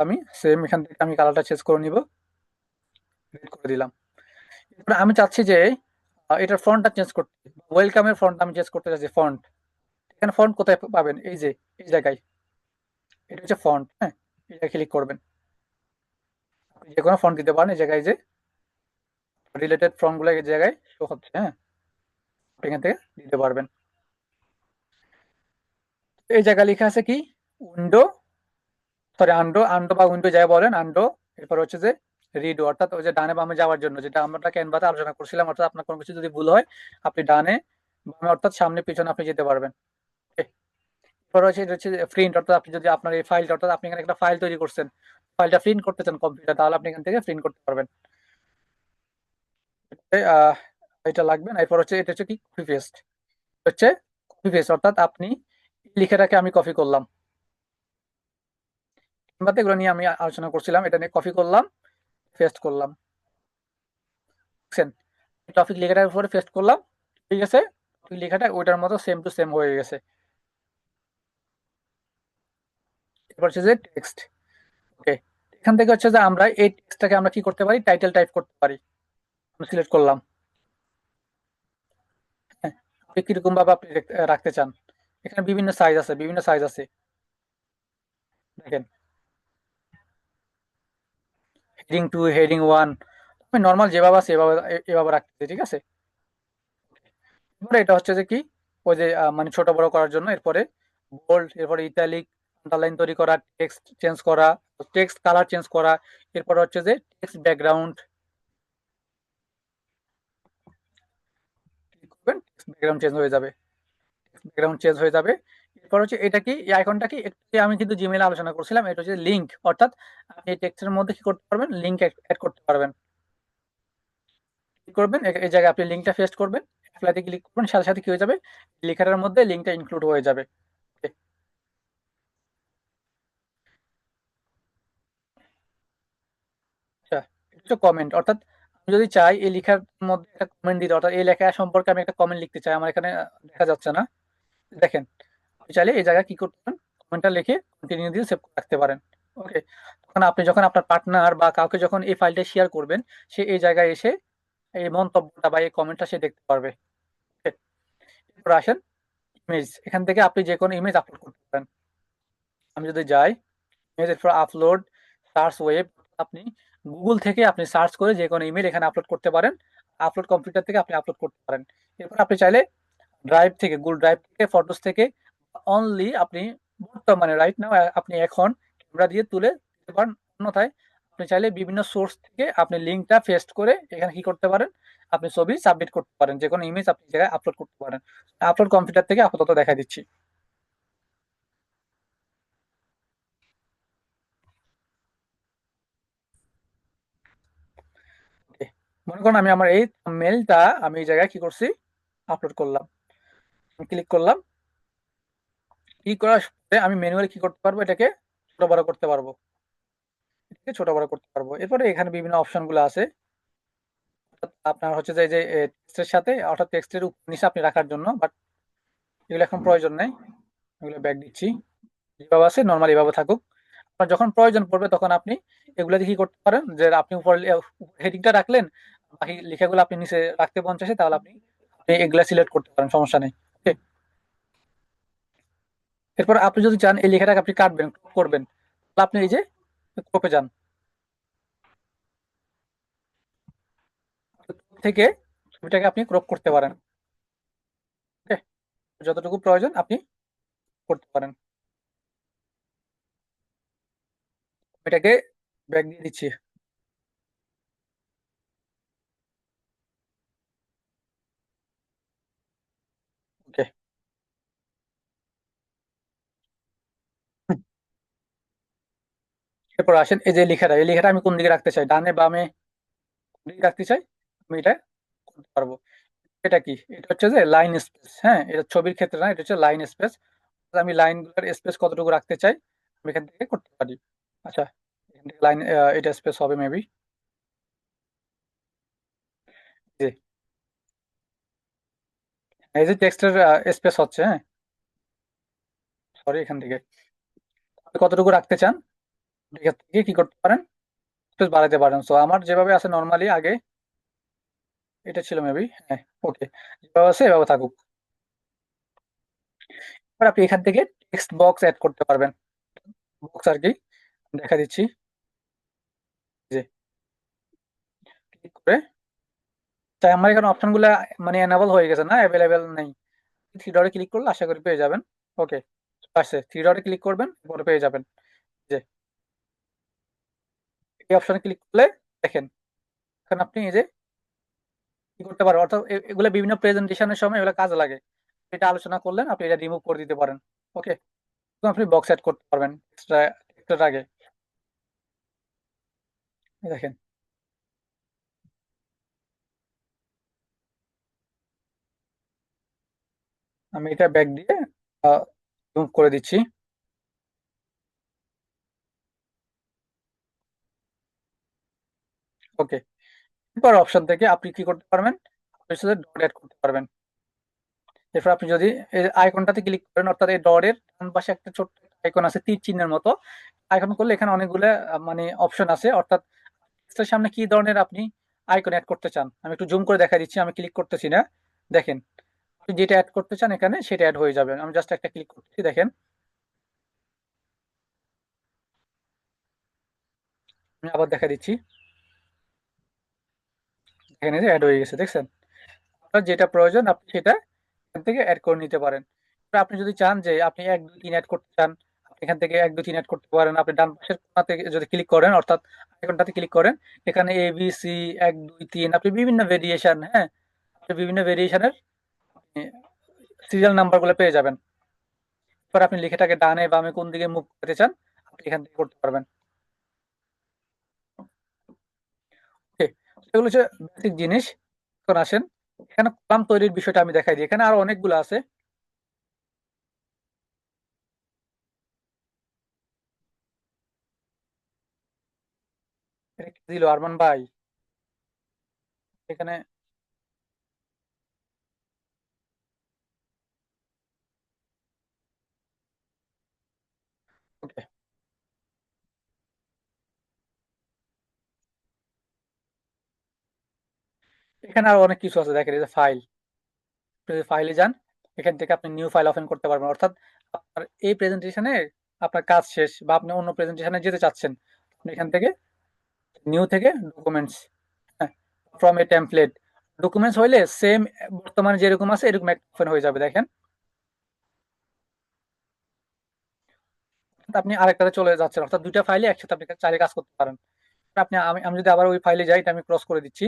আমি সেম এখান থেকে আমি কালারটা চেঞ্জ করে নিব, রেড করে দিলাম। এরপরে আমি চাচ্ছি যে এটার ফন্টটা চেঞ্জ করতে, ওয়েলকামের ফন্ট আমি চেঞ্জ করতে চাচ্ছি, ফন্ট। এখানে ফন্ট কোথায় পাবেন, এই জায়গায়, এটা হচ্ছে ফন্ট, হ্যাঁ, এটা ক্লিক করবেন। আপনি যে কোনো ফন্ট দিতে পারেন, এই জায়গায় যে রিলেটেড ফন্ট গুলো এই জায়গায় শো হচ্ছে, হ্যাঁ, আপনি এখান থেকে দিতে পারবেন। এই জায়গায় লেখা আছে কি, উইন্ডো, সরি, আন্ডো, বা উইন্ডো যাই বলেন, আন্ডো। এরপর হচ্ছে যে রিডো, অর্থাৎ ওই যে ডানে বামে যাওয়ার জন্য, যেটা আমরা ক্যানভাতে আলোচনা করছিলাম। অর্থাৎ আপনার কোনো কিছু যদি ভুল হয়, আপনি ডানে বামে অর্থাৎ সামনে পিছনে আপনি যেতে পারবেন। Okay? এরপর হচ্ছে এটা হচ্ছে প্রিন্ট, অর্থাৎ আপনি যদি আপনার এই ফাইলটা, অর্থাৎ আপনি এখানে একটা ফাইল তৈরি করছেন, ফাইলটা প্রিন্ট করতে চান কম্পিউটার, তাহলে আপনি এখান থেকে প্রিন্ট করতে পারবেন। আহ, এটা লাগবে না। এরপর হচ্ছে এটা হচ্ছে কি, কপি পেস্ট, অর্থাৎ আপনি এই লেখাটাকে আমি কপি করলাম, কিংবা এগুলো নিয়ে আমি আলোচনা করছিলাম, এটা নিয়ে কপি করলাম, পেস্ট করলাম, বুঝছেন? টপিক লেখাটার উপরে পেস্ট করলাম, ঠিক আছে, টপিক লেখাটা ওইটার মতো সেম টু সেম হয়ে গেছে। এরপর হচ্ছে যে টেক্সট। ওকে, এখান থেকে হচ্ছে যে আমরা এই টেক্সটটাকে আমরা কি করতে পারি, টাইটেল টাইপ করতে পারি। আমি সিলেক্ট করলাম, হ্যাঁ, আপনি কিরকম ভাবে আপনি রাখতে চান। এখানে বিভিন্ন সাইজ আছে দেখেন, হেডিং 2, হেডিং 1, আমি নর্মাল যেভাবে আছে এভাবে রাখতেছি, ঠিক আছে। এরপরে এটা হচ্ছে যে কি, ওই যে মানে ছোট বড় করার জন্য, এরপরে বোল্ড, এরপরে ইটালিক, আন্ডারলাইন তৈরি করা, টেক্সট চেঞ্জ করা, টেক্সট কালার চেঞ্জ করা। এরপর হচ্ছে যে টেক্সট ব্যাকগ্রাউন্ড, ক্লিক করবেন, টেক্সট ব্যাকগ্রাউন্ড চেঞ্জ হয়ে যাবে, এরপর হচ্ছে এটা কি, এই আইকনটা কি, একটু আমি কিন্তু জিমেইলে আলোচনা করছিলাম, এটা হচ্ছে লিংক, অর্থাৎ আপনি এই টেক্সটের মধ্যে কি করতে পারবেন, লিংক অ্যাড করতে পারবেন। ক্লিক করবেন, এই জায়গায় আপনি লিংকটা পেস্ট করবেন, অ্যাপ্লাইতে ক্লিক করবেন, সাথে সাথে কি হয়ে যাবে, লেখাটার মধ্যে লিংকটা ইনক্লুড হয়ে যাবে। Okay, আচ্ছা, এটা হচ্ছে কমেন্ট, অর্থাৎ আমি যদি চাই এই লেখার মধ্যে একটা কমেন্ট দিতে, অর্থাৎ এই লেখা সম্পর্কে আমি একটা কমেন্ট লিখতে চাই, আমার এখানে দেখা যাচ্ছে না, দেখেন আপনি চাইলে এই জায়গায় কি করতে পারেন, কমেন্টটা লিখে কন্টিনিউ দিয়ে সেভ করে রাখতে পারেন। ওকে, তখন আপনি যখন আপনার পার্টনার বা কাউকে যখন এই ফাইলটা শেয়ার করবেন, সে এই জায়গায় এসে এই মন্তব্যটা বা এই কমেন্টটা সে দেখতে পারবে। ওকে, এরপর আসেন ইমেজ। এখান থেকে আপনি যে কোনো ইমেজ আপলোড করতে পারেন। আমি যদি যাই ইমেজের পর আপলোড সার্চ ওয়েব, আপনি গুগল থেকে আপনি সার্চ করে যে কোনো ইমেল এখানে আপলোড করতে পারেন। আপলোড কম্পিউটার থেকে আপনি আপলোড করতে পারেন। এরপর আপনি চাইলে ড্রাইভ থেকে, গুগল ড্রাইভ থেকে, ফটোস থেকে অনলি আপনি বর্তমানে রাইট নাও আপনি এখন ক্যামেরা দিয়ে তুলে দিতে পারেন। অন্যথায় আপনি চাইলে বিভিন্ন সোর্স থেকে আপনি লিঙ্কটা পেস্ট করে এখানে কি করতে পারেন, আপনি ছবি সাবমিট করতে পারেন, যে কোনো ইমেজ আপনি জায়গায় আপলোড করতে পারেন। আপলোড কম্পিউটার থেকে আপাতত দেখা দিচ্ছি। ওকে, মনে করুন আমি আমার এই মেলটা আমি এই জায়গায় কি করছি, আপলোড করলাম। ক্লিক করলাম, ক্লিক করার পরে আমি ম্যানুয়ালি কি করতে পারবো, এটাকে ছোট বড় করতে পারবো, এটাকে ছোট বড় করতে পারবো। এরপরে এখানে বিভিন্ন অপশন গুলো আছে, আপনার হচ্ছে যে টেক্সটের সাথে অর্থাৎ টেক্সটের নিচে আপনি রাখার জন্য, বাট এগুলো এখন প্রয়োজন নেই, এগুলো ব্যাক দিচ্ছি। যেভাবে আছে নর্মাল এভাবে থাকুক। আপনার যখন প্রয়োজন পড়বে তখন আপনি এগুলো দিয়ে কি করতে পারেন, যে আপনি উপরে হেডিংটা রাখলেন, বাকি লেখাগুলো আপনি নিচে রাখতে মন চাইছে, তাহলে আপনি আপনি এগুলা সিলেক্ট করতে পারেন, সমস্যা নেই। ওকে, এরপর আপনি যদি চান এই লেখাটাকে আপনি কাটবেন, crop করবেন, তাহলে আপনি এই যে ক্রপে যান, থেকে ছবিটাকে আপনি ক্রপ করতে পারেন। ওকে, যতটুকু প্রয়োজন আপনি করতে পারেন। এটাকে ব্যাক দিয়ে দিচ্ছি। ওকে, এরপর আসেন এই যে লেখাটা, এই লেখাটা আমি কোন দিকে রাখতে চাই, ডানে বামে কোন দিকে রাখতে চাই, আমি এটা করতে পারবো। এটা কি, এটা হচ্ছে যে লাইন স্পেস। হ্যাঁ, এটা ছবির ক্ষেত্রে না, এটা হচ্ছে লাইন স্পেস। আমি লাইনগুলোর স্পেস কতটুকু রাখতে চাই আমি এখান থেকে করতে পারি। আচ্ছা, এখান থেকে লাইন এটা স্পেস হবে মেবি, যে এই যে টেক্সটের স্পেস হচ্ছে, হ্যাঁ সরি, এখান থেকে আপনি কতটুকু রাখতে চান এখান থেকে কি করতে পারেন, স্পেস বাড়াতে পারেন। সো আমার যেভাবে আছে নর্মালি আগে এটা ছিল মেবি, হ্যাঁ ওকে, যেভাবে আছে এভাবে থাকুক। এবার আপনি এখান থেকে টেক্সট বক্স অ্যাড করতে পারবেন, বক্স আর কি, দেখা দিচ্ছি, যে ক্লিক করে, তাই আমার এখানে অপশন গুলা মানে এনাবল হয়ে গেছে, না অ্যাভেলেবেল নেই। থ্রি ডটে ক্লিক করলে আশা করি পেয়ে যাবেন। ওকে, আসছে, থ্রি ডটে ক্লিক করবেন, পরে পেয়ে যাবেন। যে এই অপশনে ক্লিক করলে দেখেন, এখন আপনি এই যে কি করতে পারেন, অর্থাৎ এগুলো বিভিন্ন প্রেজেন্টেশনের সময় এগুলো কাজে লাগে। এটা আলোচনা করলেন, আপনি এটা রিমুভ করে দিতে পারেন। ওকে, আপনি বক্স অ্যাড করতে পারবেন এক্সট্রা এক্সট্রার আগে। এই দেখেন, আমি এটা ব্যাক দিয়ে রিমুভ করে দিচ্ছি। ওকে, এরপর অপশন থেকে আপনি কি করতে পারবেন, আপনি শুধু ডট অ্যাড করতে পারবেন। এরপর আপনি যদি এই আইকনটাতে ক্লিক করেন, অর্থাৎ এই ডটের ডান পাশে একটা ছোট্ট আইকন আছে তীর চিহ্নের মতো, আইকন করলে এখানে অনেকগুলো মানে অপশন আছে, অর্থাৎ টেক্সটের সামনে কি ধরনের আপনি আইকন অ্যাড করতে চান। আমি একটু জুম করে দেখা দিচ্ছি, আমি ক্লিক করতেছি না, দেখেন আপনি যেটা অ্যাড করতে চান এখানে সেটা অ্যাড হয়ে যাবে। আমি জাস্ট একটা ক্লিক করতেছি, দেখেন আমি আবার দেখা দিচ্ছি, এখানে যে অ্যাড হয়ে গেছে, দেখছেন। আপনার যেটা প্রয়োজন আপনি সেটা এখান থেকে অ্যাড করে নিতে পারেন। এবার আপনি যদি চান যে আপনি ১, ২, ৩ অ্যাড করতে চান, আপনি এখান থেকে ১, ২, ৩ অ্যাড করতে পারেন। আপনি ডান পাশের কোণাতে যদি ক্লিক করেন, অর্থাৎ আইকনটাতে ক্লিক করেন, এখানে এ, বি, সি, ১, ২, ৩ আপনি বিভিন্ন ভেরিয়েশন, হ্যাঁ, আপনি বিভিন্ন ভেরিয়েশনের সিরিয়াল নাম্বার গুলো পেয়ে যাবেন। এবার আপনি লেখাটাকে ডানে বামে কোন দিকে মুভ করতে চান আপনি এখান থেকে করতে পারবেন। ওকে, এগুলো হচ্ছে বেসিক জিনিস। এখন আসেন এখানে কলাম তৈরির বিষয়টা আমি দেখাই দিই, এখানে আরো অনেকগুলো আছে। এটা কি দিল আরমান ভাই, এখানে এখানে আরো অনেক কিছু আছে, দেখেন এই যে ফাইল, ফাইলে যান, এখান থেকে আপনি নিউ ফাইল ওপেন করতে পারবেন। অর্থাৎ আপনার এই প্রেজেন্টেশনে আপনার কাজ শেষ বা আপনি অন্য প্রেজেন্টেশনে যেতে চাচ্ছেন, আপনি এখান থেকে নিউ থেকে ডকুমেন্টস, হ্যাঁ, ফ্রম এ টেমপ্লেট, ডকুমেন্টস হইলে সেম বর্তমানে যেরকম আছে এরকম একটা ওপেন হয়ে যাবে। দেখেন আপনি আরেকটাতে চলে যাচ্ছেন, অর্থাৎ দুইটা ফাইলে একসাথে আপনি চাইলে কাজ করতে পারেন। আমি আমি যদি আবার ওই ফাইলে যাই, এটা আমি ক্রস করে দিচ্ছি।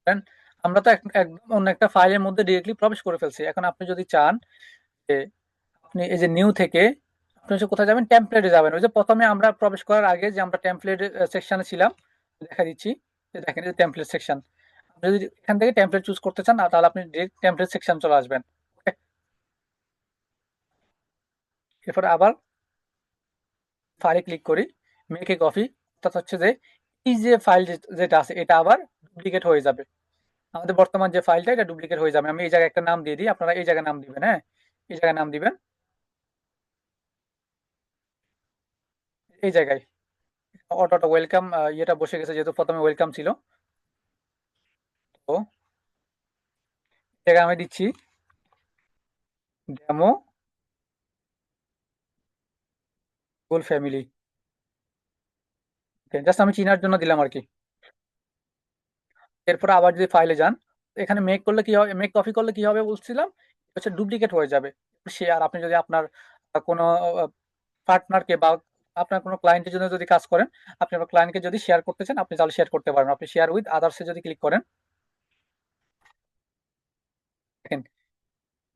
দেন আমরা তো একদম অন্য একটা ফাইলের মধ্যে ডিরেক্টলি প্রবেশ করে ফেলছি। এখন আপনি যদি চান যে আপনি এই যে নিউ থেকে আপনি হচ্ছে কোথায় যাবেন, টেমপ্লেটে যাবেন। ওই যে প্রথমে আমরা প্রবেশ করার আগে যে আমরা টেমপ্লেট সেকশনে ছিলাম, দেখা দিচ্ছি, যে দেখেন এই টেমপ্লেট সেকশন। আপনি যদি এখান থেকে টেমপ্লেট চুজ করতে চান, তাহলে আপনি ডিরেক্ট টেমপ্লেট সেকশন চলে আসবেন। ওকে, এরপরে আবার ফাইলে ক্লিক করি, মেক এ কপি, অর্থাৎ হচ্ছে যে এই যে ফাইল যেটা আছে এটা আবার ডুপ্লিকেট হয়ে যাবে। আমাদের বর্তমান যে ফাইলটা এটা ডুপ্লিকেট হয়ে যাবে। আমি এই জায়গায় একটা নাম দিয়ে দিই, আপনারা এই জায়গায় নাম দিবেন। হ্যাঁ, এই জায়গায় নাম দিবেন, এই জায়গায় অটো ওয়েলকাম ইয়েটা বসে গেছে, যেহেতু প্রথমে ওয়েলকাম ছিল। তো এই জায়গায় আমি দিচ্ছি ডেমো গুগল ফ্যামিলি, জাস্ট আমি চিনার জন্য দিলাম আর কি। এরপরে আবার যদি ফাইলে যান, এখানে মেক করলে কি হবে, মেক কপি করলে কি হবে বলছিলাম, হচ্ছে ডুপ্লিকেট হয়ে যাবে। শেয়ার, আপনি যদি আপনার কোনো পার্টনারকে বা আপনার কোনো ক্লায়েন্টের জন্য যদি কাজ করেন, আপনি আপনার ক্লায়েন্টকে যদি শেয়ার করতে চান, আপনি তাহলে শেয়ার করতে পারবেন। আপনি শেয়ার উইথ আদার্সে যদি ক্লিক করেন, দেখেন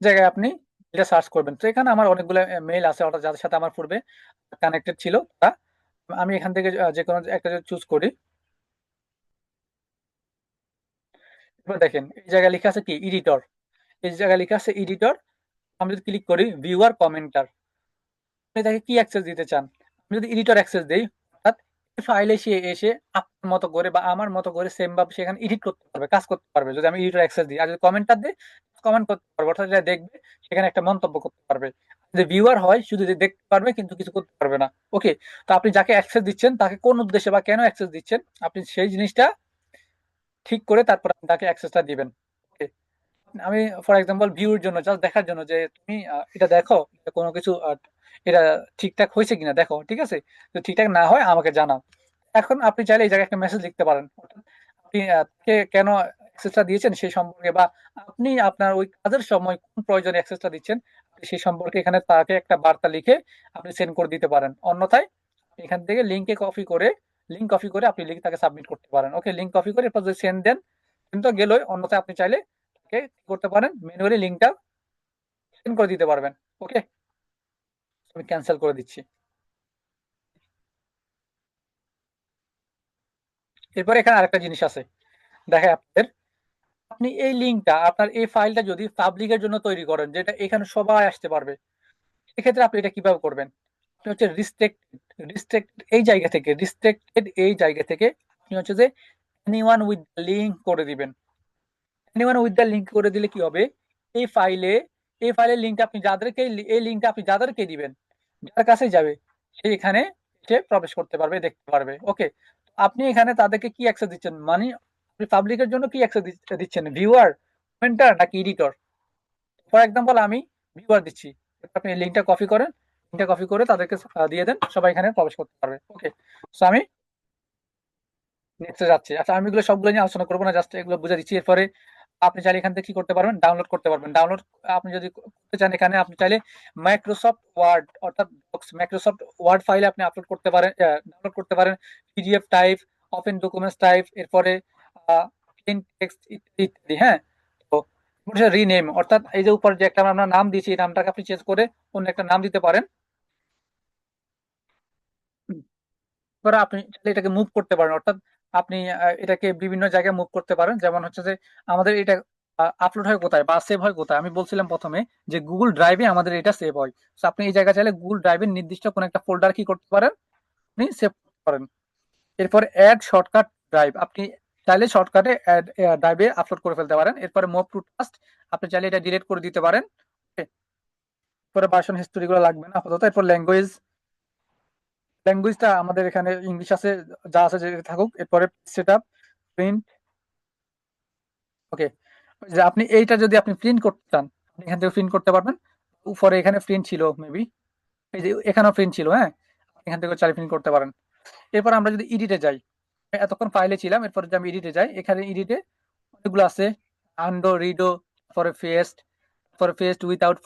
জায়গায় আপনি এটা সার্চ করবেন। তো এখানে আমার অনেকগুলো মেইল আছে, অর্থাৎ যাদের সাথে আমার পূর্বে কানেক্টেড ছিল তারা। আমি এখান থেকে যে কোনো একটা চুজ করি। এবার দেখেন এই জায়গায় লেখা আছে কি এডিটর, এই জায়গায় লেখা আছে এডিটর। আমি যদি ক্লিক করি ভিউয়ার কমেন্টার, আপনি তাকে কি অ্যাক্সেস দিতে চান। আমি যদি এডিটর অ্যাক্সেস দেই, অর্থাৎ ফাইলে সে এসে আপনার মতো করে বা আমার মতো করে সেম ভাবে সেখানে এডিট করতে পারবে, কাজ করতে পারবে, যদি আমি এডিটর অ্যাক্সেস দিই। আর যদি কমেন্টার দিই, কমেন্ট করতে পারবে, অর্থাৎ এটা দেখবে, সেখানে একটা মন্তব্য করতে পারবে। যদি ভিউয়ার হয়, শুধু দেখতে পারবে কিন্তু কিছু করতে পারবে না। ওকে, তো আপনি যাকে অ্যাক্সেস দিচ্ছেন তাকে কোন উদ্দেশ্যে বা কেন অ্যাক্সেস দিচ্ছেন, আপনি সেই জিনিসটা ঠিক করে তারপর আপনি তাকে অ্যাক্সেসটা দিবেন। ওকে, আমি ফর এক্সাম্পল ভিউর জন্য, জাস্ট দেখার জন্য যে তুমি এটা দেখো, এটা কোনো কিছু এটা ঠিকঠাক হয়েছে কিনা দেখো, ঠিক আছে, যদি ঠিকঠাক না হয় আমাকে জানাও। এখন আপনি চাইলে এই জায়গায় একটা মেসেজ লিখতে পারেন, অর্থাৎ আপনি কে কেন অ্যাক্সেসটা দিয়েছেন সেই সম্পর্কে, বা আপনি আপনার ওই কাজের সময় কোন প্রয়োজনে অ্যাক্সেসটা দিচ্ছেন, আপনি সেই সম্পর্কে এখানে তাকে একটা বার্তা লিখে আপনি সেন্ড করে দিতে পারেন। অন্যথায় আপনি এখান থেকে লিঙ্ক কপি করে আপনি লিঙ্ক তাকে সাবমিট করতে পারেন। ওকে, লিঙ্ক কপি করে এরপর যদি সেন্ড দেন, কিন্তু গেলই। অন্যথায় আপনি চাইলে তাকে কি করতে পারেন, ম্যানুয়ালি লিঙ্কটা সেন্ড করে দিতে পারবেন। ওকে, আমি ক্যান্সেল করে দিচ্ছি। এরপরে এখানে আরেকটা জিনিস আছে, দেখেন আপনাদের, আপনি এই লিঙ্কটা, আপনার এই ফাইলটা যদি পাবলিকের জন্য তৈরি করেন, যেটা এখানে সবাই আসতে পারবে, এক্ষেত্রে আপনি এটা কিভাবে করবেন। আপনি হচ্ছে রিস্ট্রিক্টেড এই জায়গা থেকে আপনি হচ্ছে যে এনিওয়ান উইথ লিঙ্ক করে দিবেন। এনিওয়ান উইথ দ্য লিঙ্ক করে দিলে কি হবে, এই ফাইলে এই ফাইলের লিঙ্কটা আপনি যাদেরকে, এই লিঙ্কটা আপনি যাদেরকে দিবেন, যার কাছে যাবে, সে এখানে সে প্রবেশ করতে পারবে, দেখতে পারবে। ওকে, আপনি এখানে তাদেরকে কি অ্যাক্সেস দিচ্ছেন, মানে আপনি পাবলিকের জন্য কি অ্যাক্সেস দিচ্ছেন, ভিউয়ার, কমেন্টার নাকি এডিটর। ফর এক্সাম্পল আমি ভিউয়ার দিচ্ছি, আপনি লিঙ্কটা কপি করেন, লিঙ্কটা কপি করে তাদেরকে দিয়ে দেন, সবাই এখানে প্রবেশ করতে পারবে। ওকে, সো আমি নেক্সটে যাচ্ছি। আচ্ছা, আমি এগুলো সবগুলো নিয়ে আলোচনা করবো না, জাস্ট এগুলো বুঝে দিচ্ছি। এরপরে আপনি চাইলে এখান থেকে কি করতে পারবেন, ডাউনলোড করতে পারবেন। ডাউনলোড আপনি যদি করতে চান, এখানে আপনি চাইলে মাইক্রোসফট ওয়ার্ড, অর্থাৎ মাইক্রোসফট ওয়ার্ড ফাইলে আপনি আপলোড করতে পারেন, ডাউনলোড করতে পারেন, PDF type, open documents type, এরপরে প্লেন টেক্সট ইত্যাদি ইত্যাদি। হ্যাঁ, তো রিনেম, অর্থাৎ এই যে উপর যে একটা আমরা নাম দিয়েছি, এই নামটাকে আপনি চেঞ্জ করে অন্য একটা নাম দিতে পারেন। এবার আপনি চাইলে এটাকে মুভ করতে পারেন, অর্থাৎ আপনি এটাকে বিভিন্ন জায়গায় মুভ করতে পারেন। যেমন হচ্ছে যে আমাদের এটা আপলোড হয় কোথায় বা সেভ হয় কোথায়, আমি বলছিলাম প্রথমে যে গুগল ড্রাইভে আমাদের এটা সেভ হয়। তো আপনি এই জায়গায় চাইলে গুগল ড্রাইভের নির্দিষ্ট কোনো একটা ফোল্ডার কি করতে পারেন, আপনি সেভ করতে পারেন। এরপর অ্যাড শর্টকাট ড্রাইভ, আপনি চাইলে শর্টকাটে অ্যাড ড্রাইভে আপলোড করে ফেলতে পারেন। এরপরে মুভ টু টাস্ক, আপনি চাইলে এটা ডিলিট করে দিতে পারেন। এরপরে ভার্সন হিস্টোরি গুলো লাগবে না আপাতত। এরপর ল্যাঙ্গুয়েজটা আমাদের এখানে ইংলিশ আছে, যা আছে যে থাকুক। এরপরে সেটআপ, প্রিন্ট, ওকে, যে আপনি এইটা যদি আপনি প্রিন্ট করতে চান, আপনি এখান থেকে প্রিন্ট করতে পারবেন। উপরে এখানে প্রিন্ট ছিল মেবি, এই যে এখানেও প্রিন্ট ছিল, হ্যাঁ, এখান থেকে চাইলে প্রিন্ট করতে পারেন। এরপর আমরা যদি এডিটে যাই, এতক্ষণ ফাইলে ছিলাম, এরপর যদি আমি এডিটে যাই, এখানে এডিটে অনেকগুলো আছে, আন্ডো, রিডো, পরে ফেস্ট, পরে ফেস্ট উইথাউট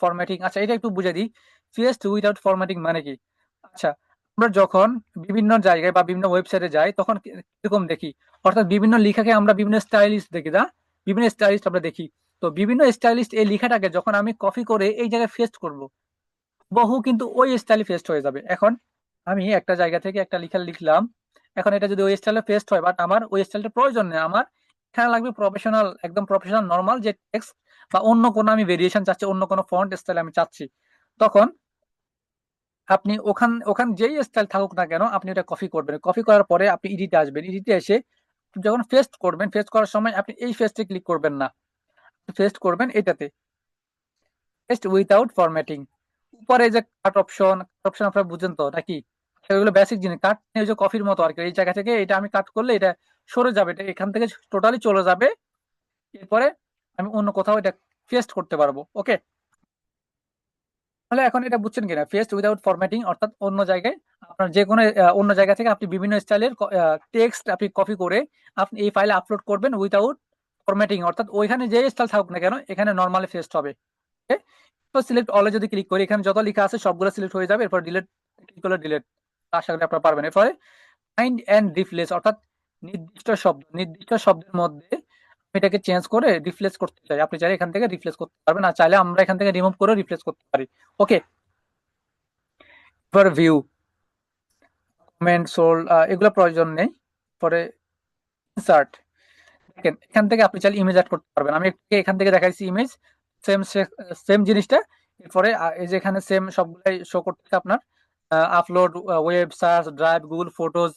ফরম্যাটিং। আচ্ছা, এটা একটু বুঝে দিই, ফেস্ট উইথাউট ফরম্যাটিং মানে কি। আচ্ছা, আমরা যখন বিভিন্ন জায়গায় বা বিভিন্ন ওয়েবসাইটে যাই তখন কিরকম দেখি, অর্থাৎ বিভিন্ন লেখাকে আমরা বিভিন্ন স্টাইলিস্ট দেখি, না, বিভিন্ন স্টাইলিস্ট আমরা দেখি। তো বিভিন্ন স্টাইলিস্ট এই লেখাটাকে যখন আমি কপি করে এই জায়গায় পেস্ট করব, বহু কিন্তু ওই স্টাইলে পেস্ট হয়ে যাবে। এখন আমি একটা জায়গা থেকে একটা লেখা লিখলাম, এখন এটা যদি ওই স্টাইলে পেস্ট হয়, বাট আমার ওই স্টাইলটা প্রয়োজন নেই, আমার এখানে লাগবে প্রফেশনাল, একদম প্রফেশনাল নর্মাল যে টেক্সট, বা অন্য কোনো আমি ভেরিয়েশন চাচ্ছি, অন্য কোনো ফন্ট স্টাইল আমি চাচ্ছি, তখন আপনি ওখান ওখান যেই স্টাইল থাকুক না কেন, আপনি ওটা কপি করবেন। কপি করার পরে আপনি এডিটে আসবেন, এডিটে এসে যখন পেস্ট করবেন, পেস্ট করার সময় আপনি এই পেস্টে ক্লিক করবেন না, পেস্ট করবেন এটাতে, পেস্ট উইথাউট ফরম্যাটিং। উপরে যে কাট অপশন, অপশন আপনারা বুঝেন তো নাকি? এগুলো বেসিক জিনিস, কাট যে কফির মতো আর কি, এই জায়গা থেকে এটা আমি কাট করলে এটা সরে যাবে, এটা এখান থেকে টোটালি চলে যাবে। এরপরে আমি অন্য কোথাও এটা পেস্ট করতে পারবো। ওকে, তাহলে এখন এটা বুঝছেন কিনা, পেস্ট উইদাউট ফরম্যাটিং অর্থাৎ অন্য জায়গায় আপনার যে কোনো অন্য জায়গা থেকে আপনি বিভিন্ন স্টাইলের টেক্সট আপনি কপি করে আপনি এই ফাইলে আপলোড করবেন উইদাউট ফরম্যাটিং, অর্থাৎ ওইখানে যে স্টাইল থাকুক না কেন এখানে নর্মালি পেস্ট হবে। ওকে, তো সিলেক্ট অলে যদি ক্লিক করি, এখানে যত লেখা আছে সবগুলো সিলেক্ট হয়ে যাবে, এরপর ডিলিট ক্লিক করলে ডিলিট, আশা করি আপনারা পারবেন। এরপরে ফাইন্ড এন্ড রিপ্লেস, অর্থাৎ নির্দিষ্ট শব্দের মধ্যে আমি এটাকে চেঞ্জ করে রিপ্লেস করতে চাই, আপনি চাইলে এখান থেকে রিপ্লেস করতে পারবেন, আর চাইলে আমরা এখান থেকে রিমুভ করে রিপ্লেস করতে পারি। ওকে, এবার ভিউ, কমেন্ট, সোল, এগুলো প্রয়োজন নেই। পরে ইনসার্ট, দেখেন এখান থেকে আপনি চাইলে ইমেজ অ্যাড করতে পারবেন। আমি এখান থেকে দেখাইছি ইমেজ, সেম সেম জিনিসটা। এরপরে এই যে এখানে সেম সবগুলাই শো করতেছে আপনার, upload, web, search, drive, Google photos,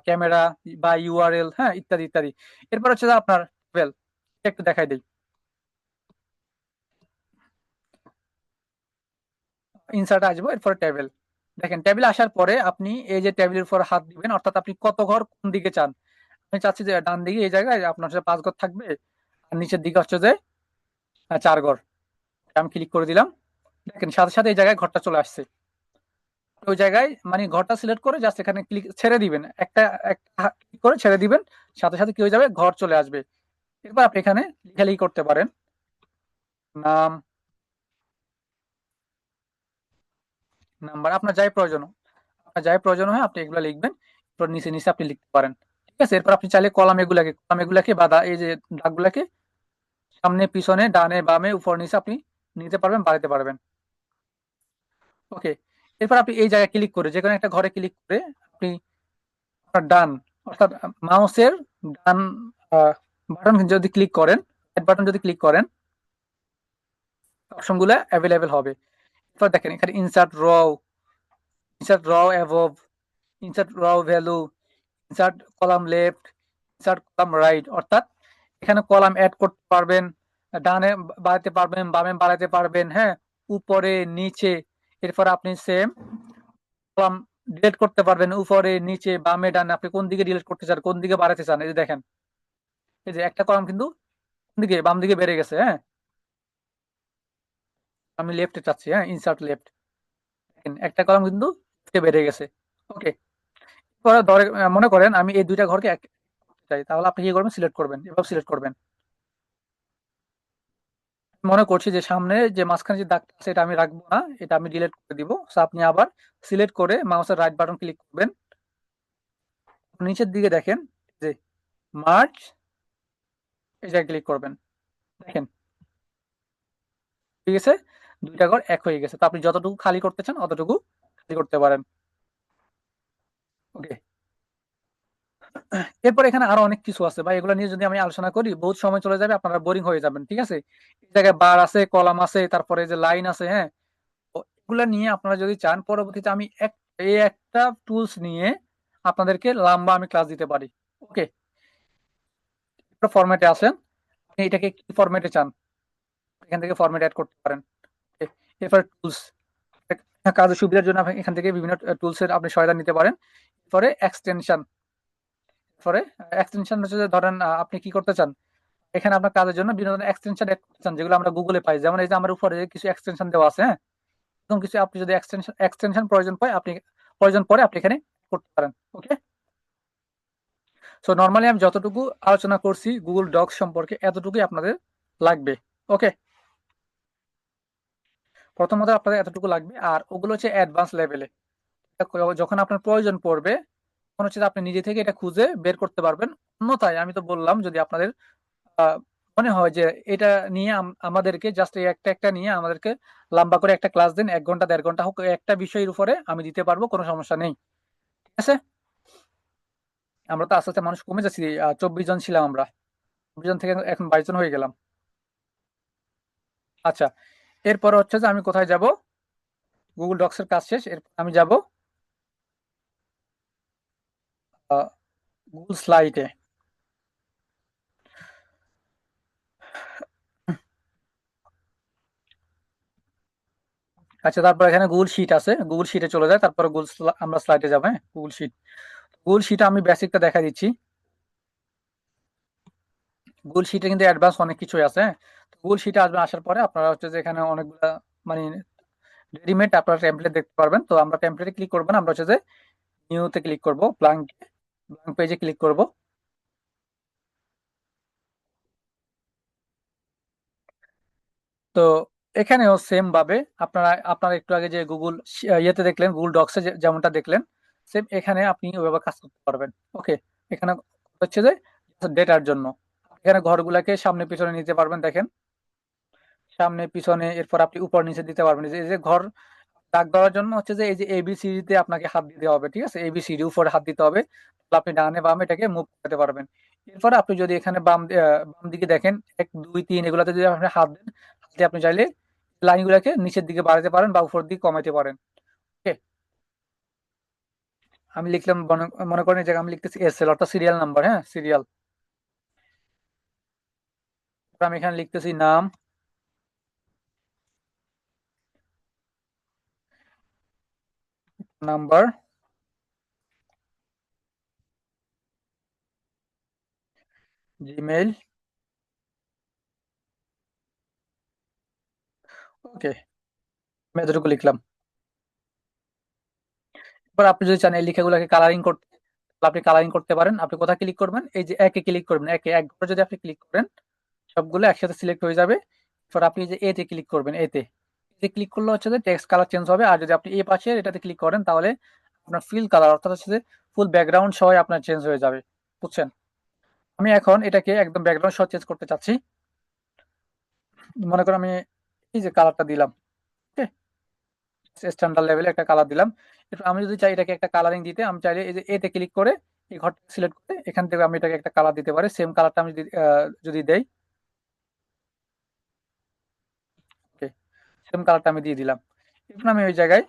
camera বা ইউআরএল, হ্যাঁ, ইত্যাদি ইত্যাদি। এরপর হচ্ছে যে আপনার টেবিল, একটু দেখাই দিই, ইনসার্ট আসবো, এরপরে টেবিল। দেখেন টেবিল আসার পরে আপনি এই যে টেবিলের উপর হাত দিবেন, অর্থাৎ আপনি কত ঘর কোন দিকে চান। আমি চাচ্ছি যে ডান দিকে এই জায়গায় আপনার হচ্ছে 5 ঘর থাকবে, আর নিচের দিকে হচ্ছে যে 4 ঘর। আমি ক্লিক করে দিলাম, দেখেন সাথে সাথে এই জায়গায় ঘরটা চলে আসছে। ওই জায়গায় মানে ঘরটা সিলেক্ট করে জাস্ট এখানে ক্লিক ছেড়ে দিবেন, একটা একটা ক্লিক করে ছেড়ে দিবেন, সাথে সাথে কি হয়ে যাবে, ঘর চলে আসবে। এরপর আপনি এখানে লেখালেখি করতে পারেন, নাম, নাম্বার, আপনার যাই প্রয়োজন হয় আপনি এগুলো লিখবেন। এরপর নিচে নিচে আপনি লিখতে পারেন। ঠিক আছে, এরপর আপনি চাইলে কলাম এগুলাকে বা এই যে দাগগুলাকে সামনে পিছনে ডানে বামে উপর নিচে আপনি নিতে পারবেন, বাড়াতে পারবেন। ওকে, এরপর আপনি এই জায়গায় ক্লিক করে যে কোনো একটা ঘরে ক্লিক করে আপনি আপনার ডান, অর্থাৎ মাউসের ডান বাটন যদি ক্লিক করেন, রাইট বাটন যদি ক্লিক করেন, অপশনগুলো অ্যাভেলেবেল হবে। এরপর দেখেন এখানে ইনসার্ট র অ্যাবভ, ইনসার্ট র value, insert column left, insert column right, অর্থাৎ এখানে কলাম অ্যাড করতে পারবেন, ডানে বাড়াতে পারবেন, বামে বাড়াতে পারবেন, হ্যাঁ, উপরে নিচে। এরপর আপনি সেম কলাম ডিলিট করতে পারবেন, উপরে নিচে বামে ডানে, আপনি কোন দিকে ডিলিট করতে চান, কোন দিকে বাড়াতে চান। এই যে দেখেন, এই যে একটা কলাম কিন্তু কোন দিকে, বাম দিকে বেড়ে গেছে, হ্যাঁ, আমি লেফটে চাচ্ছি, হ্যাঁ, ইনসার্ট লেফট, দেখেন একটা কলাম কিন্তু বেড়ে গেছে। ওকে, পরে মনে করেন আমি এই দুইটা ঘরকে এক করতে চাই, তাহলে আপনি কি করবেন, সিলেক্ট করবেন, এভাবে সিলেক্ট করবেন। মনে করছি যে সামনে যে মাঝখানে যে দাগটা আছে এটা আমি রাখবো না, এটা আমি ডিলিট করে দিব। সো আপনি আবার সিলেক্ট করে মাউসের রাইট বাটন ক্লিক করবেন, নিচের দিকে দেখেন যে মার্জ, এই জায়গায় ক্লিক করবেন, দেখেন ঠিক আছে, দুইটা ঘর এক হয়ে গেছে। তো আপনি যতটুকু খালি করতে চান অতটুকু খালি করতে পারেন। ওকে, এরপর এখানে আরো অনেক কিছু আছে, বা এগুলো নিয়ে যদি আমি আলোচনা করি বহুত সময় চলে যাবে, আপনারা বোরিং হয়ে যাবেন। ঠিক আছে, এই জায়গায় বার আছে, কলাম আছে, তারপরে যে লাইন আছে, হ্যাঁ, তো এগুলা নিয়ে আপনারা যদি চান পরবর্তীতে আমি এই একটা টুলস নিয়ে আপনাদেরকে লম্বা আমি ক্লাস দিতে পারি। ওকে, ফরম্যাটে আসেন, আপনি এটাকে কি ফরম্যাটে চান, এখান থেকে ফরম্যাট অ্যাড করতে পারেন। Okay, এরপরে টুলস, কাজের সুবিধার জন্য আপনি এখান থেকে বিভিন্ন টুলসের আপনি সহায়তা নিতে পারেন। এরপরে এক্সটেনশন, হচ্ছে যে ধরেন আপনি কি করতে চান, এখানে আপনার কাজের জন্য বিভিন্ন ধরনের এক্সটেনশন অ্যাড করতে চান, যেগুলো আমরা গুগলে পাই। যেমন এই যে আমার উপরে কিছু এক্সটেনশন দেওয়া আছে, হ্যাঁ, এরকম কিছু আপনি যদি এক্সটেনশন প্রয়োজন পড়ে আপনি এখানে করতে পারেন। ওকে, সো নর্মালি আমি যতটুকু আলোচনা করছি গুগল ডক্স সম্পর্কে এতটুকুই আপনাদের লাগবে। ওকে, প্রথমত আপনাদের এতটুকু লাগবে, আর ওগুলো হচ্ছে অ্যাডভান্স লেভেলে। যখন আপনার প্রয়োজন পড়বে তখন হচ্ছে আপনি নিজে থেকে এটা খুঁজে বের করতে পারবেন। অন্যথায় আমি তো বললাম, যদি আপনাদের মনে হয় যে এটা নিয়ে আমাদেরকে জাস্ট এই একটা একটা নিয়ে আমাদেরকে লম্বা করে একটা ক্লাস দিন, 1 ঘন্টা 1.5 ঘন্টা হোক, একটা বিষয়ের উপরে আমি দিতে পারবো, কোনো সমস্যা নেই। ঠিক আছে, আমরা তো আস্তে আস্তে মানুষ কমে যাচ্ছি। 24 জন ছিলাম আমরা, 24 জন থেকে এখন 22 জন হয়ে গেলাম। আচ্ছা, এরপরে হচ্ছে যে আমি কোথায় যাব? গুগল ডক্স এর কাজ শেষ, এরপর আমি যাব গুগল স্লাইডে। আচ্ছা, তারপর এখানে গুগল শিট আছে, গুগল শিটে চলে যায়, তারপরে আমরা স্লাইডে যাবো। হ্যাঁ, গুগল শিট আমি বেসিকটা দেখা দিচ্ছি। গুগল শিটে কিন্তু অ্যাডভান্স অনেক কিছুই আছে, হ্যাঁ। তো গুগল শিটে আসবেন, আসার পরে আপনারা হচ্ছে যে এখানে অনেকগুলা মানে রেডিমেড আপনারা টেমপ্লেট দেখতে পারবেন। তো আমরা টেমপ্লেটে ক্লিক করবো না, আমরা হচ্ছে যে নিউতে ক্লিক করব, ব্ল্যাঙ্ক ব্ল্যাঙ্ক পেজে ক্লিক করব। তো এখানেও সেম ভাবে আপনারা একটু আগে যে গুগল ইয়েতে দেখলেন, গুগল ডক্সে যেমনটা দেখলেন, সেম এখানে আপনি ওইভাবে কাজ করতে পারবেন। ওকে, এখানে হচ্ছে যে ডেটার জন্য এখানে ঘরগুলাকে সামনে পিছনে নিতে পারবেন, দেখেন, সামনে পিছনে, এরপর আপনি উপর নিচে দিতে পারবেন। এই যে ঘর দাগ দেওয়ার জন্য হচ্ছে যে এই যে এবিসিডি তে আপনাকে হাত দিতে হবে, ঠিক আছে, এবিসিডি উপরে হাত দিতে হবে, তাহলে আপনি ডানে বামে এটাকে মুভ করতে পারবেন। এরপর আপনি যদি এখানে বাম দিকে দেখেন 1 2 3 এগুলাতে যদি আপনি হাত দেন, হাতে আপনি চাইলে লাইনগুলোকে নিচের দিকে বাড়াতে পারেন বা উপর দিকে কমাইতে পারেন। ওকে, আমি লিখলাম, মনে করেন এই জায়গায় আমি লিখতেছি এসএল, অর্থাৎ সিরিয়াল নাম্বার, হ্যাঁ, সিরিয়াল। আমি এখানে লিখতেছি নাম, নাম্বার, জিমেইল। ওকে, আমি এতটুকু লিখলাম। এবার আপনি যদি চান এই লেখাগুলোকে কালারিং করতে, তাহলে আপনি কালারিং করতে পারেন। আপনি কোথায় ক্লিক করবেন? এই যে একে ক্লিক করবেন, এক ঘরে যদি আপনি ক্লিক করেন সবগুলো একসাথে সিলেক্ট হয়ে যাবে। এরপর আপনি যে এতে ক্লিক করবেন, এতে ক্লিক করলে হচ্ছে যে টেক্সট কালার চেঞ্জ হবে। আর যদি আপনি এই পাশে এটাতে ক্লিক করেন তাহলে আপনার ফিল কালার, অর্থাৎ হচ্ছে যে ফুল ব্যাকগ্রাউন্ড সহ আপনার চেঞ্জ হয়ে যাবে। বুঝছেন? আমি এখন এটাকে একদম ব্যাকগ্রাউন্ড সহ চেঞ্জ করতে চাচ্ছি। মনে করেন আমি এই যে কালারটা দিলাম, ওকে, স্ট্যান্ডার্ড লেভেলে একটা কালার দিলাম। এরপর আমি যদি চাই এটাকে একটা কালারিং দিতে, আমি চাইলে এই যে এতে ক্লিক করে এই ঘরটা সিলেক্ট করে এখান থেকে আমি এটাকে একটা কালার দিতে পারি। সেম কালারটা আমি যদি দেই, ওকে, সেম কালারটা আমি দিয়ে দিলাম। এখন আমি ওই জায়গায়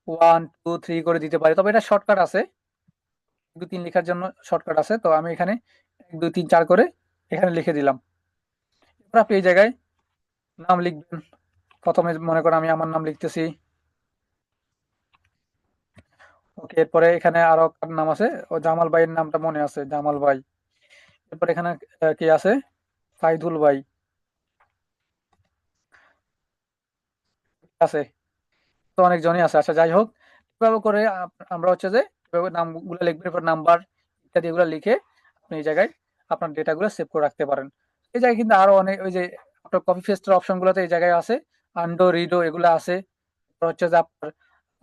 1 2 3 করে দিতে পারি, তবে এটা শর্টকাট আছে, 1 2 3 লেখার জন্য শর্টকাট আছে। তো আমি এখানে 1 2 3 4 করে এখানে লিখে দিলাম। এরপর আপনি এই জায়গায় নাম লিখবেন। প্রথমে মনে করেন আমি আমার নাম লিখতেছি। ওকে, এরপরে এখানে আরো কার নাম আছে? ও জামাল ভাইয়ের নামটা মনে আছে, জামাল ভাই। এরপর এখানে কি আছে? সাইদুল ভাই আছে, তো অনেকজনই আছে। আচ্ছা, যাই হোক, এভাবে করে আমরা হচ্ছে যে এভাবে নামগুলো লিখবেন, এরপর নাম্বার ইত্যাদি এগুলো লিখে আপনি এই জায়গায় আপনার ডেটাগুলো সেভ করে রাখতে পারেন। এই জায়গায় কিন্তু আরো অনেক, ওই যে আপনার কপি পেস্টের অপশন গুলোতে এই জায়গায় আছে, আন্ডো রিডো এগুলো আছে। তারপর হচ্ছে যে আপনার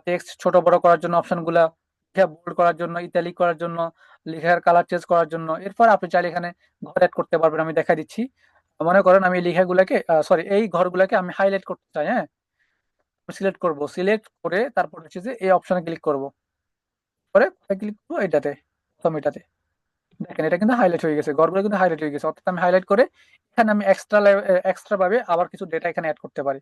টেক্সট ছোট বড় করার জন্য অপশন গুলা, লেখা বোল্ড করার জন্য, ইতালিক করার জন্য, লেখার কালার চেঞ্জ করার জন্য। এরপর আপনি চাইলে এখানে ঘর অ্যাড করতে পারবেন। আমি দেখা দিচ্ছি, মনে করেন আমি এই লেখাগুলাকে, সরি, এই ঘরগুলাকে আমি হাইলাইট করতে চাই, হ্যাঁ, সিলেক্ট করব, সিলেক্ট করে তারপর হচ্ছে যে এই অপশনে ক্লিক করব, পরে কোথায় ক্লিক করবো? এটাতে, প্রথম এটাতে। দেখেন এটা কিন্তু হাইলাইট হয়ে গেছে, ঘরগুলো কিন্তু হাইলাইট হয়ে গেছে, অর্থাৎ আমি হাইলাইট করে এখানে আমি এক্সট্রা ভাবে আবার কিছু ডেটা এখানে অ্যাড করতে পারি।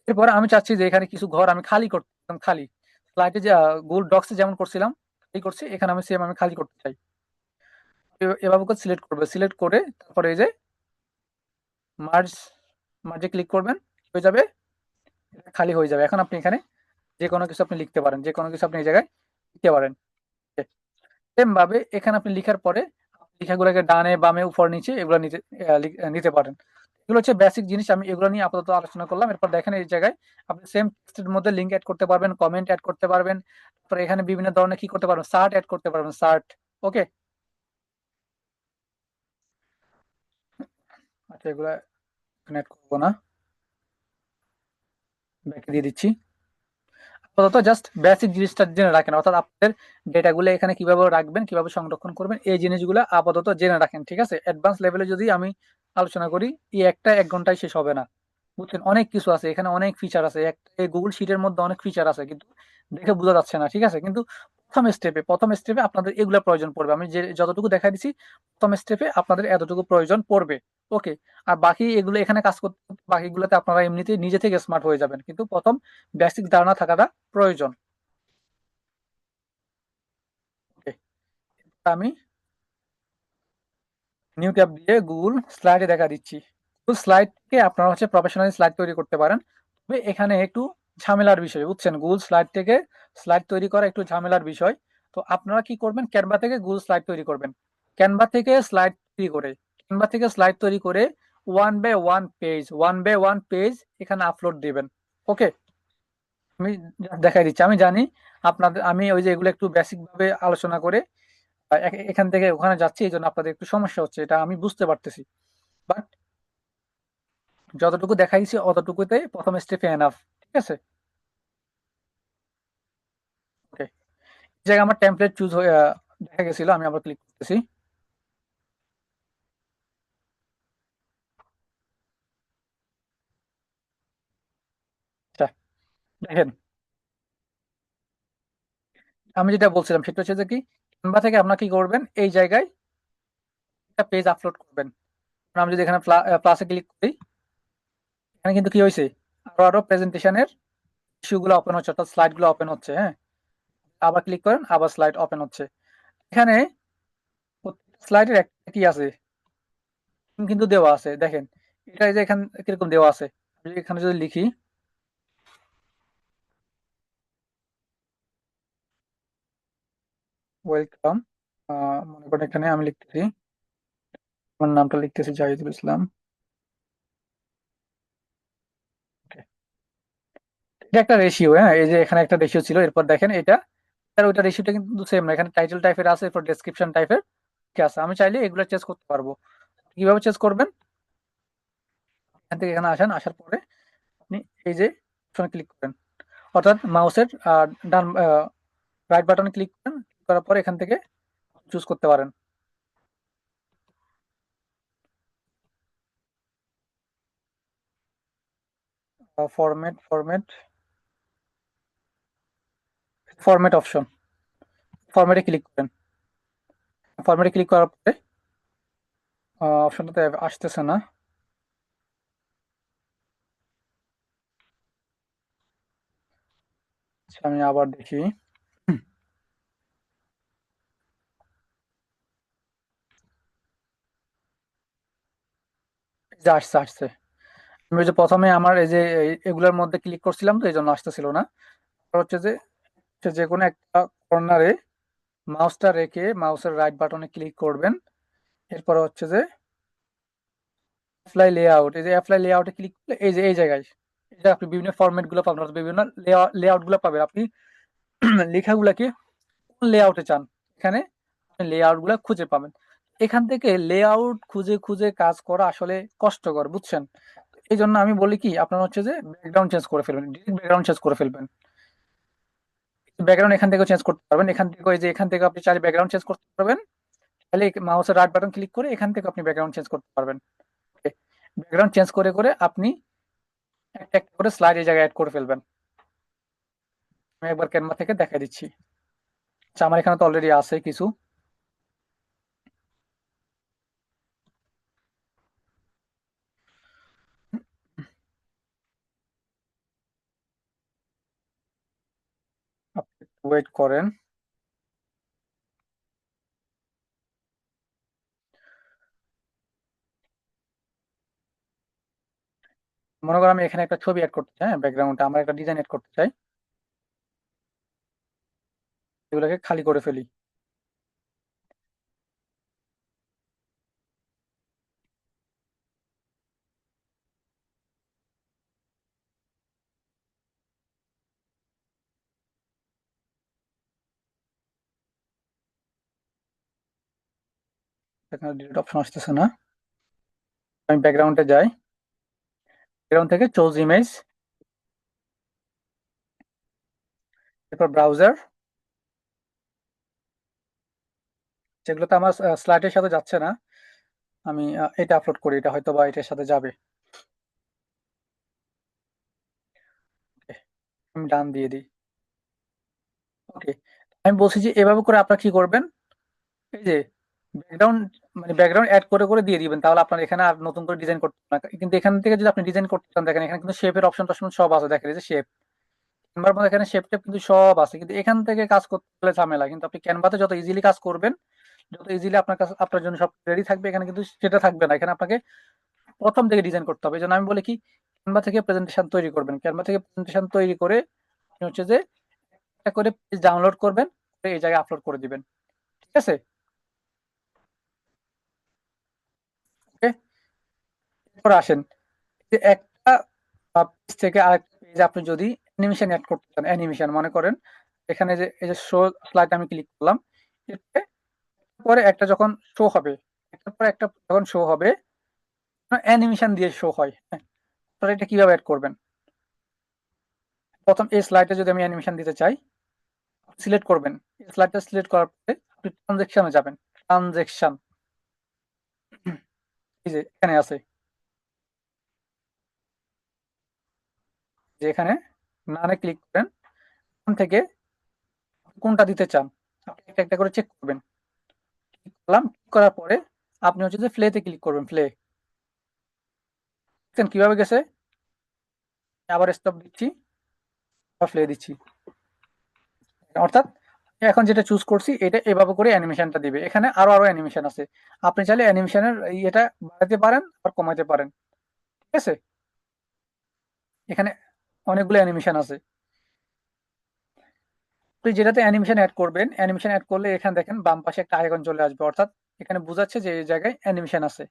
এরপর আমি চাচ্ছি যে এখানে কিছু ঘর আমি খালি করতে, একদম খালি, স্লাইডে যে গুগল ডক্সে যেমন করছিলাম খালি করছি, এখানে আমি সেম আমি খালি করতে চাই। এভাবে করে সিলেক্ট করবে, সিলেক্ট করে তারপরে এই যে মার্জ, মার্জে ক্লিক করবেন, হয়ে যাবে, খালি হয়ে যাবে। এখন আপনি এখানে যে কোনো কিছু আপনি লিখতে পারেন, যে কোনো কিছু আপনি এই জায়গায় লিখতে পারেন। সেম ভাবে এখানে আপনি লিখার পরে লেখাগুলোকে ডানে বামে উপর নিচে এগুলো নিতে পারেন। এগুলো হচ্ছে বেসিক জিনিস, আমি এগুলো নিয়ে আপাতত আলোচনা করলাম। এরপর দেখেন এই জায়গায় আপনি সেম টেক্সটের মধ্যে লিঙ্ক অ্যাড করতে পারবেন, কমেন্ট অ্যাড করতে পারবেন, তারপরে এখানে বিভিন্ন ধরনের কি করতে পারবেন, সার্ট অ্যাড করতে পারবেন, সার্ট। ওকে, আচ্ছা এগুলো এখানে অ্যাড করবো না, ব্যাকে দিয়ে দিচ্ছি। আপাতত জাস্ট বেসিক জিনিসটা জেনে রাখেন, অর্থাৎ আপনাদের ডেটাগুলো এখানে কিভাবে রাখবেন, কিভাবে সংরক্ষণ করবেন, এই জিনিসগুলো আপাতত জেনে রাখেন, ঠিক আছে? অ্যাডভান্স লেভেলে যদি আমি আলোচনা করি, এই একটা 1 ঘন্টায় শেষ হবে না, বুঝছেন? অনেক কিছু আছে এখানে, অনেক ফিচার আছে, একটা গুগল শিটের মধ্যে অনেক ফিচার আছে, কিন্তু দেখে বোঝা যাচ্ছে না, ঠিক আছে? কিন্তু প্রথম স্টেপে আপনাদের এগুলো প্রয়োজন পড়বে, আমি যে যতটুকু দেখাই দিচ্ছি, প্রথম স্টেপে আপনাদের এতটুকু প্রয়োজন পড়বে। ওকে, আর বাকি এগুলো এখানে কাজ করতে করতে বাকিগুলোতে আপনারা এমনিতেই নিজে থেকে স্মার্ট হয়ে যাবেন, কিন্তু প্রথম বেসিক ধারণা থাকাটা প্রয়োজন। ওকে, আমি নিউ ট্যাব দিয়ে গুগল স্লাইডে দেখা দিচ্ছি। গুগল স্লাইডকে আপনারা হচ্ছে প্রফেশনাল স্লাইড তৈরি করতে পারেন, তবে এখানে একটু ঝামেলার বিষয়, বুঝছেন? গুগল স্লাইড থেকে স্লাইড তৈরি করা একটু ঝামেলার বিষয়। তো আপনারা কি করবেন, ক্যানভা থেকে গুগল স্লাইড তৈরি করবেন। ক্যানভা থেকে স্লাইড তৈরি করে 1 বাই 1 পেজ এখানে আপলোড দিবেন। ওকে, আমি দেখাই দিচ্ছি। আমি জানি আপনাদের, আমি ওই যে এগুলো একটু বেসিক ভাবে আলোচনা করে এখান থেকে ওখানে যাচ্ছি, এই জন্য আপনাদের একটু সমস্যা হচ্ছে, এটা আমি বুঝতে পারতেছি। বাট যতটুকু দেখাইছি অতটুকুতে প্রথম স্টেপে এনাফ, ঠিক আছে? ওকে, এই জায়গায় আমার টেমপ্লেট চুজ হয়ে দেখা গেছিল, আমি আবার ক্লিক করতেছি। আচ্ছা, দেখেন আমি যেটা বলছিলাম সেটা হচ্ছে যে কি, ক্যানভা থেকে আপনার কি করবেন, এই জায়গায় একটা পেজ আপলোড করবেন। আমি যদি এখানে প্লাসে ক্লিক করি, এখানে কিন্তু কি হয়েছে, আরো আরো প্রেজেন্টেশনের ইস্যুগুলো ওপেন হচ্ছে, অর্থাৎ স্লাইড গুলো ওপেন হচ্ছে। হ্যাঁ, আবার ক্লিক করেন, আবার স্লাইড ওপেন হচ্ছে। এখানে স্লাইডের একটা কি আছে, কিন্তু দেওয়া আছে, দেখেন এটা এই যে এখানে কিরকম দেওয়া আছে। এখানে যদি লিখি ওয়েলকাম, মনে করেন এখানে আমি লিখতেছি, আমার নামটা লিখতেছি জাহিদুল ইসলাম। Okay, এটা একটা রেশিও, হ্যাঁ, এই যে এখানে একটা রেশিও ছিল, এরপর দেখেন এটা আর ওইটা রেশিওটা কিন্তু সেম না, এখানে টাইটেল টাইপের আছে, এরপর ডেসক্রিপশন টাইপের কি আছে। আমি চাইলে এগুলো চেঞ্জ করতে পারবো। কিভাবে চেঞ্জ করবেন, এখান থেকে এখানে আসেন, আসার পরে আপনি এই যে অপশনে ক্লিক করেন, অর্থাৎ মাউসের ডান রাইট বাটনে ক্লিক করেন, ক্লিক করার পরে এখান থেকে চুজ করতে পারেন ফরম্যাট ফরম্যাট অপশন, ফরম্যাটে ক্লিক করেন। ফরম্যাটে ক্লিক করার পরে অপশনটাতে আসতেছে না। আচ্ছা, আমি আবার দেখি। হুম, এই যে আসছে আসছে। আমি ওই যে প্রথমে আমার এই যে এগুলোর মধ্যে ক্লিক করছিলাম, তো এই জন্য আসতেছিল না। আর হচ্ছে যে যে কোনো একটা কর্নারে মাউসটা রেখে মাউসের রাইট বাটনে ক্লিক করবেন। এরপর হচ্ছে যে অ্যাপ্লাই লেআউট, এই যে অ্যাপ্লাই লেআউটে ক্লিক করলে এই যে এই জায়গায় এই যে আপনি বিভিন্ন ফরম্যাট গুলো পাবেন, অর্থাৎ বিভিন্ন লেআউট গুলো পাবেন। আপনি লেখাগুলাকে কোন লেআউটে চান, এখানে আপনি লেআউট গুলা খুঁজে পাবেন। এখান থেকে লেআউট খুঁজে খুঁজে কাজ করা আসলে কষ্টকর, বুঝছেন? এই জন্য আমি বলি কি, আপনারা হচ্ছে যে ব্যাকগ্রাউন্ড চেঞ্জ করে ফেলবেন, ডিরেক্ট ব্যাকগ্রাউন্ড চেঞ্জ করে ফেলবেন। ব্যাকগ্রাউন্ড এখান থেকেও চেঞ্জ করতে পারবেন, এখান থেকে ওই যে এখান থেকে আপনি চাইলে ব্যাকগ্রাউন্ড চেঞ্জ করতে পারবেন, তাহলে মাউসের রাইট বাটন ক্লিক করে এখান থেকে আপনি ব্যাকগ্রাউন্ড চেঞ্জ করতে পারবেন। ব্যাকগ্রাউন্ড চেঞ্জ করে করে আপনি একটা একটা করে স্লাইড এই জায়গায় অ্যাড করে ফেলবেন। আমি একবার ক্যানভা থেকে দেখা দিচ্ছি। আচ্ছা, আমার এখানে তো অলরেডি আছে কিছু। আপনি ওয়েট করেন। মনে করেন আমি এখানে একটা ছবি অ্যাড করতে চাই, ব্যাকগ্রাউন্ডে আমার একটা ডিজাইন অ্যাড করতে চাই, এগুলোকে খালি করে ফেলি। এখানে ডিলিট অপশন আসতেছে না। আমি ব্যাকগ্রাউন্ডে যাই, ব্যাকগ্রাউন্ড থেকে চুজ ইমেজ, এরপর ব্রাউজার। যেগুলোতে আমার স্লাইডের সাথে যাচ্ছে না, আমি এটা আপলোড করি, এটা হয়তো বা এটার সাথে যাবে। Okay, আমি ডান দিয়ে দিই। ওকে, আমি বলছি যে এভাবে করে আপনারা কি করবেন, এই যে ব্যাকগ্রাউন্ড, মানে ব্যাকগ্রাউন্ড অ্যাড করে করে দিয়ে দিবেন, তাহলে আপনার এখানে আর নতুন করে ডিজাইন করতে হবে না। কিন্তু এখান থেকে যদি আপনি ডিজাইন করতে চান, দেখেন এখানে কিন্তু শেপের অপশন টপশন সব আছে, দেখেন এই যে শেপ, ক্যানভার মধ্যে এখানে শেপ টেপ কিন্তু সব আছে, কিন্তু এখান থেকে কাজ করতে হলে ঝামেলা। কিন্তু আপনি ক্যানভাতে যত ইজিলি কাজ করবেন, যত ইজিলি আপনার কাছে আপনার জন্য সব রেডি থাকবে, এখানে কিন্তু সেটা থাকবে না। এখানে আপনাকে প্রথম থেকে ডিজাইন করতে হবে। এই জন্য আমি বলি কি, ক্যানভা থেকে প্রেজেন্টেশন তৈরি করবেন, ক্যানভা থেকে প্রেজেন্টেশন তৈরি করে আপনি হচ্ছে যে একটা করে পেজ ডাউনলোড করবেন, করে এই জায়গায় আপলোড করে দিবেন। ঠিক আছে? ওকে, এরপর আসেন যে একটা পেজ থেকে আরেকটা পেজে আপনি যদি অ্যানিমেশন অ্যাড করতে চান, অ্যানিমেশন মনে করেন এখানে যে এই যে শো স্লাইড আমি ক্লিক করলাম, এরপরে পরে একটা যখন শো হবে, একটার পর একটা যখন শো হবে, অ্যানিমেশন দিয়ে শো হয়। হ্যাঁ, আপনারা এটা কিভাবে অ্যাড করবেন? প্রথম এই স্লাইডে যদি আমি অ্যানিমেশন দিতে চাই, সিলেক্ট করবেন, এই স্লাইডটা সিলেক্ট করার পরে আপনি ট্রানজেকশনে যাবেন, ট্রানজেকশন, এই যে এখানে আছে, যে এখানে নানে ক্লিক করেন, এখান থেকে কোনটা দিতে চান আপনি একটা একটা করে চেক করবেন। ক্লিক করলাম, ক্লিক করার পরে আপনি হচ্ছে যে প্লেতে ক্লিক করবেন, প্লে। দেখছেন কিভাবে গেছে? আবার স্টপ দিচ্ছি, আবার প্লে দিচ্ছি, অর্থাৎ এখন যেটা চুজ করছি এটা এভাবে করে অ্যানিমেশনটা দিবে। এখানে আরো আরো অ্যানিমেশন আছে, আপনি চাইলে অ্যানিমেশনের এটা বাড়াতে পারেন আর কমাতে পারেন। ঠিক আছে? এখানে অনেকগুলো অ্যানিমেশন আছে। আপনি যেটাতে অ্যানিমেশন অ্যাড করবেন, অ্যানিমেশন অ্যাড করলে এখানে দেখেন বাম পাশে একটা আইকন চলে আসবে, অর্থাৎ এখানে বোঝাচ্ছে যে এই জায়গায় অ্যানিমেশন আছে।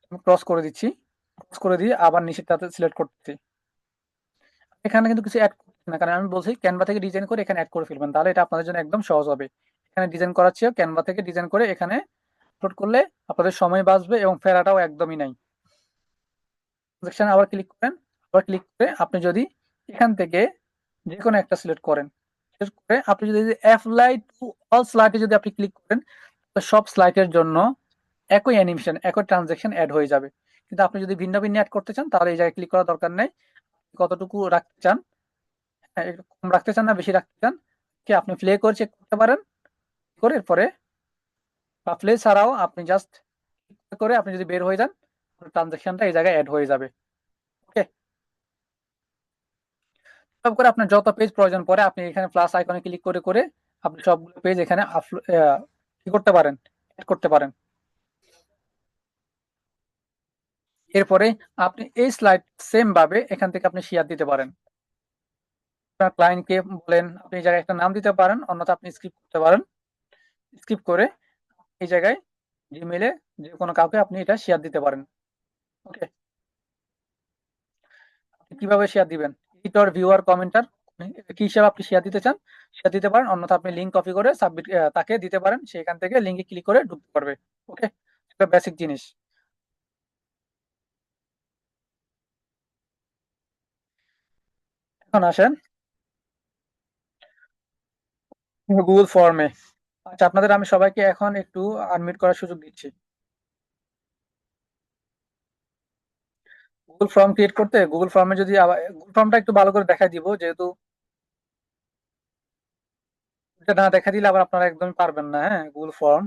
আমি ক্রস করে দিচ্ছি, ক্রস করে দিয়ে আবার নিচেরটাতে সিলেক্ট করতেছি। এখানে কিন্তু কিছু অ্যাড করছি না, কারণ আমি বলছি ক্যানভা থেকে ডিজাইন করে এখানে অ্যাড করে ফেলবেন, তাহলে এটা আপনাদের জন্য একদম সহজ হবে। এখানে ডিজাইন করার চেয়েও ক্যানভা থেকে ডিজাইন করে এখানে আপলোড করলে আপনাদের সময় বাঁচবে এবং ফেরাটাও একদমই নাই। সেকশনে আবার ক্লিক করেন, আবার ক্লিক করে আপনি যদি এখান থেকে যে কোনো একটা সিলেক্ট করেন, সিলেক্ট করে আপনি যদি অ্যাপ্লাই টু অল স্লাইডে যদি আপনি ক্লিক করেন, তো সব স্লাইডের জন্য একই অ্যানিমেশন, একই ট্রানজ্যাকশন অ্যাড হয়ে যাবে। কিন্তু আপনি যদি ভিন্ন ভিন্ন অ্যাড করতে চান, তাহলে এই জায়গায় ক্লিক করার দরকার নেই। কতটুকু রাখতে চান, হ্যাঁ, একটু কম রাখতে চান না বেশি রাখতে চান, কি আপনি প্লে করে চেক করতে পারেন। করে এরপরে বা প্লে ছাড়াও আপনি জাস্ট করে আপনি যদি বের হয়ে যান, ট্রানজ্যাকশনটা এই জায়গায় অ্যাড হয়ে যাবে। ওকে, সব করে আপনার যত পেজ প্রয়োজন পড়ে আপনি এখানে প্লাস আইকনে ক্লিক করে করে আপনি সবগুলো পেজ এখানে কি করতে পারেন, অ্যাড করতে পারেন। এরপরে আপনি এই স্লাইড সেম ভাবে এখান থেকে আপনি শেয়ার দিতে পারেন। আপনার ক্লায়েন্টকে বলেন, আপনি এই জায়গায় একটা নাম দিতে পারেন, অন্যথা আপনি স্ক্রিপ্ট করতে পারেন। স্ক্রিপ্ট করে এই জায়গায় জিমেইলে যে কোনো কাউকে আপনি এটা শেয়ার দিতে পারেন। ওকে, আপনি কিভাবে শেয়ার দিবেন? এডিটর, ভিউয়ার, কমেন্টার, কি হিসাবে আপনি শেয়ার দিতে চান শেয়ার দিতে পারেন, অন্যথা আপনি লিঙ্ক কপি করে সাবমিট তাকে দিতে পারেন, সেখান থেকে লিঙ্কে ক্লিক করে ঢুকতে পারবে। ওকে, এটা বেসিক জিনিস। এখন আসেন গুগল ফর্মে। আচ্ছা, আপনাদের আমি সবাইকে এখন একটু আনমিউট করার সুযোগ দিচ্ছি। গুগল ফর্ম ক্রিয়েট করতে, গুগল ফর্মে যদি আবার গুগল ফর্মটা একটু ভালো করে দেখাই দিব, যেহেতু এটা না দেখা দিলে আবার আপনারা একদমই পারবেন না। হ্যাঁ, গুগল ফর্ম,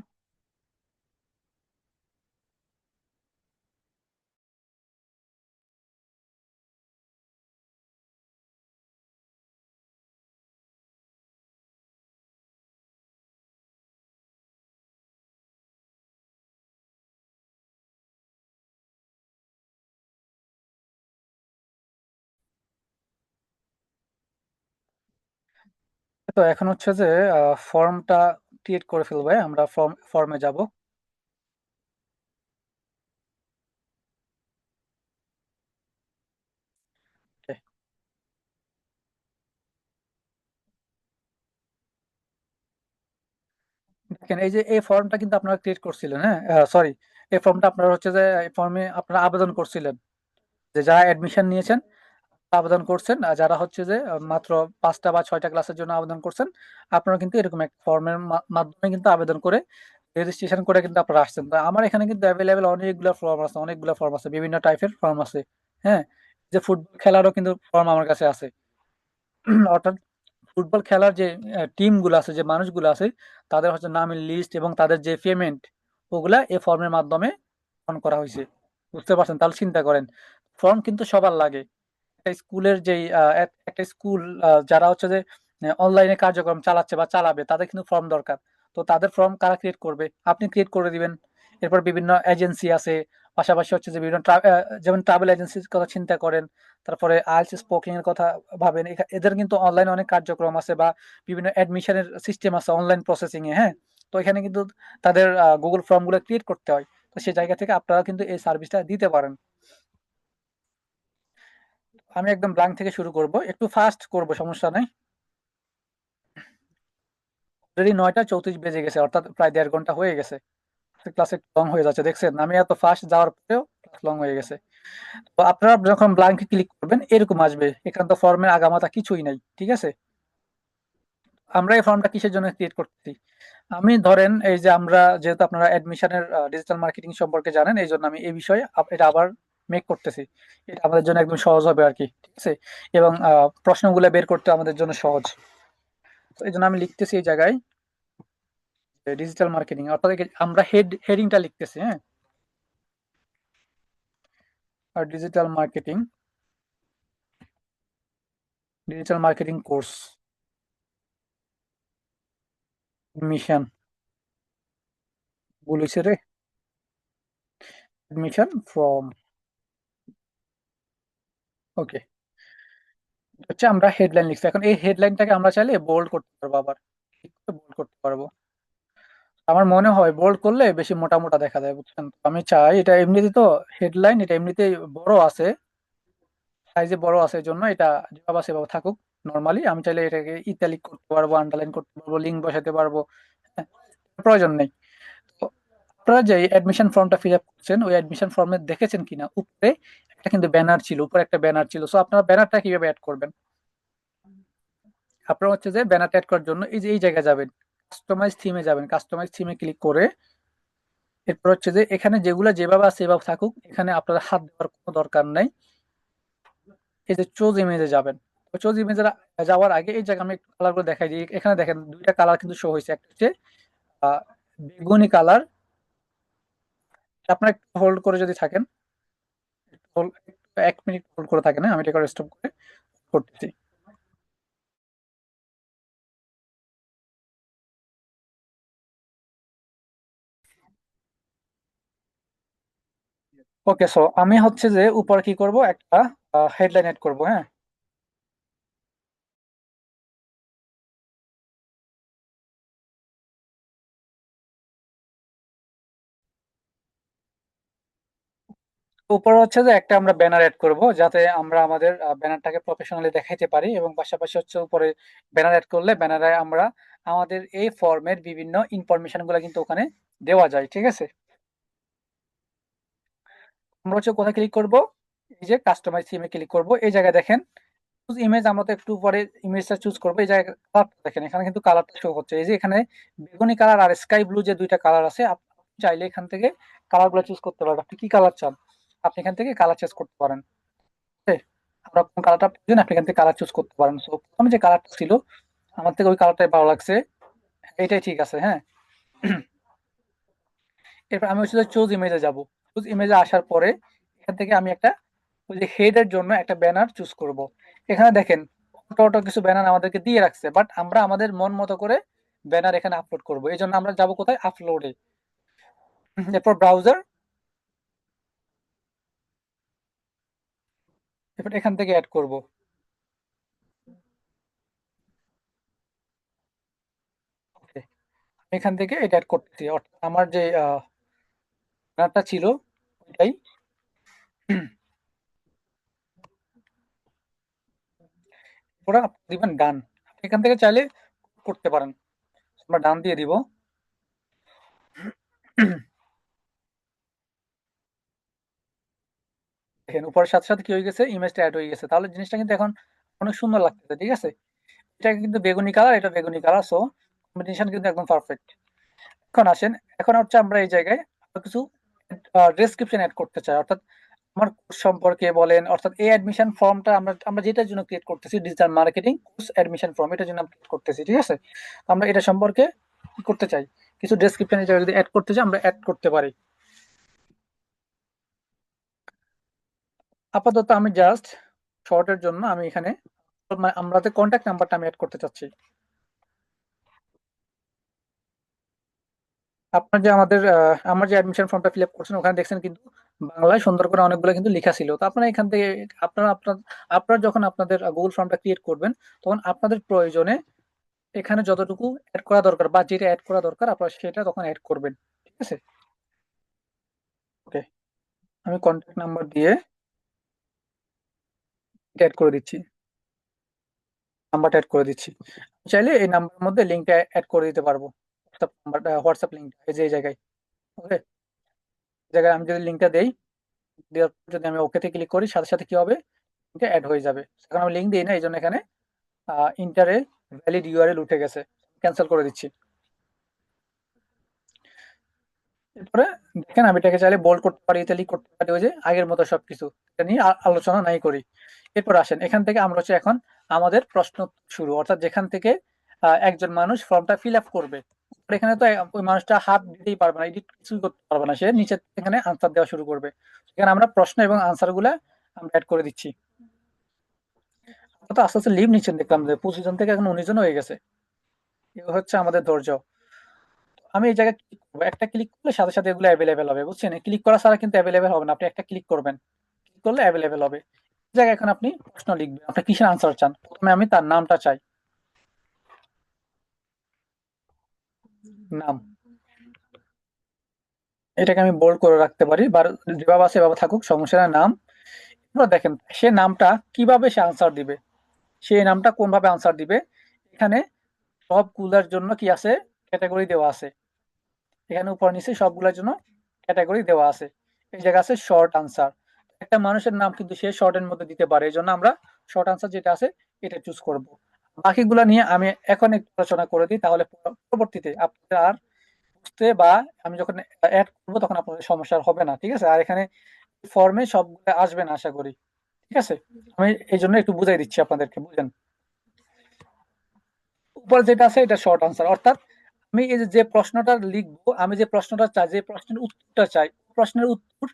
তো এখন হচ্ছে যে ফর্মটা ক্রিয়েট করে ফেলবে, আমরা ফর্মে যাব। দেখেন এই যে এই ফর্মটা কিন্তু আপনারা ক্রিয়েট করছিলেন, হ্যাঁ? সরি, এই ফর্মটা আপনারা হচ্ছে যে এই ফর্মে আপনারা আবেদন করছিলেন। যে যারা অ্যাডমিশন নিয়েছেন আবেদন করছেন, আর যারা হচ্ছে যে মাত্র ৫ টা বা ৬ টা ক্লাসের জন্য আবেদন করছেন, আপনারা কিন্তু এরকম একটা ফর্মের মাধ্যমে কিন্তু আবেদন করে রেজিস্ট্রেশন করে কিন্তু আপনারা আসছেন। তো আমার এখানে কিন্তু এভেইলেবল অনেকগুলা ফর্ম আছে, বিভিন্ন টাইপের ফর্ম আছে। হ্যাঁ? যে ফুটবল খেলারও কিন্তু ফর্ম আমার কাছে আছে। অর্থাৎ ফুটবল খেলার যে টিমগুলো আছে, যে মানুষগুলো আছে, তাদের হচ্ছে নামের লিস্ট এবং তাদের যে পেমেন্ট, ওগুলা এই ফর্মের মাধ্যমে অন করা হইছে। বুঝতে পারছেন? তাহলে চিন্তা করেন। ফর্ম কিন্তু সবার লাগে। একটা স্কুলের যেই একটা স্কুল যারা হচ্ছে যে অনলাইনে কার্যক্রম চালাচ্ছে বা চালাবে, তাদের কিন্তু ফর্ম দরকার। তো তাদের ফর্ম কারা ক্রিয়েট করবে? আপনি ক্রিয়েট করে দিবেন। এরপর বিভিন্ন এজেন্সি আছে, পাশাপাশি হচ্ছে যে বিভিন্ন যেমন ট্রাভেল এজেন্সির কথা চিন্তা করেন, তারপরে আইএলটিএস স্পোকিং এর কথা ভাবেন। এদের কিন্তু অনলাইনে অনেক কার্যক্রম আছে বা বিভিন্ন অ্যাডমিশনের সিস্টেম আছে অনলাইন প্রসেসিং এ, হ্যাঁ? তো এখানে কিন্তু তাদের গুগল ফর্ম গুলো ক্রিয়েট করতে হয়। তো সেই জায়গা থেকে আপনারা কিন্তু এই সার্ভিসটা দিতে পারেন। আমি একদম ব্ল্যাঙ্ক থেকে শুরু করব, একটু ফাস্ট করব, সমস্যা নাই। অলরেডি ৯টা ৩৪ বেজে গেছে, অর্থাৎ প্রায় ১.৫ ঘন্টা হয়ে গেছে। ক্লাস একটু লং হয়ে যাচ্ছে, দেখছেন? আমি এত ফাস্ট যাওয়ার পরেও ক্লাস লং হয়ে গেছে। তো আপনারা যখন ব্ল্যাঙ্কে ক্লিক করবেন এরকম আসবে, এখানে তো ফর্মের আগামাথা কিছুই নাই, ঠিক আছে? আমরা এই ফর্মটা কিসের জন্য ক্রিয়েট করতেছি? আমি ধরেন এই যে আমরা যেহেতু আপনারা অ্যাডমিশনের ডিজিটাল মার্কেটিং সম্পর্কে জানেন, এই জন্য আমি এই বিষয়ে এটা আবার মেক করতেছি। এটা আমাদের জন্য একদম সহজ হবে আর কি, ঠিক আছে? এবং প্রশ্নগুলো বের করতে আমাদের জন্য সহজ। তো এই জন্য আমি লিখতেছি এই জায়গায় ডিজিটাল মার্কেটিং, অর্থাৎ আমরা হেডিংটা লিখতেছি, হ্যাঁ? আর ডিজিটাল মার্কেটিং কোর্স মিশন, বলেছে রে, মিশন ফ্রম, ওকে। হচ্ছে আমরা হেডলাইন লিখছি, এখন এই হেডলাইনটাকে আমরা চাইলে বোল্ড করতে পারবো, আবার বোল্ড করতে পারবো। আমার মনে হয় বোল্ড করলে বেশি মোটা মোটা দেখা যায়, বুঝছেন? তো আমি চাই এটা এমনিতে তো হেডলাইন, এটা এমনিতেই বড় আছে, সাইজে বড় আছে, এই জন্য এটা যেভাবে আছে সেভাবে থাকুক। নর্মালি আমি চাইলে এটাকে ইতালিক করতে পারবো, আন্ডারলাইন করতে পারবো, লিঙ্ক বসাতে পারবো, হ্যাঁ? প্রয়োজন নেই। তো আপনারা যে অ্যাডমিশন ফর্মটা ফিল আপ করছেন, ওই অ্যাডমিশন ফর্মে দেখেছেন কিনা উপরে একটা কিন্তু ব্যানার ছিল, উপরে একটা ব্যানার ছিল। সো আপনারা ব্যানারটা কিভাবে অ্যাড করবেন? আপনারা হচ্ছে যে ব্যানারটা অ্যাড করার জন্য এই যে এই জায়গায় যাবেন, কাস্টমাইজ থিমে যাবেন, কাস্টমাইজ থিমে ক্লিক করে এরপর হচ্ছে যে এখানে যেগুলা যেভাবে আছে সেভাবে থাকুক, এখানে আপনারা হাত দেওয়ার কোনো দরকার নাই। এই যে চুজ ইমেজে যাবেন, তো চুজ ইমেজে যাওয়ার আগে এই জায়গায় আমি একটু কালার করে দেখাই দিই। এখানে দেখেন দুইটা কালার কিন্তু শো হয়েছে, একটা হচ্ছে আহ, বেগুনি কালার। আপনারা একটু হোল্ড করে যদি থাকেন, hold- ১ মিনিট হোল্ড করে থাকেন, হ্যাঁ? আমি এটা স্টপ করে করতেছি। ওকে, সো আমি হচ্ছে যে উপরে কি করব, একটা হেডলাইন এড করব, হ্যাঁ? উপরে হচ্ছে যে একটা আমরা ব্যানার এড করব, যাতে আমরা আমাদের ব্যানারটাকে প্রফেশনালি দেখাইতে পারি, এবং পাশাপাশি হচ্ছে উপরে ব্যানার এড করলে ব্যানারে আমরা আমাদের এই ফর্মের বিভিন্ন ইনফরমেশন গুলো কিন্তু ওখানে দেওয়া যায়, ঠিক আছে? আমরা হচ্ছে কোথায় ক্লিক করব, এই যে কাস্টমাইজ থিমে ক্লিক করব, এই জায়গায় দেখেন চুজ ইমেজ, আমরা তো একটু পরে ইমেজটা চুজ করবো। এই জায়গায় কালার দেখেন, এখানে কিন্তু কালারটা শো হচ্ছে, এই যে এখানে বেগুনি কালার আর স্কাই ব্লু যে দুইটা কালার আছে, আপনি চাইলে এখান থেকে কালার গুলো চুজ করতে পারবেন। আপনি কি কালার চান, আপনি এখান থেকে কালার চেঞ্জ করতে পারেন, ঠিক আছে? আমরা কোন কালারটা প্রয়োজন আপনি এখান থেকে কালার চুজ করতে পারেন। সো প্রথমে যে কালারটা ছিল আমার থেকে ওই কালারটাই ভালো লাগছে, এটাই ঠিক আছে, হ্যাঁ? এরপর আমি হচ্ছে চুজ ইমেজে যাব। চুজ ইমেজে আসার পরে এখান থেকে আমি একটা ওই যে হেড এর জন্য একটা ব্যানার চুজ করব। এখানে দেখেন অটো অটো কিছু ব্যানার আমাদেরকে দিয়ে রাখছে, বাট আমরা আমাদের মন মতো করে ব্যানার এখানে আপলোড করব। এই জন্য আমরা যাব কোথায়, আপলোডে। এরপর ব্রাউজার, এরপর এখান থেকে অ্যাড করব। ওকে, এখান থেকে এটা অ্যাড করতেছি, অর্থাৎ আমার যে ব্যানারটা ছিল ওইটাই। ওরা দিবেন ডান, আপনি এখান থেকে চাইলে করতে পারেন। আমরা ডান দিয়ে দিব। দেখেন উপরের সাথে সাথে কি হয়ে গেছে, ইমেজটা অ্যাড হয়ে গেছে। তাহলে জিনিসটা কিন্তু এখন অনেক সুন্দর লাগতেছে, ঠিক আছে? এটা কিন্তু বেগুনি কালার, এটা বেগুনি কালার, সো কম্বিনেশন কিন্তু একদম পারফেক্ট। এখন আসেন, এখন হচ্ছে আমরা এই জায়গায় আরো কিছু ডেসক্রিপশন অ্যাড করতে চাই, অর্থাৎ আমার কোর্স সম্পর্কে বলেন, অর্থাৎ এই অ্যাডমিশন ফর্মটা আমরা আমরা যেটার জন্য ক্রিয়েট করতেছি, digital marketing course admission form, এটার জন্য আমরা ক্রিয়েট করতেছি, ঠিক আছে? তো আমরা এটা সম্পর্কে কি করতে চাই, কিছু ডেসক্রিপশন এই জায়গায় যদি অ্যাড করতে চাই আমরা অ্যাড করতে পারি। আপাতত আমি জাস্ট শর্টের জন্য আমি এখানে আমাদের কন্ট্যাক্ট নাম্বারটা আমি অ্যাড করতে চাচ্ছি। আপনার যে আমার যে অ্যাডমিশন ফর্মটা ফিল আপ করছেন ওখানে দেখছেন কিন্তু বাংলায় সুন্দর করে অনেকগুলো কিন্তু লেখা ছিল। তো আপনারা এখান থেকে আপনার যখন আপনাদের গুগল ফর্মটা ক্রিয়েট করবেন তখন আপনাদের প্রয়োজনে এখানে যতটুকু অ্যাড করা দরকার বা যেটা অ্যাড করা দরকার আপনারা সেটা তখন অ্যাড করবেন, ঠিক আছে? ওকে, আমি কন্ট্যাক্ট নাম্বার দিয়ে অ্যাড করে দিচ্ছি, নাম্বারটা অ্যাড করে দিচ্ছি। চাইলে এই নাম্বারের মধ্যে লিঙ্কটা অ্যাড করে দিতে পারবো, হোয়াটসঅ্যাপ লিঙ্কটা এই যে এই জায়গায়। ওকে, জায়গায় আমি যদি লিঙ্কটা দেই, দেওয়ার পর যদি আমি ওকেতে ক্লিক করি সাথে সাথে কি হবে, লিঙ্কটা অ্যাড হয়ে যাবে। এখন আমি লিঙ্ক দিই না, এই জন্য এখানে ইন্টারে ভ্যালিড ইউআরএল উঠে গেছে, ক্যান্সেল করে দিচ্ছি। এরপরে দেখেন আমি এটাকে চাইলে বোল্ড করতে পারি, ইতালিক করতে পারি, ওই যে আগের মতো সবকিছু, এটা নিয়ে আলোচনা নাই করি। এরপর আসেন এখান থেকে আমরা হচ্ছে এখন আমাদের প্রশ্ন শুরু, অর্থাৎ যেখান থেকে একজন মানুষ ফর্মটা ফিল আপ করবে। এখানে তো ওই মানুষটা হাত দিতেই পারবে না, এডিট কিছুই করতে পারবে না, সে নিচে থেকে এখানে আনসার দেওয়া শুরু করবে। এখানে আমরা প্রশ্ন এবং আনসার গুলা আমরা অ্যাড করে দিচ্ছি। তো আস্তে আস্তে লিভ নিচ্ছেন, দেখলাম যে 25 জন থেকে এখন 19 জন হয়ে গেছে। এ হচ্ছে আমাদের ধৈর্য। আমি এই জায়গায় ক্লিক করবো, একটা ক্লিক করলে সাথে সাথে এগুলো অ্যাভেলেবেল হবে, বুঝছেন? ক্লিক করা ছাড়া কিন্তু অ্যাভেলেবেল হবে না, আপনি একটা ক্লিক করবেন, ক্লিক করলে অ্যাভেলেবেল হবে। এই জায়গায় এখন আপনি প্রশ্ন লিখবেন, আপনি কিসের আনসার চান। প্রথমে আমি তার নামটা চাই, নাম, এটাকে আমি বোল্ড করে রাখতে পারি, বা যেভাবে আছে এভাবে থাকুক, সমস্যা নাই, নাম। এবার দেখেন সে নামটা কিভাবে সে আনসার দিবে, সে নামটা কোন ভাবে আনসার দিবে। এখানে সবগুলোর জন্য কি আছে, ক্যাটাগরি দেওয়া আছে। এখানে উপর নিচে সবগুলোর জন্য ক্যাটাগরি দেওয়া আছে। এই জায়গা আছে শর্ট আনসার, একটা মানুষের নাম কিন্তু সে শর্টের মধ্যে দিতে পারে, এই জন্য আমরা শর্ট আনসার যেটা আছে এটা চুজ করব। বাকিগুলা নিয়ে আমি এখন একটু আলোচনা করে দিই, তাহলে পরবর্তীতে আপনারা আর বুঝতে বা আমি যখন অ্যাড করবো তখন আপনাদের সমস্যা আর হবে না, ঠিক আছে? আর এখানে ফর্মে সবগুলো আসবে না আশা করি, ঠিক আছে? আমি এই জন্য একটু বুঝাই দিচ্ছি আপনাদেরকে, বুঝেন। উপরে যেটা আছে এটা শর্ট আনসার, অর্থাৎ আমি এই যে যে প্রশ্নটা লিখবো, আমি যে প্রশ্নটা চাই, যে প্রশ্নের উত্তরটা চাই, প্রশ্নের উত্তর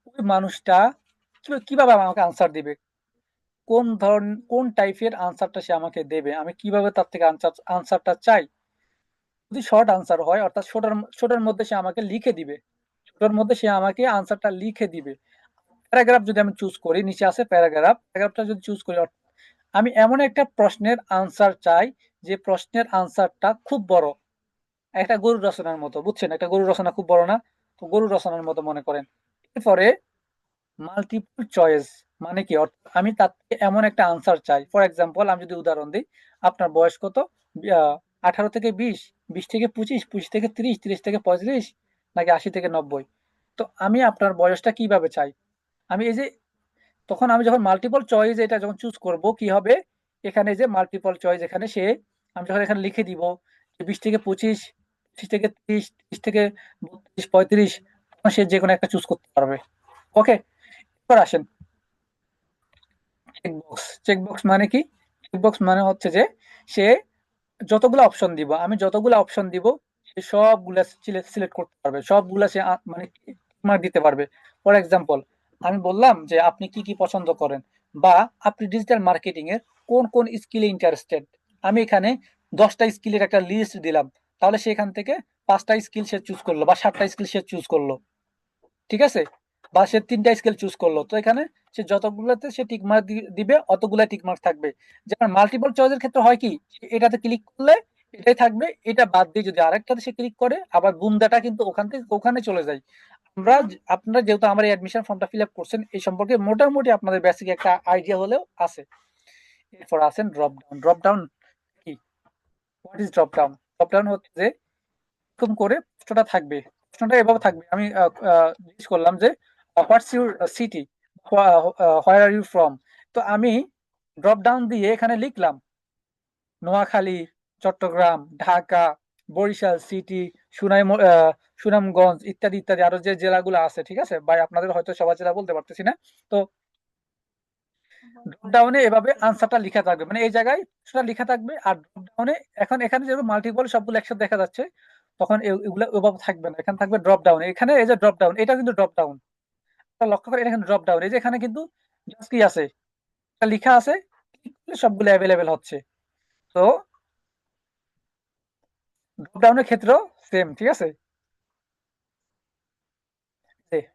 ওই মানুষটা কিভাবে আমাকে আনসার দিবে, কোন টাইপের আনসারটা সে আমাকে দেবে, আমি কিভাবে তার থেকে আনসারটা চাই। যদি শর্ট আনসার হয়, অর্থাৎ ছোটর মধ্যে সে আমাকে লিখে দিবে, ছোটর মধ্যে সে আমাকে আনসারটা লিখে দিবে। প্যারাগ্রাফ যদি আমি চুজ করি, নিচে আছে প্যারাগ্রাফটা যদি চুজ করি, অর্থাৎ আমি এমন একটা প্রশ্নের আনসার চাই যে প্রশ্নের আনসারটা খুব বড়, একটা গরু রচনার মতো, বুঝছেন? একটা গরু রচনা খুব বড় না, তো গরু রচনার মতো মনে করেন। এরপরে মাল্টিপল চয়েস মানে কি, অর্থাৎ আমি তার থেকে এমন একটা আনসার চাই। ফর এক্সাম্পল আমি যদি উদাহরণ দিই, আপনার বয়স কত? 18 থেকে 20, 20 থেকে 25, 25 থেকে 30, 30 থেকে 35, নাকি 80 থেকে 90? তো আমি আপনার বয়সটা কিভাবে চাই, আমি এই যে তখন আমি যখন মাল্টিপল চয়েস এটা যখন চুজ করব কি হবে, এখানে যে মাল্টিপল চয়েস এখানে সে আমি যখন এখানে লিখে দিব যে 20 থেকে 25, 25 থেকে 30, 30 থেকে 32, 33, 35, তখন সে যে কোনো একটা চুজ করতে পারবে। ওকে, এবার আসেন চেকবক্স মানে কি? চেকবক্স মানে হচ্ছে যে সে যতগুলো অপশন দিব, আমি যতগুলো অপশন দিব সে সবগুলা সিলেক্ট করতে পারবে, সবগুলা সে মানে মার্ক দিতে পারবে। ফর এক্সাম্পল আমি বললাম যে আপনি কি কি পছন্দ করেন, বা আপনি ডিজিটাল মার্কেটিং এর কোন কোন স্কিলে ইন্টারেস্টেড, আমি এখানে 10টা স্কিলের একটা লিস্ট দিলাম, তাহলে সেখান থেকে 5টা স্কিল সে চুজ করলো বা 7টা স্কিল সে চুজ করলো, ঠিক আছে? বা সে 3টা স্কেল চুজ করলো, তো এখানে সে যতগুলোতে সে টিক মার্ক দিবে অতগুলা টিক মার্ক থাকবে। যেমন মাল্টিপল চয়েসের ক্ষেত্রে হয় কি, এটাতে ক্লিক করলে এটাই থাকবে, এটা বাদ দিয়ে যদি আরেকটাতে সে ক্লিক করে আবার বুমদাটা কিন্তু ওখান থেকে ওখানে চলে যায়। আপনারা যেহেতু আমার অ্যাডমিশন ফর্মটা ফিল আপ করছেন, এই সম্পর্কে মোটামুটি আপনাদের বেসিক একটা আইডিয়া হলেও আছে। এরপর আছেন ড্রপ ডাউন। ড্রপ ডাউন কি, what is drop down? Drop down হচ্ছে যে এরকম করে প্রশ্নটা থাকবে, প্রশ্নটা এভাবে থাকবে। আমি জিজ্ঞেস করলাম যে what's your city, where are you from. তো আমি ড্রপ ডাউন দিয়ে এখানে লিখলাম নোয়াখালী, চট্টগ্রাম, ঢাকা, বরিশাল সিটি, সুনামগঞ্জ ইত্যাদি ইত্যাদি আরো যে জেলাগুলো আছে, ঠিক আছে ভাই, আপনাদের হয়তো সবার জেলা বলতে পারতেছি না। তো ড্রপ ডাউনে এভাবে আনসারটা লিখা থাকবে, মানে এই জায়গায় সেটা লিখা থাকবে। আর ড্রপ ডাউনে এখন এখানে যেরকম মাল্টিপল সবগুলো একসাথে দেখা যাচ্ছে, তখন এগুলো ওভাবে থাকবে না, এখানে থাকবে ড্রপ ডাউন। এখানে এই যে ড্রপ ডাউন, এটা কিন্তু ড্রপ ডাউন, লক্ষ্য করে, এটা কিন্তু ড্রপ ডাউন। এই যে এখানে কিন্তু জাস্ট কি আছে, এটা লিখা আছে, click করলে সবগুলো অ্যাভেলেবেল হচ্ছে। তো ড্রপ ডাউনের ক্ষেত্রেও সেম, ঠিক আছে।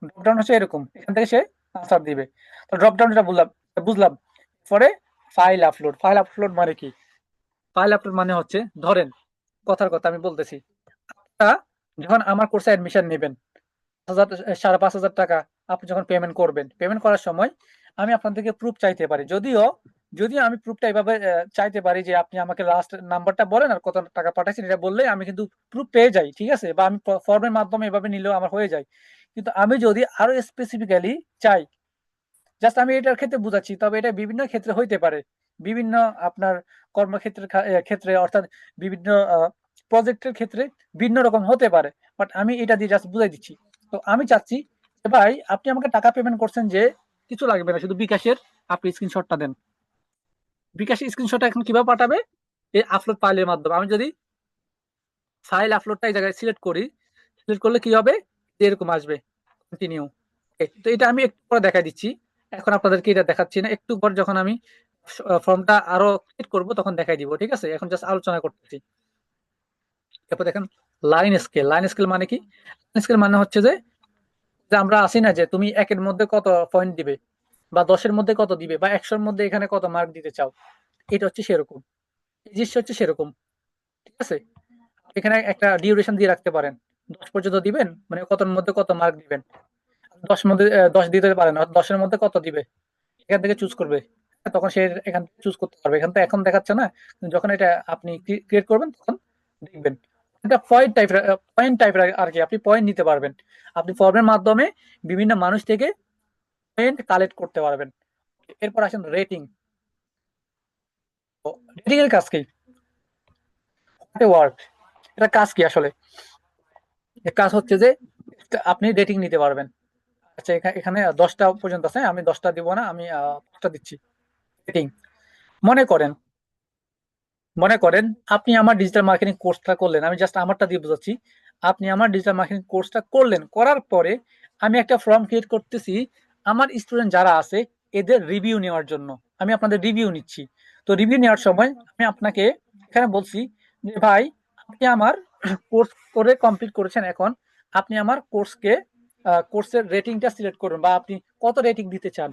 ড্রপ ডাউন হচ্ছে এরকম, এখান থেকে সে আনসার দিবে। তো ড্রপ ডাউন যেটা বুঝলাম বুঝলাম পরে ফাইল আপলোড। ফাইল আপলোড মানে কি? ফাইল আপলোড মানে হচ্ছে, ধরেন কথার কথা আমি বলতেছি, তা যখন আমার কোর্সে অ্যাডমিশন নেবেন, 5,000 5,500 টাকা আপনি যখন পেমেন্ট করবেন, পেমেন্ট করার সময় আমি আপনার থেকে প্রুফ চাইতে পারি। যদিও যদিও আমি প্রুফটা এভাবে চাইতে পারি যে আপনি আমাকে লাস্ট নাম্বারটা বলেন আর কত টাকা পাঠাচ্ছেন, এটা বললে আমি কিন্তু প্রুফ পেয়ে যাই, ঠিক আছে, বা আমি ফর্মের মাধ্যমে এভাবে নিলেও আমার হয়ে যায়। কিন্তু আমি যদি আরো স্পেসিফিক্যালি চাই, জাস্ট আমি এটার ক্ষেত্রে বুঝাচ্ছি, তবে এটা বিভিন্ন ক্ষেত্রে হইতে পারে, বিভিন্ন আপনার কর্মক্ষেত্রের ক্ষেত্রে, অর্থাৎ বিভিন্ন প্রজেক্টের ক্ষেত্রে ভিন্ন রকম হতে পারে। বাট আমি এটা দিয়ে জাস্ট বুঝাই দিচ্ছি। তো আমি চাচ্ছি যে ভাই আপনি আমাকে টাকা পেমেন্ট করছেন, যে কিছু লাগবে না, শুধু বিকাশের আপনি স্ক্রিনশটটা দেন। বিকাশের স্ক্রিনশটটা এখন কিভাবে পাঠাবে? এই আপলোড ফাইলের মাধ্যমে। আমি যদি ফাইল আপলোডটা এই জায়গায় সিলেক্ট করি, সিলেক্ট করলে কি হবে, এরকম আসবে, কন্টিনিউ। তো এটা আমি একটু পরে দেখাই দিচ্ছি, এখন আপনাদেরকে এটা দেখাচ্ছি না, একটু পর যখন আমি ফর্মটা আরো ক্রিয়েট করব তখন দেখাই দিব, ঠিক আছে, এখন জাস্ট আলোচনা করতেছি। এরপর দেখেন লাইন স্কেল। লাইন স্কেল মানে কি? লাইন স্কেল মানে হচ্ছে যে যে আমরা আসি না যে তুমি একের মধ্যে কত পয়েন্ট দিবে, বা 10-এর মধ্যে কত দিবে, বা 100-এর মধ্যে এখানে কত মার্ক দিতে চাও, এটা হচ্ছে সেরকম, এই জিনিসটা হচ্ছে সেরকম, ঠিক আছে। এখানে একটা ডিউরেশন দিয়ে রাখতে পারেন, 10 পর্যন্ত দিবেন, মানে কতর মধ্যে কত মার্ক দিবেন। 10 মধ্যে 10 দিতে পারেন, 10-এর মধ্যে কত দিবে, এখান থেকে চুজ করবে। তখন সে এখান থেকে চুজ করতে পারবে। এখান তো এখন দেখাচ্ছে না, কিন্তু যখন এটা আপনি ক্রিয়েট করবেন তখন দেখবেন এটা পয়েন্ট টাইপের আর কি, আপনি পয়েন্ট নিতে পারবেন। আপনি ফর্মের মাধ্যমে বিভিন্ন মানুষ থেকে পয়েন্ট কালেক্ট করতে পারবেন। এরপর আসেন রেটিং। রেটিং এর কাজ কি? ওয়ার্ক, এটা কাজ কি আসলে? এর কাজ হচ্ছে যে আপনি রেটিং নিতে পারবেন। আচ্ছা, এখানে 10টা পর্যন্ত আছে, আমি 10টা দিব না, আমি 5টা দিচ্ছি। রেটিং, মনে করেন মনে করেন আপনি আমার ডিজিটাল মার্কেটিং কোর্সটা করলেন, আমি জাস্ট আমারটা দিয়ে বোঝাচ্ছি। আপনি আমার ডিজিটাল মার্কেটিং কোর্সটা করলেন, করার পরে আমি একটা ফর্ম ক্রিয়েট করতেছি আমার স্টুডেন্ট যারা আছে এদের রিভিউ নেওয়ার জন্য। আমি আপনাদের রিভিউ নিচ্ছি। তো রিভিউ নেওয়ার সময় আমি আপনাকে এখানে বলছি যে ভাই আপনি আমার কোর্স করে কমপ্লিট করেছেন, এখন আপনি আমার কোর্সের রেটিংটা সিলেক্ট করুন, বা আপনি কত রেটিং দিতে চান,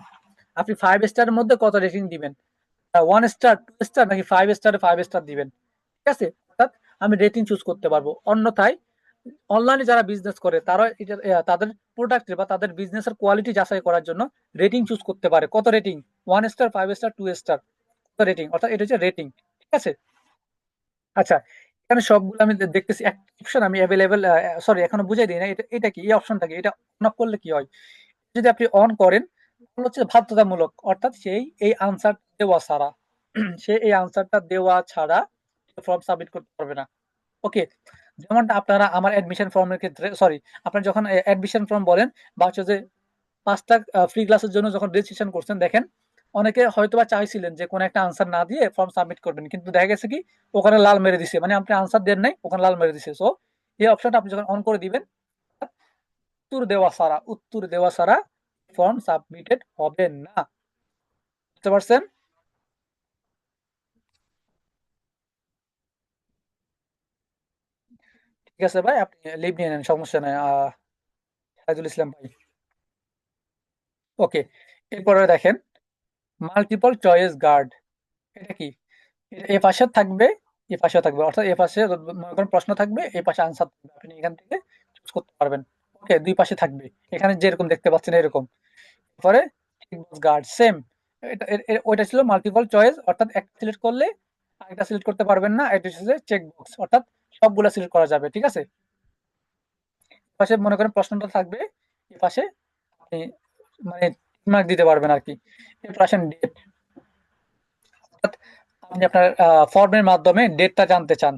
আপনি 5 স্টারের মধ্যে কত রেটিং দিবেন, 1 স্টার, 2 স্টার, নাকি 5 স্টারে 5 স্টার দিবেন, ঠিক আছে। অর্থাৎ আমি রেটিং চুজ করতে পারবো। অন্যথায় অনলাইনে যারা বিজনেস করে তারা তাদের প্রোডাক্টের বা তাদের বিজনেসের কোয়ালিটি যাচাই করার জন্য রেটিং চুজ করতে পারে। কত রেটিং, 1 স্টার, 5 স্টার, 2 স্টার, কত রেটিং, অর্থাৎ এটা হচ্ছে রেটিং, ঠিক আছে। আচ্ছা, এখানে সবগুলো আমি দেখতেছি একটা অপশন আমি অ্যাভেলেবেল, সরি এখনো বুঝাই দিই না, এটা এটা কি, এই অপশনটা কি, এটা অন অফ করলে কি হয়? যদি আপনি অন করেন তাহলে হচ্ছে বাধ্যতামূলক, অর্থাৎ সেই এই আনসার দেওয়া ছাড়া সে এই আনসারটা দেওয়া ছাড়া ফর্ম সাবমিট করতে পারবে না। ওকে, যেমনটা আপনারা আমার অ্যাডমিশন ফর্মের ক্ষেত্রে, সরি, আপনার যখন অ্যাডমিশন ফর্ম বলেন, বা হচ্ছে যে 5টা ফ্রি ক্লাসের জন্য যখন রেজিস্ট্রেশন করছেন, দেখেন অনেকে হয়তোবা চাইছিলেন যে কোনো একটা আনসার না দিয়ে ফর্ম সাবমিট করবেন, কিন্তু দেখা গেছে কি ওখানে লাল মেরে দিছে, মানে আপনি আনসার দেন নাই, ওখানে লাল মেরে দিছে। সো এই অপশনটা আপনি যখন অন করে দিবেন, উত্তর দেওয়া ছাড়া ফর্ম সাবমিটেড হবে না। বুঝতে পারছেন? ঠিক আছে ভাই, আপনি লিভ নিয়ে নেন, সমস্যা নাই। সাইদুল ইসলাম ভাই। ওকে, এরপরে দেখেন মাল্টিপল চয়েস গার্ড। এটা কি? এ পাশে থাকবে, এ পাশেও থাকবে, অর্থাৎ এ পাশে মনে করেন প্রশ্ন থাকবে, এ পাশে আনসার থাকবে, আপনি এখান থেকে চুজ করতে পারবেন। ওকে, দুই পাশে থাকবে, এখানে যেরকম দেখতে পাচ্ছেন এরকম। পরে গার্ড সেম, ওইটা ছিল মাল্টিপল চয়েস, অর্থাৎ একটা সিলেক্ট করলে আরেকটা সিলেক্ট করতে পারবেন না। এটা হচ্ছে চেক বক্স, অর্থাৎ সবগুলা সিলেক্ট করা যাবে, ঠিক আছে। পাশে মনে করেন প্রশ্নটা থাকবে, এই পাশে আপনি মানে মার্ক দিতে পারবেন আর কি। এরপর আসেন ডেট। আপনি আপনার ফর্মের মাধ্যমে ডেটটা জানতে চান,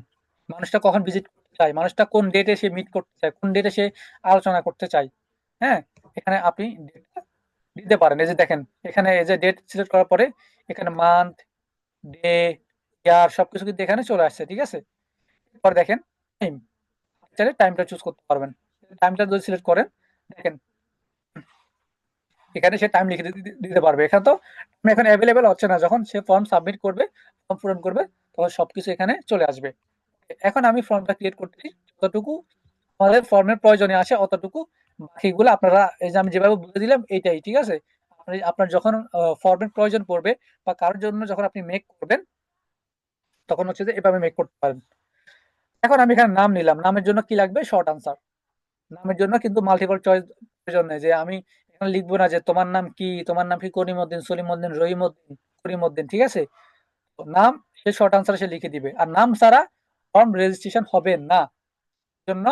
মানুষটা কখন ভিজিট করতে চায়, মানুষটা কোন ডেটে সে মিট করতে চায়, কোন ডেটে সে আলোচনা করতে চায়। হ্যাঁ, এখানে আপনি ডেটটা দিতে পারেন। এই যে দেখেন, এখানে এই যে ডেট সিলেক্ট করার পরে এখানে মান্থ, ডে, ইয়ার সবকিছু কিন্তু এখানে চলে আসছে, ঠিক আছে। এরপর দেখেন টাইম, চাইলে টাইমটা চুজ করতে পারবেন। টাইমটা যদি সিলেক্ট করেন, দেখেন এখানে সে টাইম লিখে দিতে পারবে। এখানে তো এখন অ্যাভেলেবেল হচ্ছে না, যখন সে ফর্ম সাবমিট করবে, ফর্ম পূরণ করবে, তখন সবকিছু এখানে চলে আসবে। এখন আমি ফর্মটা ক্রিয়েট করতেছি, যতটুকু আমাদের ফর্মের প্রয়োজনে আসে অতটুকু, বাকিগুলো আপনারা এই যে আমি যেভাবে বলে দিলাম এইটাই, ঠিক আছে। আপনার যখন ফর্মের প্রয়োজন পড়বে বা কারোর জন্য যখন আপনি মেক করবেন, তখন হচ্ছে যে এভাবে মেক করতে পারেন। এখন আমি এখানে নাম নিলাম, নামের জন্য কি লাগবে? Short answer. নামের জন্য কিন্তু মাল্টিপল চয়েস প্রয়োজন নেই, যে আমি এখানে লিখবো না যে তোমার নাম কি, তোমার নাম কি করিমউদ্দিন, সলিমউদ্দিন, রহিমউদ্দিন, করিমউদ্দিন, ঠিক আছে। তো নাম সে শর্ট আনসার সে লিখে দিবে, আর নাম ছাড়া ফর্ম রেজিস্ট্রেশন হবে না, জন্য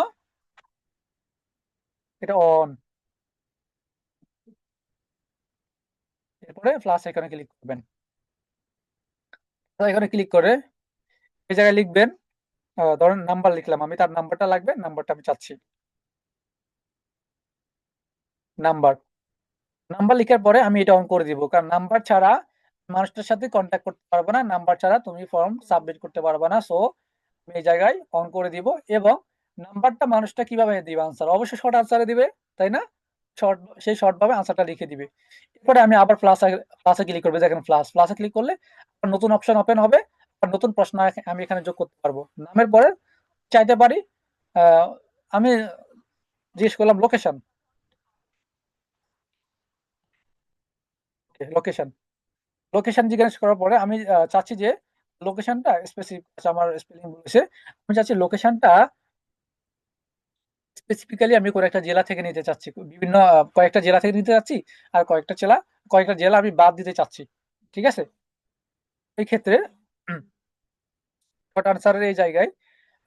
এটা অন। এরপরে প্লাস এখানে ক্লিক করবেন। তো এখানে ক্লিক করে এই জায়গায় লিখবেন, ধরেন নাম্বার লিখলাম আমি, তার নাম্বারটা লাগবে, নাম্বারটা আমি চাচ্ছি, নাম্বার। নাম্বার লিখার পরে আমি এটা অন করে দিব, কারণ নাম্বার ছাড়া মানুষটার সাথে কন্ট্যাক্ট করতে পারবো না, নাম্বার ছাড়া তুমি ফর্ম সাবমিট করতে পারবে না। সো আমি এই জায়গায় অন করে দিব। এবং নাম্বারটা মানুষটা কিভাবে দিবে আনসার? অবশ্যই শর্ট আনসারে দিবে, তাই না? শর্ট, সেই শর্ট ভাবে আনসারটা লিখে দিবে। এরপরে আমি আবার প্লাসে ক্লিক করবো, দেখেন প্লাসে ক্লিক করলে আবার নতুন অপশন ওপেন হবে, আর নতুন প্রশ্ন আমি এখানে যোগ করতে পারবো। নামের পরে চাইতে পারি আহ, আমি জিজ্ঞেস করলাম লোকেশন, লোকেশন। লোকেশন জিজ্ঞেস করার পরে আমি চাচ্ছি যে লোকেশনটা স্পেসিফিক, আমার স্পেলিং বলেছে, আমি চাচ্ছি লোকেশনটা স্পেসিফিক্যালি আমি কোনো একটা জেলা থেকে নিতে চাচ্ছি, বিভিন্ন কয়েকটা জেলা থেকে নিতে চাচ্ছি, আর কয়েকটা জেলা আমি বাদ দিতে চাচ্ছি, ঠিক আছে। এই ক্ষেত্রে শর্ট আনসারের এই জায়গায়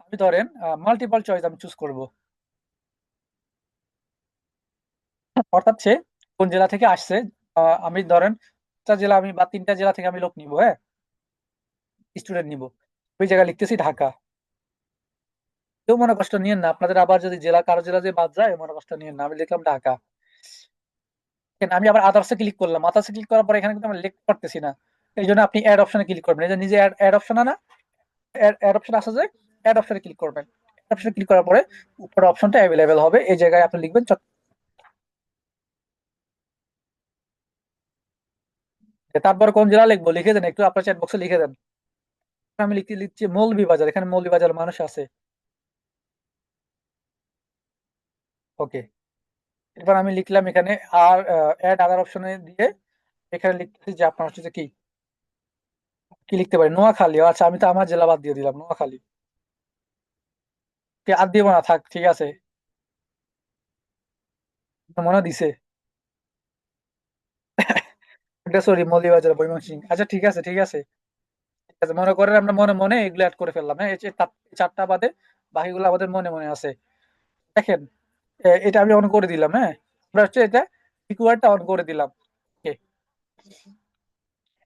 আমি ধরেন মাল্টিপল চয়েস আমি চুজ করব, অর্থাৎ সে কোন জেলা থেকে আসছে। আমি ধরেন 4টা জেলা আমি বা 3টা জেলা থেকে আমি লোক নিব, হ্যাঁ, স্টুডেন্ট নিব। ওই জায়গায় লিখতেছি ঢাকা। কেউ মনে কষ্ট নিয়েন না, আপনাদের আবার যদি কারো জেলা যে বাদ যায় মনে কষ্ট নিয়েন না, আমি লিখলাম ঢাকা। কেন আমি আবার আদার্সে ক্লিক করলাম, আদার্সে ক্লিক করার পর এখানে কিন্তু আমি লিখতে পারতেছি না। এই জন্য আপনি অ্যাড অপশনে ক্লিক করবেন, এই যে নিজে অ্যাড অপশন না, অ্যাড অপশন আছে যে, অ্যাড অপশনে ক্লিক করবেন। অপশনে ক্লিক করার পরে উপরে অপশনটা অ্যাভেলেবেল হবে, এই জায়গায় আপনি লিখবেন তারপর কোন জেলা লিখবো লিখে দেন, একটু আপনার চ্যাট বক্সে লিখে দেন। আমি লিখছি মৌলভীবাজার, এখানে মৌলভীবাজার মানুষ আছে। ওকে, এরপর আমি লিখলাম এখানে আর অ্যাড আদার অপশনে দিয়ে এখানে লিখতেছি যে আপনার হচ্ছে যে কি কি লিখতে পারি, নোয়াখালী। আচ্ছা, আমি তো আমার জেলা বাদ দিয়ে দিলাম, নোয়াখালী। আর দিব না, থাক, ঠিক আছে। মনে হয় দিছে, এটা সরি, মৌলভীবাজার, ময়মনসিংহ। আচ্ছা, ঠিক আছে, ঠিক আছে, ঠিক আছে। মনে করেন আমরা মনে মনে এগুলো অ্যাড করে ফেললাম, হ্যাঁ, এই যে চারটা বাদে বাকিগুলো আমাদের মনে মনে আছে। দেখেন, এটা আমি অন করে দিলাম, হ্যাঁ, আমরা হচ্ছে এটা রিকোয়ারটা অন করে দিলাম। Okay,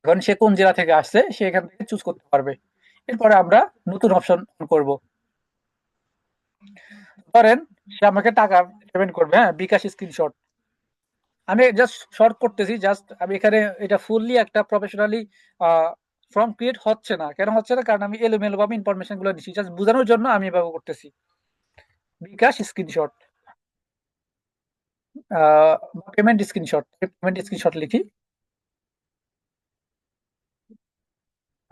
এখন সে কোন জেলা থেকে আসছে সে এখান থেকে চুজ করতে পারবে। এরপরে আমরা নতুন অপশন অন করব। ধরেন সে আমাকে টাকা পেমেন্ট করবে, হ্যাঁ, বিকাশ স্ক্রিনশট। আমি জাস্ট শর্ট করতেছি, জাস্ট আমি এখানে এটা ফুললি একটা প্রফেশনালি ফর্ম ক্রিয়েট হচ্ছে না। কেন হচ্ছে না? কারণ আমি এলোমেলো ভাবে ইনফরমেশন গুলো দিচ্ছি, জাস্ট বোঝানোর জন্য আমি এভাবে করতেছি। বিকাশ স্ক্রিনশট, পেমেন্ট স্ক্রিনশট লিখি।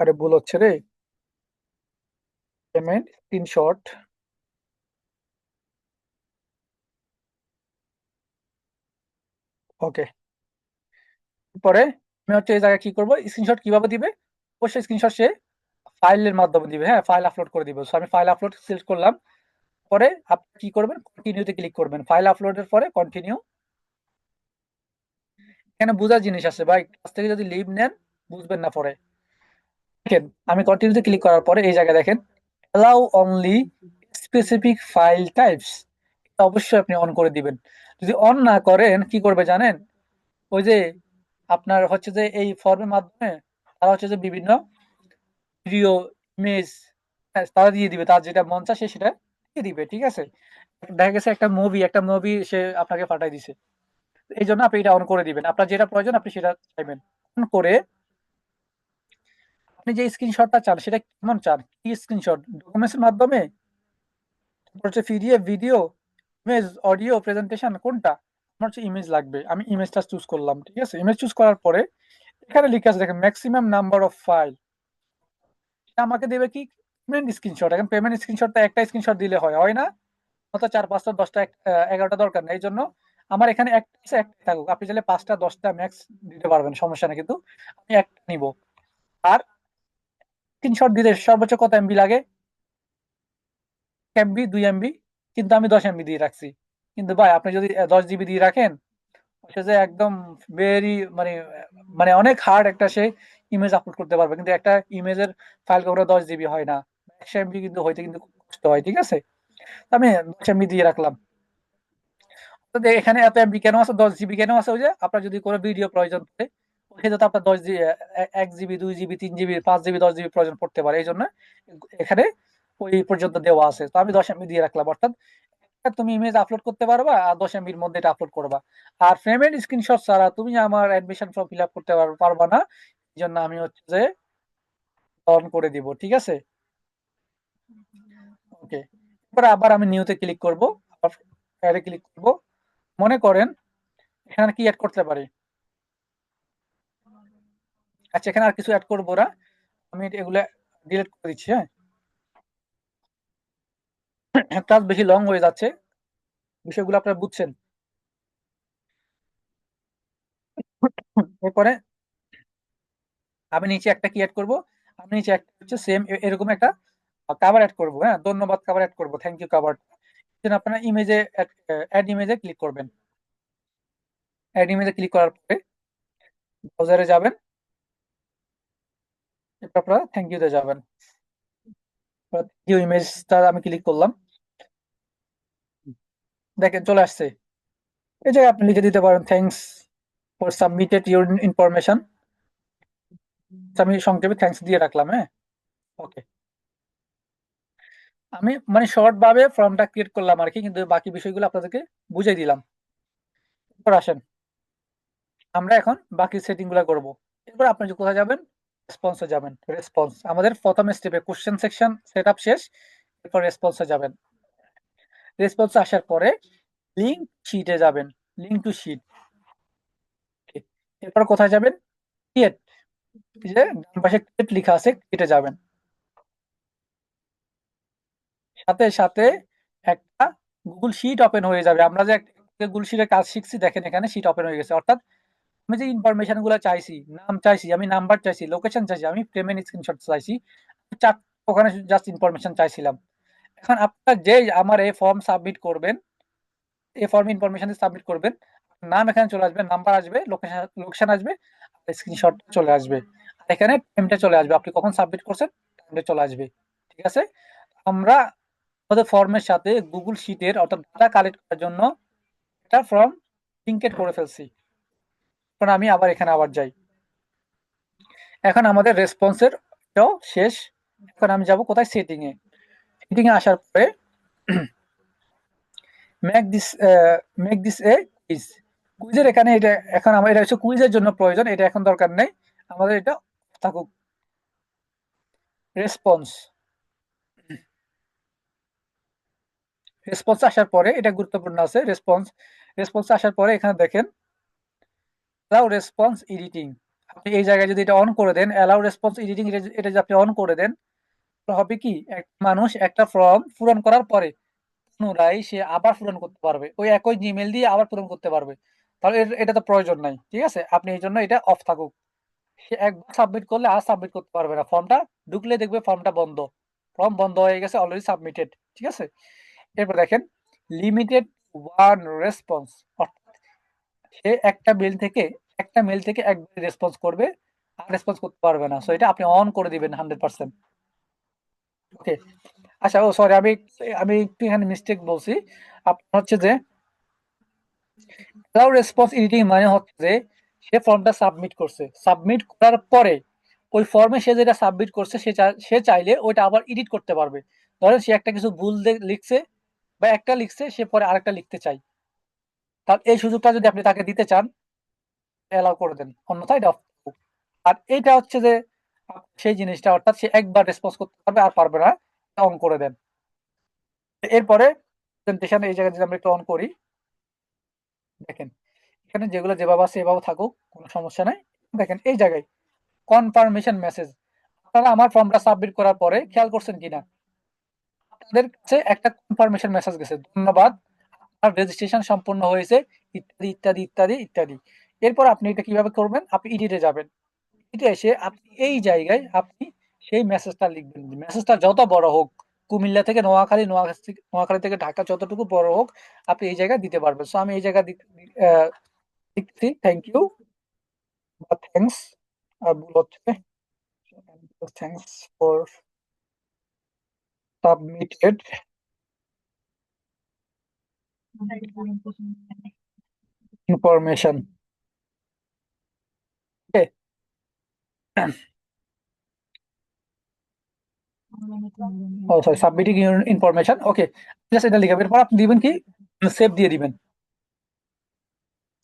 আরে ভুল হচ্ছে রে, পেমেন্ট স্ক্রিনশট। ওকে, পরে আমি হচ্ছে এই জায়গায় কি করব, স্ক্রিনশট কিভাবে দিবে? অবশ্যই স্ক্রিনশট সে ফাইলের মাধ্যমে দিবে, হ্যাঁ, ফাইল আপলোড করে দিবে। সো আমি ফাইল আপলোড সিলেক্ট করলাম। পরে আপনি কি করবেন, কন্টিনিউতে ক্লিক করবেন। ফাইল আপলোডের পরে কন্টিনিউ। এখানে বোঝার জিনিস আছে ভাই, কাছ থেকে যদি লিভ নেন বুঝবেন না পরে। দেখেন, আমি কন্টিনিউতে ক্লিক করার পরে এই জায়গায় দেখেন allow only specific file types, অবশ্যই আপনি অন করে দিবেন। যদি অন না করেন কি করবে জানেন? ওই যে আপনার হচ্ছে যে এই ফর্মের মাধ্যমে তারা হচ্ছে যে বিভিন্ন ভিডিও, ইমেজ, হ্যাঁ, তারা দিয়ে দিবে। তার যেটা মন চায় সে সেটা দিয়ে দিবে। ঠিক আছে? দেখা গেছে একটা মুভি সে আপনাকে পাঠায় দিছে। এইজন্য আপনি এটা অন করে দিবেন। আপনার যেটা প্রয়োজন আপনি সেটা চাইবেন। অন করে আপনি যে স্ক্রিনশটটা চান সেটা কেমন চান? কি স্ক্রিনশট? ডকুমেন্টস এর মাধ্যমে? তারপর হচ্ছে PDF, video, image, audio, presentation কোনটা? আমার হচ্ছে ইমেজ লাগবে। আমি ইমেজটা চুজ করলাম। ঠিক আছে? ইমেজ চুজ করার পরে এখানে লিখা আছে দেখেন ম্যাক্সিমাম নাম্বার অফ ফাইল। আমাকে দেবে কি? Payment screenshot. এখন পেমেন্ট স্ক্রিনশটটা একটা স্ক্রিনশট দিলে হয় না? অত ৪, ৫টা, ১০টা, ১১টা দরকার নেই। এইজন্য আমার এখানে একটা আছে, একটাই থাকুক। আপনি চাইলে ৫টা, ১০টা ম্যাক্স দিতে পারবেন, সমস্যা নেই। কিন্তু আমি একটা নিবো। আর স্ক্রিনশট দিতে সর্বোচ্চ কত এমবি লাগে? MB, ২ MB. কিন্তু আমি ১০ এমবি দিয়ে রাখছি। কিন্তু ভাই আপনি যদি ১০ জিবি দিয়ে রাখেন, হচ্ছে যে একদম ভেরি মানে অনেক হার্ড একটা সে ইমেজ আপলোড করতে পারবে। কিন্তু একটা ইমেজের ফাইল কখনো ১০ জিবি হয় না। ১০০ এমবি কিন্তু হইতে কিন্তু খুব কষ্ট হয়। ঠিক আছে? তো আমি ১০ এমবি দিয়ে রাখলাম। তো এখানে এত এমবি কেন আছে, 10 জিবি কেন আছে? ওই যে আপনার যদি কোনো ভিডিও প্রয়োজন পড়ে, ওই ক্ষেত্রে তো আপনার 10 GB, 1 GB, 2 GB, 3 GB, 5 GB, 10 GB প্রয়োজন পড়তে পারে। এই জন্য এখানে ওই পর্যন্ত দেওয়া আছে। তো আমি 10 এমবি দিয়ে রাখলাম। অর্থাৎ তুমি ইমেজ আপলোড করতে পারবা আর 10 এমবির মধ্যে এটা আপলোড করবা। আর পেমেন্ট স্ক্রিনশট ছাড়া তুমি আমার অ্যাডমিশন ফর্ম ফিল আপ করতে পারবা না। এই জন্য আমি হচ্ছে যে অন করে দিব। ঠিক আছে? ওকে। এবার আবার আমি নিউতে ক্লিক করব। আবার অ্যাডে ক্লিক করব। মনে করেন এখানে কি অ্যাড করতে পারি? আচ্ছা, এখানে আর কিছু এড করব না। আমি এগুলা ডিলিট করে দিচ্ছি। হ্যাঁ, ক্লাস বেশি লং হয়ে যাচ্ছে। বিষয়গুলো আপনারা বুঝছেন। এরপরে আমি নিচে একটা কি এড করব? আমি নিচে একটা হচ্ছে সেম এরকম একটা কভার এড করব। হ্যাঁ, ধন্যবাদ কভার এড করব। Thank you cover. দেন আপনারা ইমেজে এড ইমেজে ক্লিক করবেন। এড ইমেজে ক্লিক করার পরে ব্রাউজারে যাবেন। এরপর আপনারা থ্যাংক ইউ তে যাবেন। থ্যাংক ইউ ইমেজটা আমি ক্লিক করলাম। দেখেন চলে আসছে। এই জায়গায় আপনি লিখে দিতে পারেন thanks for submitted your information. আমি সংক্ষেপে থ্যাংকস দিয়ে রাখলাম। হ্যাঁ, ওকে। আমি মানে শর্ট ভাবে ফর্মটা ক্রিয়েট করলাম আরকি। কিন্তু বাকি বিষয়গুলো আপনাদেরকে বুঝাই দিলাম। এরপর আসেন, আমরা এখন বাকি সেটিং গুলা করব। এরপর আপনি যে কোথায় যাবেন? রেসপন্সে যাবেন। রেসপন্স আমাদের প্রথম স্টেপে কোশ্চেন সেকশন সেটআপ শেষ। এরপর রেসপন্সে যাবেন। রেসপন্সে আসার পরে লিঙ্ক শিটে যাবেন। Link to sheet. এরপর কোথায় যাবেন? ক্রিয়েট। এই যে ডান পাশে ক্রিয়েট লেখা আছে, ক্রিয়েটে যাবেন। সাথে সাথে একটা গুগল শিট ওপেন হয়ে যাবে। আমরা যে একটা গুগল শিটের কাজ শিখছি, দেখেন এখানে শিট ওপেন হয়ে গেছে। অর্থাৎ আমি যে ইনফরমেশন গুলো চাইছি, নাম চাইছি, আমি নাম্বার চাইছি, লোকেশন চাইছি, আমি পেমেন্ট স্ক্রিনশট চাইছি, চার ওখানে জাস্ট ইনফরমেশন চাইছিলাম। এখন আপনার যে আমার এই ফর্ম সাবমিট করবেন, এই ফর্ম ইনফরমেশন সাবমিট করবেন, নাম এখানে চলে আসবে, নাম্বার আসবে, লোকেশন আসবে, স্ক্রিনশট চলে আসবে। আর এখানে টাইমটা চলে আসবে, আপনি কখন সাবমিট করছেন টাইমটা চলে আসবে। ঠিক আছে? আমরা আমাদের ফর্মের সাথে গুগল শিটের অর্থাৎ ডাটা কালেক্ট করার জন্য একটা ফর্ম লিঙ্কেড করে ফেলছি। এখন আমি আবার এখানে আবার যাই। এখন আমাদের রেসপন্সের শেষ। এখন আমি যাব কোথায়? সেটিং এ। সেটিং এ আসার পরে make this make this a quiz. কুইজের এখানে এটা এখন আমার এটা হচ্ছে কুইজের জন্য প্রয়োজন। এটা এখন দরকার নেই। আমাদের এটা থাকুক। রেসপন্স রেসপন্স আসার পরে এটা গুরুত্বপূর্ণ আছে। রেসপন্স আসার পরে এখানে দেখেন অ্যালাউ রেসপন্স এডিটিং। আপনি এই জায়গায় যদি এটা অন করে দেন, অ্যালাউ রেসপন্স এডিটিং, এটা যদি আপনি অন করে দেন, তাহলে হবে কি মানুষ একটা ফর্ম পূরণ করার পরে পুনরায় সে আবার পূরণ করতে পারবে। ওই একই জিমেইল দিয়ে আবার পূরণ করতে পারবে। তাহলে এটা তো প্রয়োজন নাই। ঠিক আছে? আপনি এই জন্য এটা অফ থাকুক। সে একবার সাবমিট করলে আর সাবমিট করতে পারবে না। ফর্মটা ঢুকলে দেখবে ফর্মটা বন্ধ। ফর্ম বন্ধ হয়ে গেছে, অলরেডি সাবমিটেড। ঠিক আছে? এরপর দেখেন লিমিটেড ওয়ান রেসপন্স। অর্থাৎ সে একটা মেল থেকে একবার রেসপন্স করবে, আর রেসপন্স করতে পারবে না। সো এটা আপনি অন করে দিবেন 100%। ওকে। আচ্ছা, ও সরি, আমি আমি একটু এখানে মিস্টেক বলছি। আপনার হচ্ছে যে অ্যালাউ রেসপন্স এডিটিং মানে হচ্ছে যে সে ফর্মটা সাবমিট করছে, সাবমিট করার পরে ওই ফর্মে সে যেটা সাবমিট করছে সে চাইলে ওইটা আবার এডিট করতে পারবে। ধরেন সে একটা কিছু ভুল লিখছে বা একটা লিখছে, সে পরে আরেকটা লিখতে চাই, তার এই সুযোগটা যদি আপনি তাকে দিতে চান অ্যালাউ করে দেন, অন্যথায় এটা off থাকুক। আর এইটা হচ্ছে যে সেই জিনিসটা, অর্থাৎ সে একবার রেসপন্স করতে পারবে আর পারবে না, অন করে দেন। এরপরে প্রেজেন্টেশন এই জায়গায় যদি আমরা একটু অন করি, দেখেন এখানে যেগুলো যেভাবে আছে এভাবে থাকুক, কোনো সমস্যা নাই। দেখেন এই জায়গায় কনফার্মেশন মেসেজ, আপনারা আমার ফর্মটা সাবমিট করার পরে খেয়াল করছেন কিনা, আপনাদের কাছে একটা কনফার্মেশন মেসেজ গেছে, ধন্যবাদ আপনার রেজিস্ট্রেশন সম্পূর্ণ হয়েছে, ইত্যাদি ইত্যাদি ইত্যাদি ইত্যাদি। এরপর আপনি এটা কিভাবে করবেন, আপনি ইডিটে যাবেন, ইডিটে এসে আপনি এই জায়গায় আপনি সেই মেসেজটা লিখবেন। মেসেজটা যত বড় হোক, কুমিল্লা থেকে নোয়াখালী, নোয়াখালী থেকে ঢাকা, যতটুকু বড় হোক আপনি এই জায়গায় দিতে পারবেন। সো আমি এই জায়গায় লিখছি থ্যাংক ইউ বা থ্যাংকস, আর ভুল হচ্ছে thanks for submitted information. Okay, oh sorry, submitting information. Okay, just এটা লিখে এরপর আপনি দিবেন কি, সেভ দিয়ে দিবেন,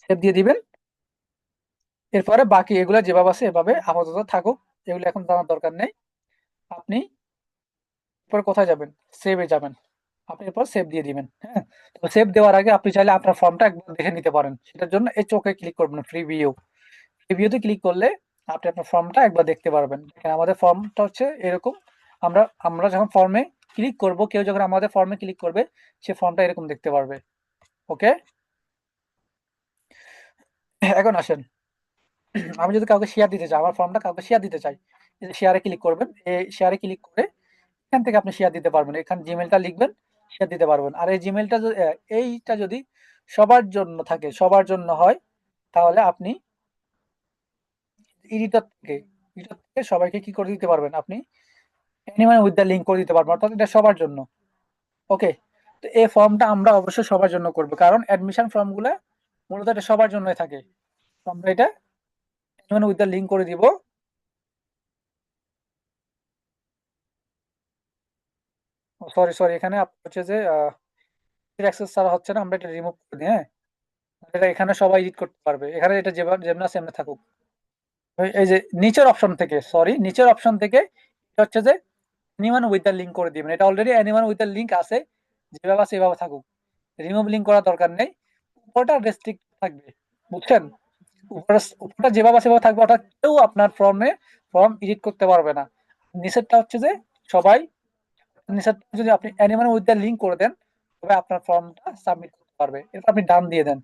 সেভ দিয়ে দিবেন। এরপরে বাকি এগুলো যেভাবে আছে এভাবে আপাতত থাকুক, এগুলো এখন জানার দরকার নেই। আপনি এরপর কোথায় যাবেন, সেভে যাবেন, আপনি এরপর সেভ দিয়ে দিবেন। হ্যাঁ, তো সেভ দেওয়ার আগে আপনি চাইলে আপনার ফর্মটা একবার দেখে নিতে পারেন। সেটার জন্য এই চোখে ক্লিক করবেন, প্রিভিউ, প্রিভিউতে ক্লিক করলে আপনি আপনার ফর্মটা একবার দেখতে পারবেন। দেখেন আমাদের ফর্মটা হচ্ছে এরকম। আমরা আমরা যখন ফর্মে ক্লিক করব, কেউ যখন আমাদের ফর্মে ক্লিক করবে, সে ফর্মটা এরকম দেখতে পারবে। ওকে, এখন আসেন, আমি যদি কাউকে শেয়ার দিতে চাই, আমার ফর্মটা কাউকে শেয়ার দিতে চাই, শেয়ারে ক্লিক করবেন। এই শেয়ারে ক্লিক করে এখান থেকে আপনি শেয়ার দিতে পারবেন, এখানে জিমেলটা লিখবেন, শেয়ার দিতে পারবেন। আর এই জিমেলটা এইটা যদি সবার জন্য থাকে, সবার জন্য হয়, তাহলে আপনি এডিটর থেকে সবাইকে কি করে দিতে পারবেন, আপনি এনিওয়ান উইথ দ্য লিঙ্ক করে দিতে পারবেন, অর্থাৎ এটা সবার জন্য। ওকে, তো এই ফর্মটা আমরা অবশ্যই সবার জন্য করব, কারণ অ্যাডমিশন ফর্মগুলো মূলত এটা সবার জন্যই থাকে। তো আমরা এটা এনিওয়ান উইথ দ্য লিঙ্ক করে দিব। সরি সরি, এখানে হচ্ছে যে অ্যাক্সেস ছাড়া হচ্ছে না, আমরা এটা রিমুভ করে দিই। হ্যাঁ, এটা এখানে সবাই এডিট করতে পারবে, এখানে এটা যেমন আছে এমনি থাকুক। এই যে নিচের অপশন থেকে, সরি নিচের অপশন থেকে এটা হচ্ছে যে এনিওয়ান উইথ দ্য লিঙ্ক করে দিবেন। এটা already anyone with the link আছে, যেভাবে আছে এভাবে থাকুক, রিমুভ লিঙ্ক করার দরকার নেই। উপরটা রেস্ট্রিক্ট থাকবে, বুঝছেন? উপরটা যেভাবে আছে সেভাবে থাকবে, অর্থাৎ কেউ আপনার ফর্ম এডিট করতে পারবে না। নিচেরটা হচ্ছে যে সবাই, নিচেরটা যদি আপনি এনিওয়ান উইথ দ্য লিঙ্ক করে দেন, তবে আপনার ফর্মটা সাবমিট করতে পারবে। এরপর আপনি ডান দিয়ে দেন।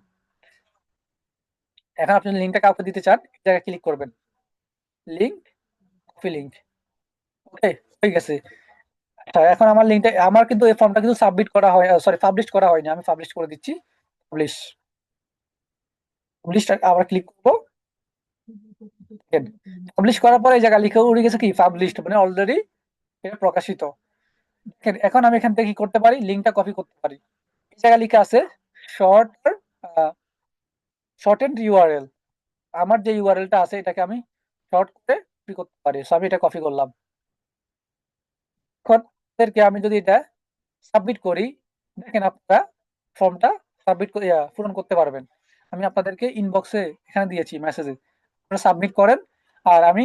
এখন আপনি লিঙ্কটা কাউকে দিতে চান, এই জায়গায় ক্লিক করবেন, লিঙ্ক, কপি লিঙ্ক। ওকে, হয়ে গেছে। আচ্ছা, এখন আমার লিঙ্কটা, আমার কিন্তু এই ফর্মটা কিন্তু সাবমিট করা হয়, সরি পাবলিশ করা হয়নি, আমি পাবলিশ করে দিচ্ছি। পাবলিশ, পাবলিশ আবার ক্লিক করবো। পাবলিশ করার পরে এই জায়গা লিখে উঠে গেছে কি পাবলিশড, মানে অলরেডি এটা প্রকাশিত। দেখেন, এখন আমি এখান থেকে কি করতে পারি, লিঙ্কটা কপি করতে পারি। এই জায়গায় লিখে আছে শর্ট, শর্ট এন্ড ইউআরএল। আমার যে ইউআরএলটা আছে এটাকে আমি শর্ট করে কপি করতে পারি। সো আমি এটা কপি করলাম। এখন আপনাদেরকে আমি যদি এটা সাবমিট করি, দেখেন আপনারা ফর্মটা পূরণ করতে পারবেন। আমি আপনাদেরকে ইনবক্সে এখানে দিয়েছি মেসেজে, আপনারা সাবমিট করেন। আর আমি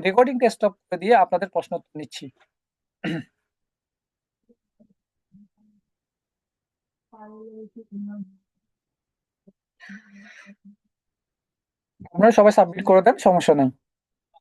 রেকর্ডিংটা স্টপ করে দিয়ে আপনাদের প্রশ্ন উত্তর নিচ্ছি। আপনারা সবাই সাবমিট করে দেন, সমস্যা নেই।